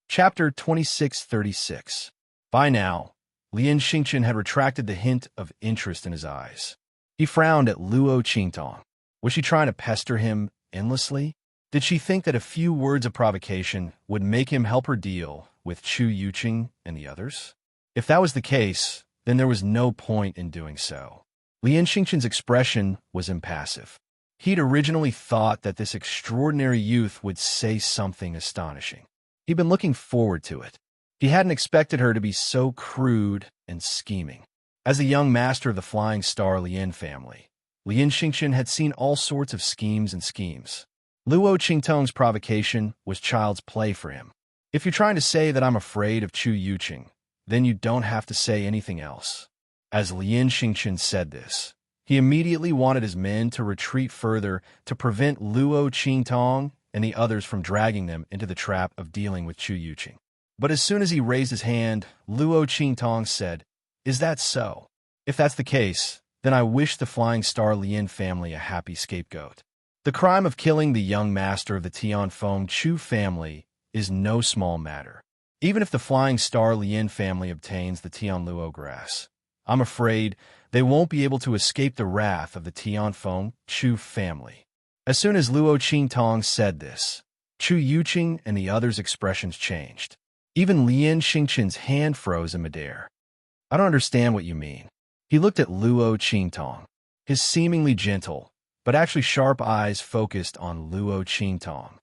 Chapter 2636. By now, Lin Xingchen had retracted the hint of interest in his eyes. He frowned at Luo Qingtong. Was she trying to pester him endlessly? Did she think that a few words of provocation would make him help her deal with Chu Yuqing and the others? If that was the case, then there was no point in doing so. Lin Xingchen's expression was impassive. He'd originally thought that this extraordinary youth would say something astonishing. He'd been looking forward to it. He hadn't expected her to be so crude and scheming. As the young master of the Flying Star Lin family, Lin Xingchen had seen all sorts of schemes. Luo Qingtong's provocation was child's play for him. If you're trying to say that I'm afraid of Chu Yuqing, then you don't have to say anything else. As Lin Xingchen said this, he immediately wanted his men to retreat further to prevent Luo Qingtong and the others from dragging them into the trap of dealing with Chu Yuqing. But as soon as he raised his hand, Luo Qingtong said, "Is that so? If that's the case, then I wish the Flying Star Lin family a happy scapegoat. The crime of killing the young master of the Tianfeng Chu family is no small matter. Even if the Flying Star Lin family obtains the Tianluo grass, I'm afraid they won't be able to escape the wrath of the Tianfeng Chu family." As soon as Luo Qingtong said this, Chu Yuqing and the others' expressions changed. Even Lin Xingchen's hand froze in midair. "I don't understand what you mean." He looked at Luo Qingtong. His seemingly gentle, but actually sharp eyes focused on Luo Qingtong.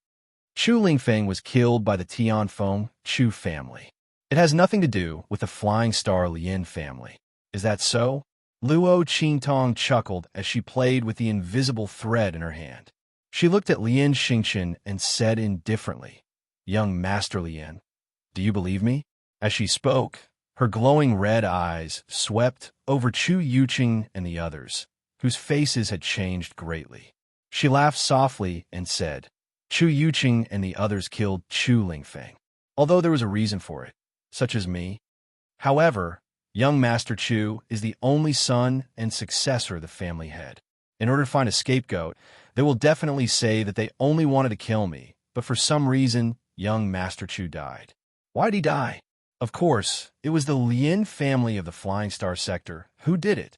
Chu Lingfeng was killed by the Tianfeng Chu family. It has nothing to do with the Flying Star Lin family. Is that so? Luo Qingtong chuckled as she played with the invisible thread in her hand. She looked at Lin Xingchen and said indifferently, "Young Master Lin, do you believe me?" As she spoke, her glowing red eyes swept over Chu Yuqing and the others, whose faces had changed greatly. She laughed softly and said, "Chu Yuqing and the others killed Chu Lingfeng, although there was a reason for it, such as me. However, young Master Chu is the only son and successor of the family head. In order to find a scapegoat, they will definitely say that they only wanted to kill me, but for some reason, young Master Chu died. Why'd he die? Of course, it was the Lin family of the Flying Star sector who did it.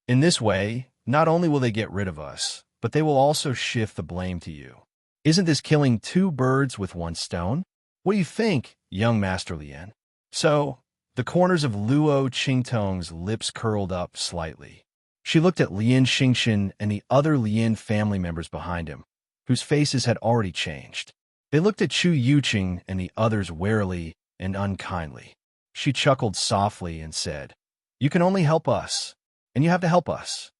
In this way, not only will they get rid of us, but they will also shift the blame to you. Isn't this killing two birds with one stone? What do you think, young Master Lin?" So, the corners of Luo Qingtong's lips curled up slightly. She looked at Lin Xingchen and the other Lin family members behind him, whose faces had already changed. They looked at Chu Yuqing and the others warily and unkindly. She chuckled softly and said, "You can only help us, and you have to help us.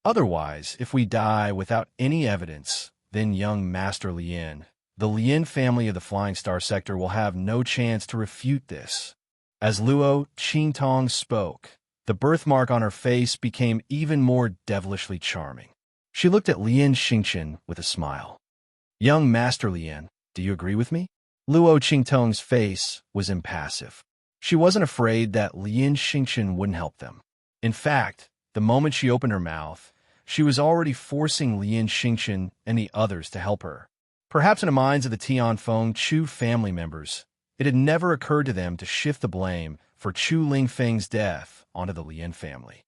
Otherwise, if we die without any evidence, then young Master Lin, the Lin family of the Flying Star sector will have no chance to refute this." As Luo Qingtong spoke, the birthmark on her face became even more devilishly charming. She looked at Lin Xingchen with a smile. "Young Master Lin, do you agree with me?" Luo Qingtong's face was impassive. She wasn't afraid that Lin Xingchen wouldn't help them. In fact, The moment she opened her mouth, she was already forcing Lien Xingchen and the others to help her. Perhaps in the minds of the Tianfeng Chu family members, it had never occurred to them to shift the blame for Chu Lingfeng's death onto the Lien family.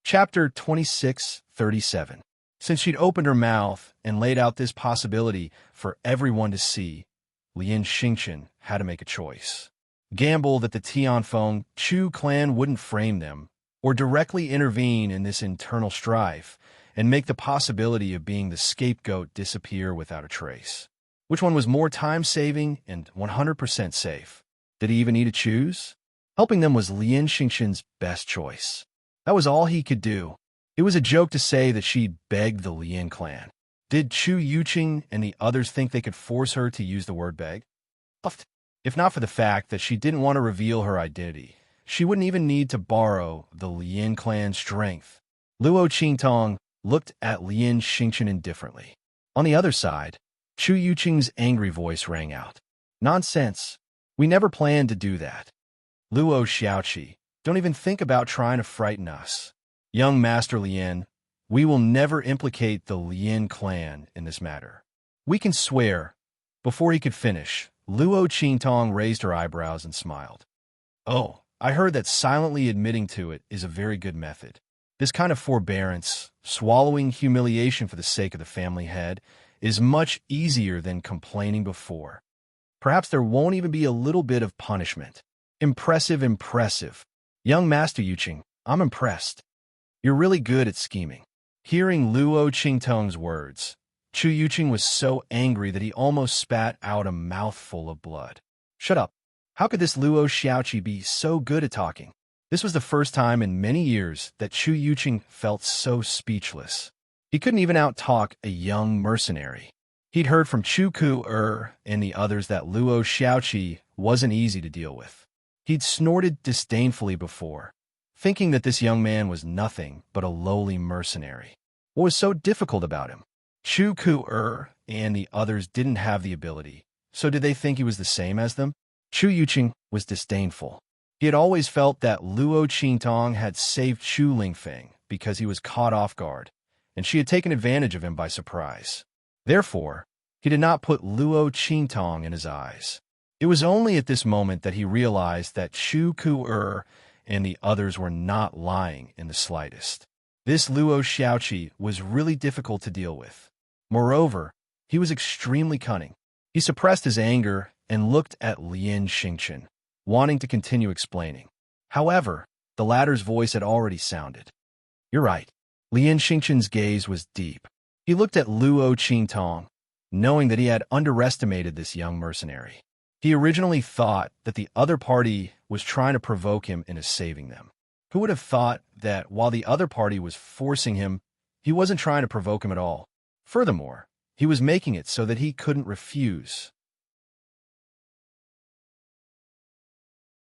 Chapter 2637. Since she'd opened her mouth and laid out this possibility for everyone to see, Lien Xingchen had to make a choice. Gamble that the Tianfeng Chu clan wouldn't frame them, or directly intervene in this internal strife and make the possibility of being the scapegoat disappear without a trace. Which one was more time-saving and 100% safe? Did he even need to choose? Helping them was Lien Xingchen's best choice. That was all he could do. It was a joke to say that she'd begged the Lien clan. Did Chu Yuqing and the others think they could force her to use the word beg? If not for the fact that she didn't want to reveal her identity, she wouldn't even need to borrow the Lien clan's strength. Luo Qingtong looked at Lien Xingchen indifferently. On the other side, Chu Yuqing's angry voice rang out. Nonsense. We never planned to do that. Luo Xiaoqi, don't even think about trying to frighten us. Young Master Lien, we will never implicate the Lien clan in this matter. We can swear. Before he could finish, Luo Qingtong raised her eyebrows and smiled. Oh, I heard that silently admitting to it is a very good method. This kind of forbearance, swallowing humiliation for the sake of the family head, is much easier than complaining before. Perhaps there won't even be a little bit of punishment. Impressive, impressive. Young Master Yuqing, I'm impressed. You're really good at scheming. Hearing Luo Qingtong's words, Chu Yuqing was so angry that he almost spat out a mouthful of blood. Shut up. How could this Luo Xiaoqi be so good at talking? This was the first time in many years that Chu Yuqing felt so speechless. He couldn't even out-talk a young mercenary. He'd heard from Chu Ku and the others that Luo Xiaoqi wasn't easy to deal with. He'd snorted disdainfully before, thinking that this young man was nothing but a lowly mercenary. What was so difficult about him? Chu Ku and the others didn't have the ability, so did they think he was the same as them? Chu Yuqing was disdainful. He had always felt that Luo Qingtong had saved Chu Lingfeng because he was caught off guard, and she had taken advantage of him by surprise. Therefore, he did not put Luo Qingtong in his eyes. It was only at this moment that he realized that Chu Ku and the others were not lying in the slightest. This Luo Xiaoqi was really difficult to deal with. Moreover, he was extremely cunning. He suppressed his anger and looked at Lien Xingchen, wanting to continue explaining. However, the latter's voice had already sounded. You're right. Lien Xingchen's gaze was deep. He looked at Luo Qingtong, knowing that he had underestimated this young mercenary. He originally thought that the other party was trying to provoke him into saving them. Who would have thought that while the other party was forcing him, he wasn't trying to provoke him at all? Furthermore, he was making it so that he couldn't refuse.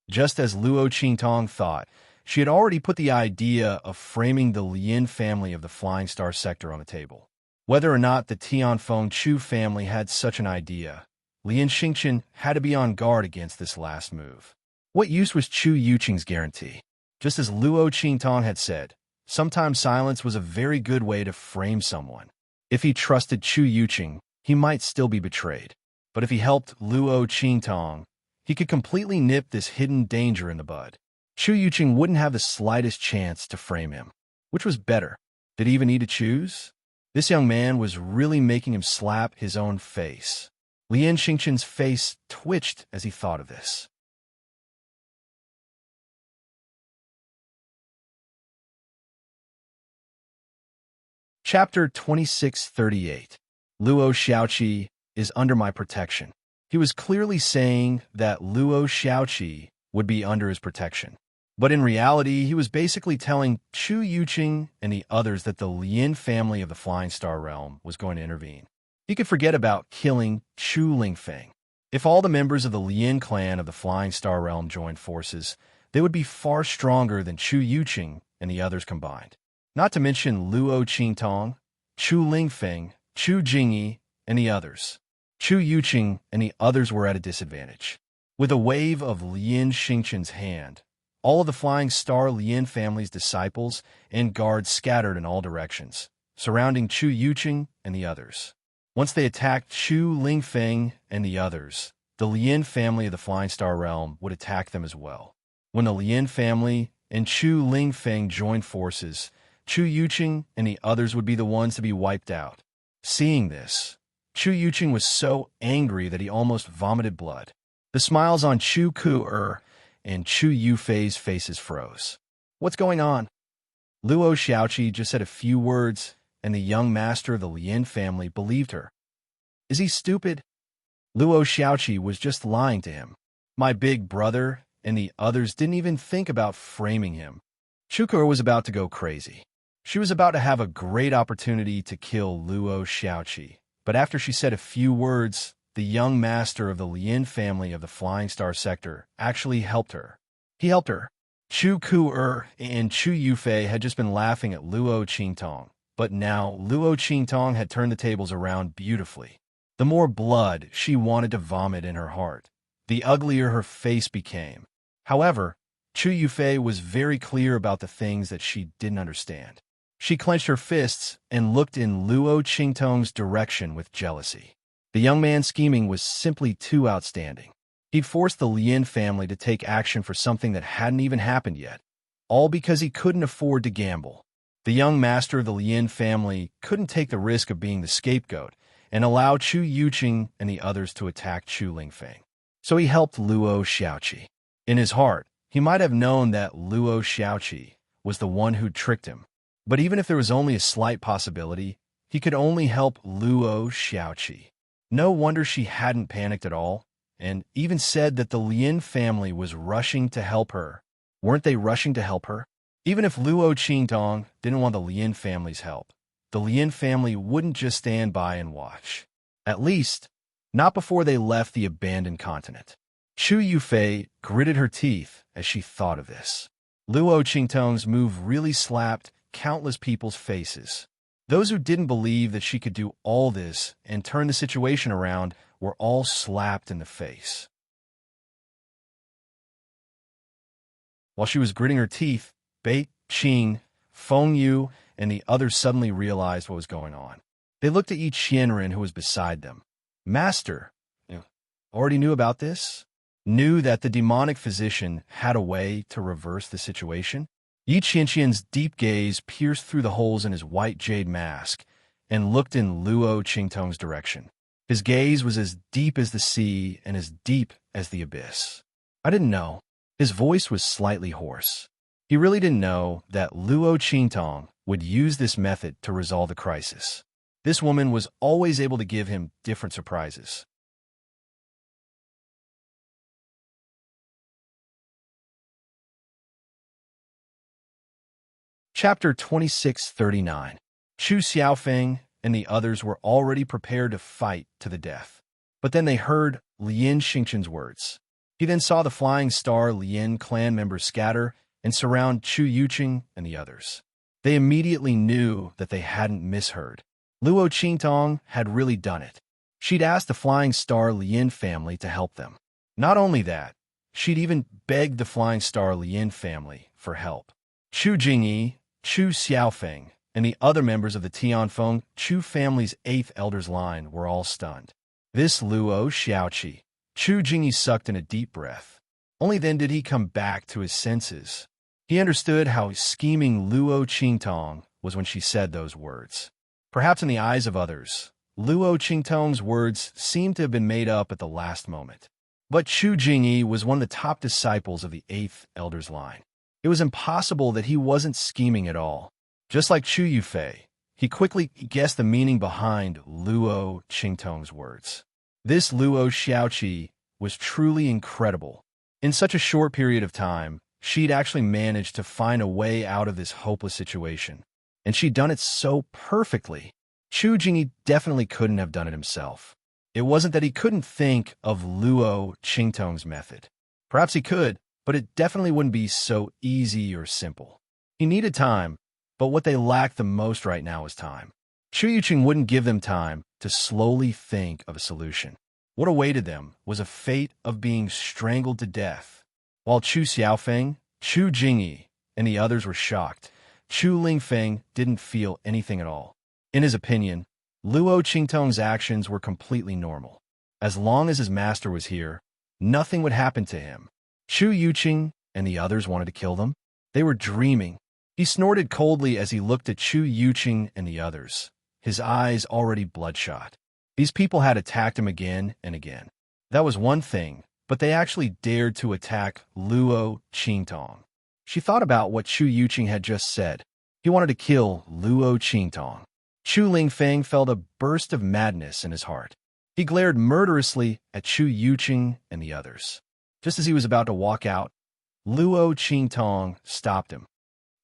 Just as Luo Qingtong thought, she had already put the idea of framing the Lien family of the Flying Star sector on the table. Whether or not the Tianfeng Chu family had such an idea, Lien Xingchen had to be on guard against this last move. What use was Chu Yuqing's guarantee? Just as Luo Qingtong had said, sometimes silence was a very good way to frame someone. If he trusted Chu Yuqing, he might still be betrayed. But if he helped Luo Qingtong, he could completely nip this hidden danger in the bud. Chu Yuqing wouldn't have the slightest chance to frame him. Which was better? Did he even need to choose? This young man was really making him slap his own face. Lien Xingchen's face twitched as he thought of this. Chapter 2638. Luo Xiaoqi is under my protection. He was clearly saying that Luo Xiaoqi would be under his protection. But in reality, he was basically telling Chu Yuqing and the others that the Lien family of the Flying Star realm was going to intervene. He could forget about killing Chu Lingfeng. If all the members of the Lien clan of the Flying Star realm joined forces, they would be far stronger than Chu Yuqing and the others combined. Not to mention Luo Qingtong, Chu Lingfeng, Chu Jingyi, and the others. Chu Yuqing and the others were at a disadvantage. With a wave of Lin Xingqian's hand, all of the Flying Star Lin family's disciples and guards scattered in all directions, surrounding Chu Yuqing and the others. Once they attacked Chu Lingfeng and the others, the Lin family of the Flying Star realm would attack them as well. When the Lin family and Chu Lingfeng joined forces, Chu Yuqing and the others would be the ones to be wiped out. Seeing this, Chu Yuqing was so angry that he almost vomited blood. The smiles on Chu Ku and Chu Yufei's faces froze. What's going on? Luo Xiaoqi just said a few words, and the young master of the Lin family believed her. Is he stupid? Luo Xiaoqi was just lying to him. My big brother and the others didn't even think about framing him. Chu Ku was about to go crazy. She was about to have a great opportunity to kill Luo Xiaoqi, but after she said a few words, the young master of the Lin family of the Flying Star sector actually helped her. He helped her. Chu Ku and Chu Yufei had just been laughing at Luo Qingtong, but now Luo Qingtong had turned the tables around beautifully. The more blood she wanted to vomit in her heart, the uglier her face became. However, Chu Yufei was very clear about the things that she didn't understand. She clenched her fists and looked in Luo Qingtong's direction with jealousy. The young man's scheming was simply too outstanding. He'd forced the Lin family to take action for something that hadn't even happened yet, all because he couldn't afford to gamble. The young master of the Lin family couldn't take the risk of being the scapegoat and allow Chu Yuqing and the others to attack Chu Lingfeng. So he helped Luo Xiaoqi. In his heart, he might have known that Luo Xiaoqi was the one who'd tricked him. But even if there was only a slight possibility, he could only help Luo Xiaoqi. No wonder she hadn't panicked at all, and even said that the Lin family was rushing to help her. Weren't they rushing to help her? Even if Luo Qingtong didn't want the Lin family's help, the Lin family wouldn't just stand by and watch. At least, not before they left the abandoned continent. Chu Yufei gritted her teeth as she thought of this. Luo Qingtong's move really slapped countless people's faces. Those who didn't believe that she could do all this and turn the situation around were all slapped in the face. While she was gritting her teeth, Bei, Qing, Feng Yu, and the others suddenly realized what was going on. They looked at Yi Qianren, who was beside them. Master, already knew about this? Knew that the demonic physician had a way to reverse the situation? Yi Qianren's deep gaze pierced through the holes in his white jade mask and looked in Luo Qingtong's direction. His gaze was as deep as the sea and as deep as the abyss. I didn't know. His voice was slightly hoarse. He really didn't know that Luo Qingtong would use this method to resolve the crisis. This woman was always able to give him different surprises. Chapter 2639. Chu Xiaofeng and the others were already prepared to fight to the death. But then they heard Lin Xingqian's words. He then saw the Flying Star Lin clan members scatter and surround Chu Yuqing and the others. They immediately knew that they hadn't misheard. Luo Qingtong had really done it. She'd asked the Flying Star Lin family to help them. Not only that, she'd even begged the Flying Star Lin family for help. Chu Jingyi, Chu Xiaofeng, and the other members of the Tianfeng Chu family's 8th elder's line were all stunned. This Luo Xiaoqi. Chu Jingyi sucked in a deep breath. Only then did he come back to his senses. He understood how scheming Luo Qingtong was when she said those words. Perhaps in the eyes of others, Luo Qingtong's words seemed to have been made up at the last moment. But Chu Jingyi was one of the top disciples of the 8th elder's line. It was impossible that he wasn't scheming at all. Just like Chu Yufei, he quickly guessed the meaning behind Luo Qingtong's words. This Luo Xiaoqi was truly incredible. In such a short period of time, she'd actually managed to find a way out of this hopeless situation. And she'd done it so perfectly. Chu Jingyi definitely couldn't have done it himself. It wasn't that he couldn't think of Luo Qingtong's method. Perhaps he could, but it definitely wouldn't be so easy or simple. He needed time, but what they lacked the most right now was time. Chu Yuqing wouldn't give them time to slowly think of a solution. What awaited them was a fate of being strangled to death. While Chu Xiaofeng, Chu Jingyi, and the others were shocked, Chu Lingfeng didn't feel anything at all. In his opinion, Luo Qingtong's actions were completely normal. As long as his master was here, nothing would happen to him. Chu Yuqing and the others wanted to kill them? They were dreaming. He snorted coldly as he looked at Chu Yuqing and the others, his eyes already bloodshot. These people had attacked him again and again. That was one thing, but they actually dared to attack Luo Qingtong. She thought about what Chu Yuqing had just said. He wanted to kill Luo Qingtong. Chu Lingfeng felt a burst of madness in his heart. He glared murderously at Chu Yuqing and the others. Just as he was about to walk out, Luo Qingtong stopped him.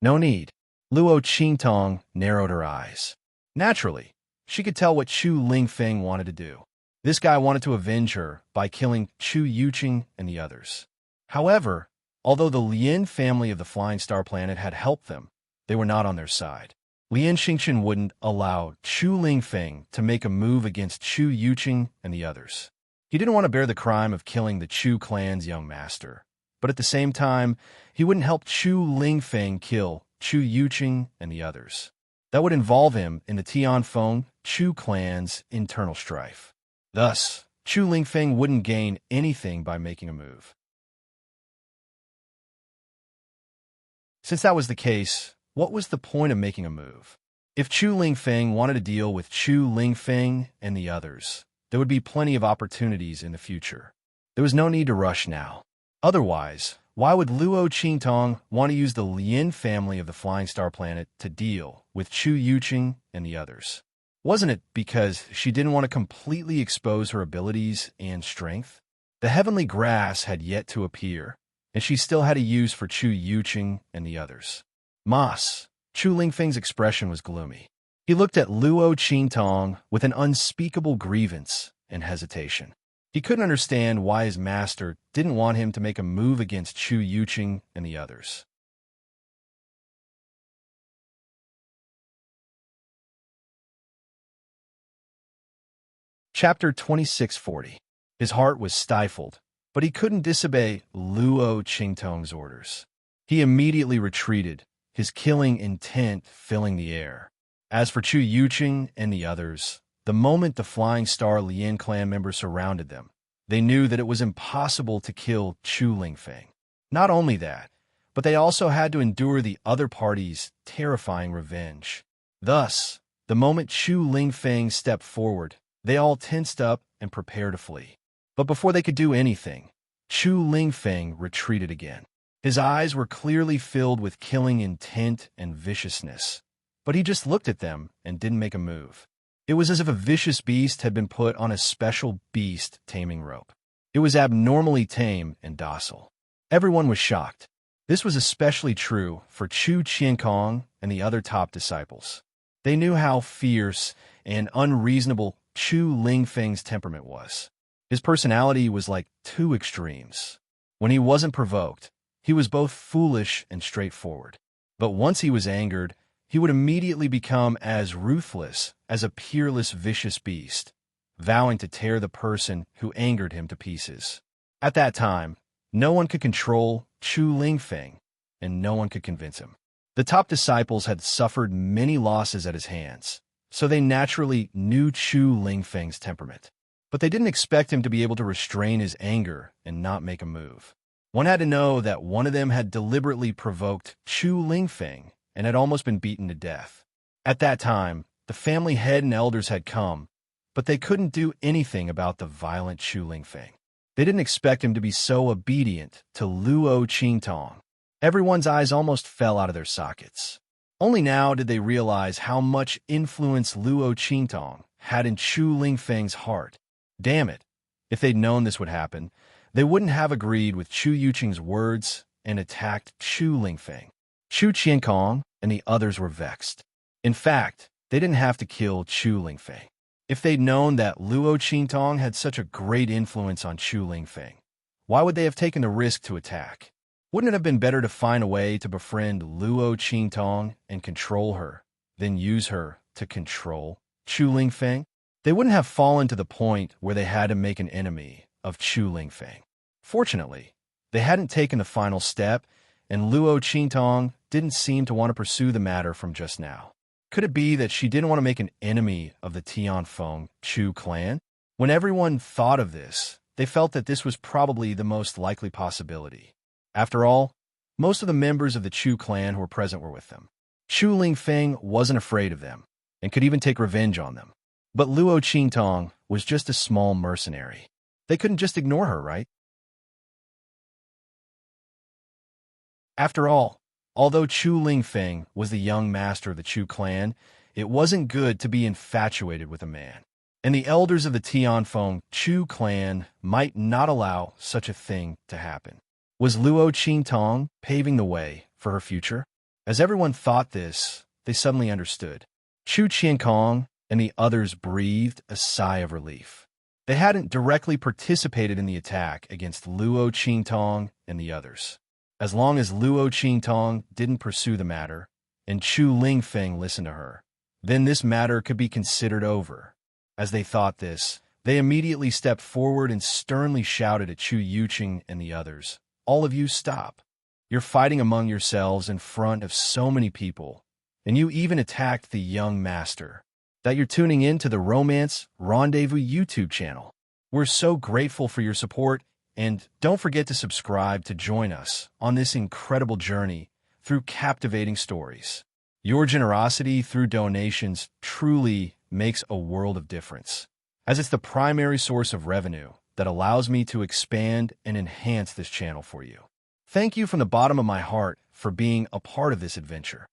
No need. Luo Qingtong narrowed her eyes. Naturally, she could tell what Chu Lingfeng wanted to do. This guy wanted to avenge her by killing Chu Yuqing and the others. However, although the Lin family of the Flying Star Planet had helped them, they were not on their side. Lin Xingchen wouldn't allow Chu Lingfeng to make a move against Chu Yuqing and the others. He didn't want to bear the crime of killing the Chu clan's young master, but at the same time, he wouldn't help Chu Lingfeng kill Chu Yuqing and the others. That would involve him in the Tianfeng Chu clan's internal strife. Thus, Chu Lingfeng wouldn't gain anything by making a move. Since that was the case, what was the point of making a move? If Chu Lingfeng wanted to deal with Chu Lingfeng and the others, there would be plenty of opportunities in the future. There was no need to rush now. Otherwise, why would Luo Qingtong want to use the Lin family of the Flying Star Planet to deal with Chu Yuqing and the others? Wasn't it because she didn't want to completely expose her abilities and strength? The heavenly grass had yet to appear, and she still had a use for Chu Yuqing and the others. Mas, Chu Lingfeng's expression was gloomy. He looked at Luo Qingtong with an unspeakable grievance and hesitation. He couldn't understand why his master didn't want him to make a move against Chu Yuqing and the others. Chapter 2640. His heart was stifled, but he couldn't disobey Luo Qingtong's orders. He immediately retreated, his killing intent filling the air. As for Chu Yuqing and the others, the moment the Flying Star Lin clan members surrounded them, they knew that it was impossible to kill Chu Lingfeng. Not only that, but they also had to endure the other party's terrifying revenge. Thus, the moment Chu Lingfeng stepped forward, they all tensed up and prepared to flee. But before they could do anything, Chu Lingfeng retreated again. His eyes were clearly filled with killing intent and viciousness, but he just looked at them and didn't make a move. It was as if a vicious beast had been put on a special beast taming rope. It was abnormally tame and docile. Everyone was shocked. This was especially true for Chu Qiankong and the other top disciples. They knew how fierce and unreasonable Chu Lingfeng's temperament was. His personality was like two extremes. When he wasn't provoked, he was both foolish and straightforward. But once he was angered, he would immediately become as ruthless as a peerless vicious beast, vowing to tear the person who angered him to pieces. At that time, no one could control Chu Lingfeng, and no one could convince him. The top disciples had suffered many losses at his hands, so they naturally knew Chu Lingfeng's temperament. But they didn't expect him to be able to restrain his anger and not make a move. One had to know that one of them had deliberately provoked Chu Lingfeng and had almost been beaten to death. At that time, the family head and elders had come, but they couldn't do anything about the violent Chu Lingfeng. They didn't expect him to be so obedient to Luo Qingtong. Everyone's eyes almost fell out of their sockets. Only now did they realize how much influence Luo Qingtong had in Chu Lingfeng's heart. Damn it, if they'd known this would happen, they wouldn't have agreed with Chu Yuqing's words and attacked Chu Lingfeng. Chu Qiankong and the others were vexed. In fact, they didn't have to kill Chu Lingfeng. If they'd known that Luo Qingtong had such a great influence on Chu Lingfeng, why would they have taken the risk to attack? Wouldn't it have been better to find a way to befriend Luo Qingtong and control her, than use her to control Chu Lingfeng? they wouldn't have fallen to the point where they had to make an enemy of Chu Lingfeng. Fortunately, they hadn't taken the final step, and Luo Qingtong didn't seem to want to pursue the matter from just now. Could it be that she didn't want to make an enemy of the Tianfeng Chu clan? When everyone thought of this, they felt that this was probably the most likely possibility. After all, most of the members of the Chu clan who were present were with them. Chu Lingfeng wasn't afraid of them, and could even take revenge on them. But Luo Qingtong was just a small mercenary. They couldn't just ignore her, right? After all, although Chu Lingfeng was the young master of the Chu clan, it wasn't good to be infatuated with a man. And the elders of the Tianfeng Chu clan might not allow such a thing to happen. Was Luo Qingtong paving the way for her future? As everyone thought this, they suddenly understood. Chu Qiankong and the others breathed a sigh of relief. They hadn't directly participated in the attack against Luo Qingtong and the others. As long as Luo Qingtong didn't pursue the matter, and Chu Lingfeng listened to her, then this matter could be considered over. As they thought this, they immediately stepped forward and sternly shouted at Chu Yuqing and the others, "All of you stop. You're fighting among yourselves in front of so many people, and you even attacked the young master. That you're tuning in to the Romance Rendezvous YouTube channel. We're so grateful for your support, and don't forget to subscribe to join us on this incredible journey through captivating stories. Your generosity through donations truly makes a world of difference, as it's the primary source of revenue that allows me to expand and enhance this channel for you. Thank you from the bottom of my heart for being a part of this adventure.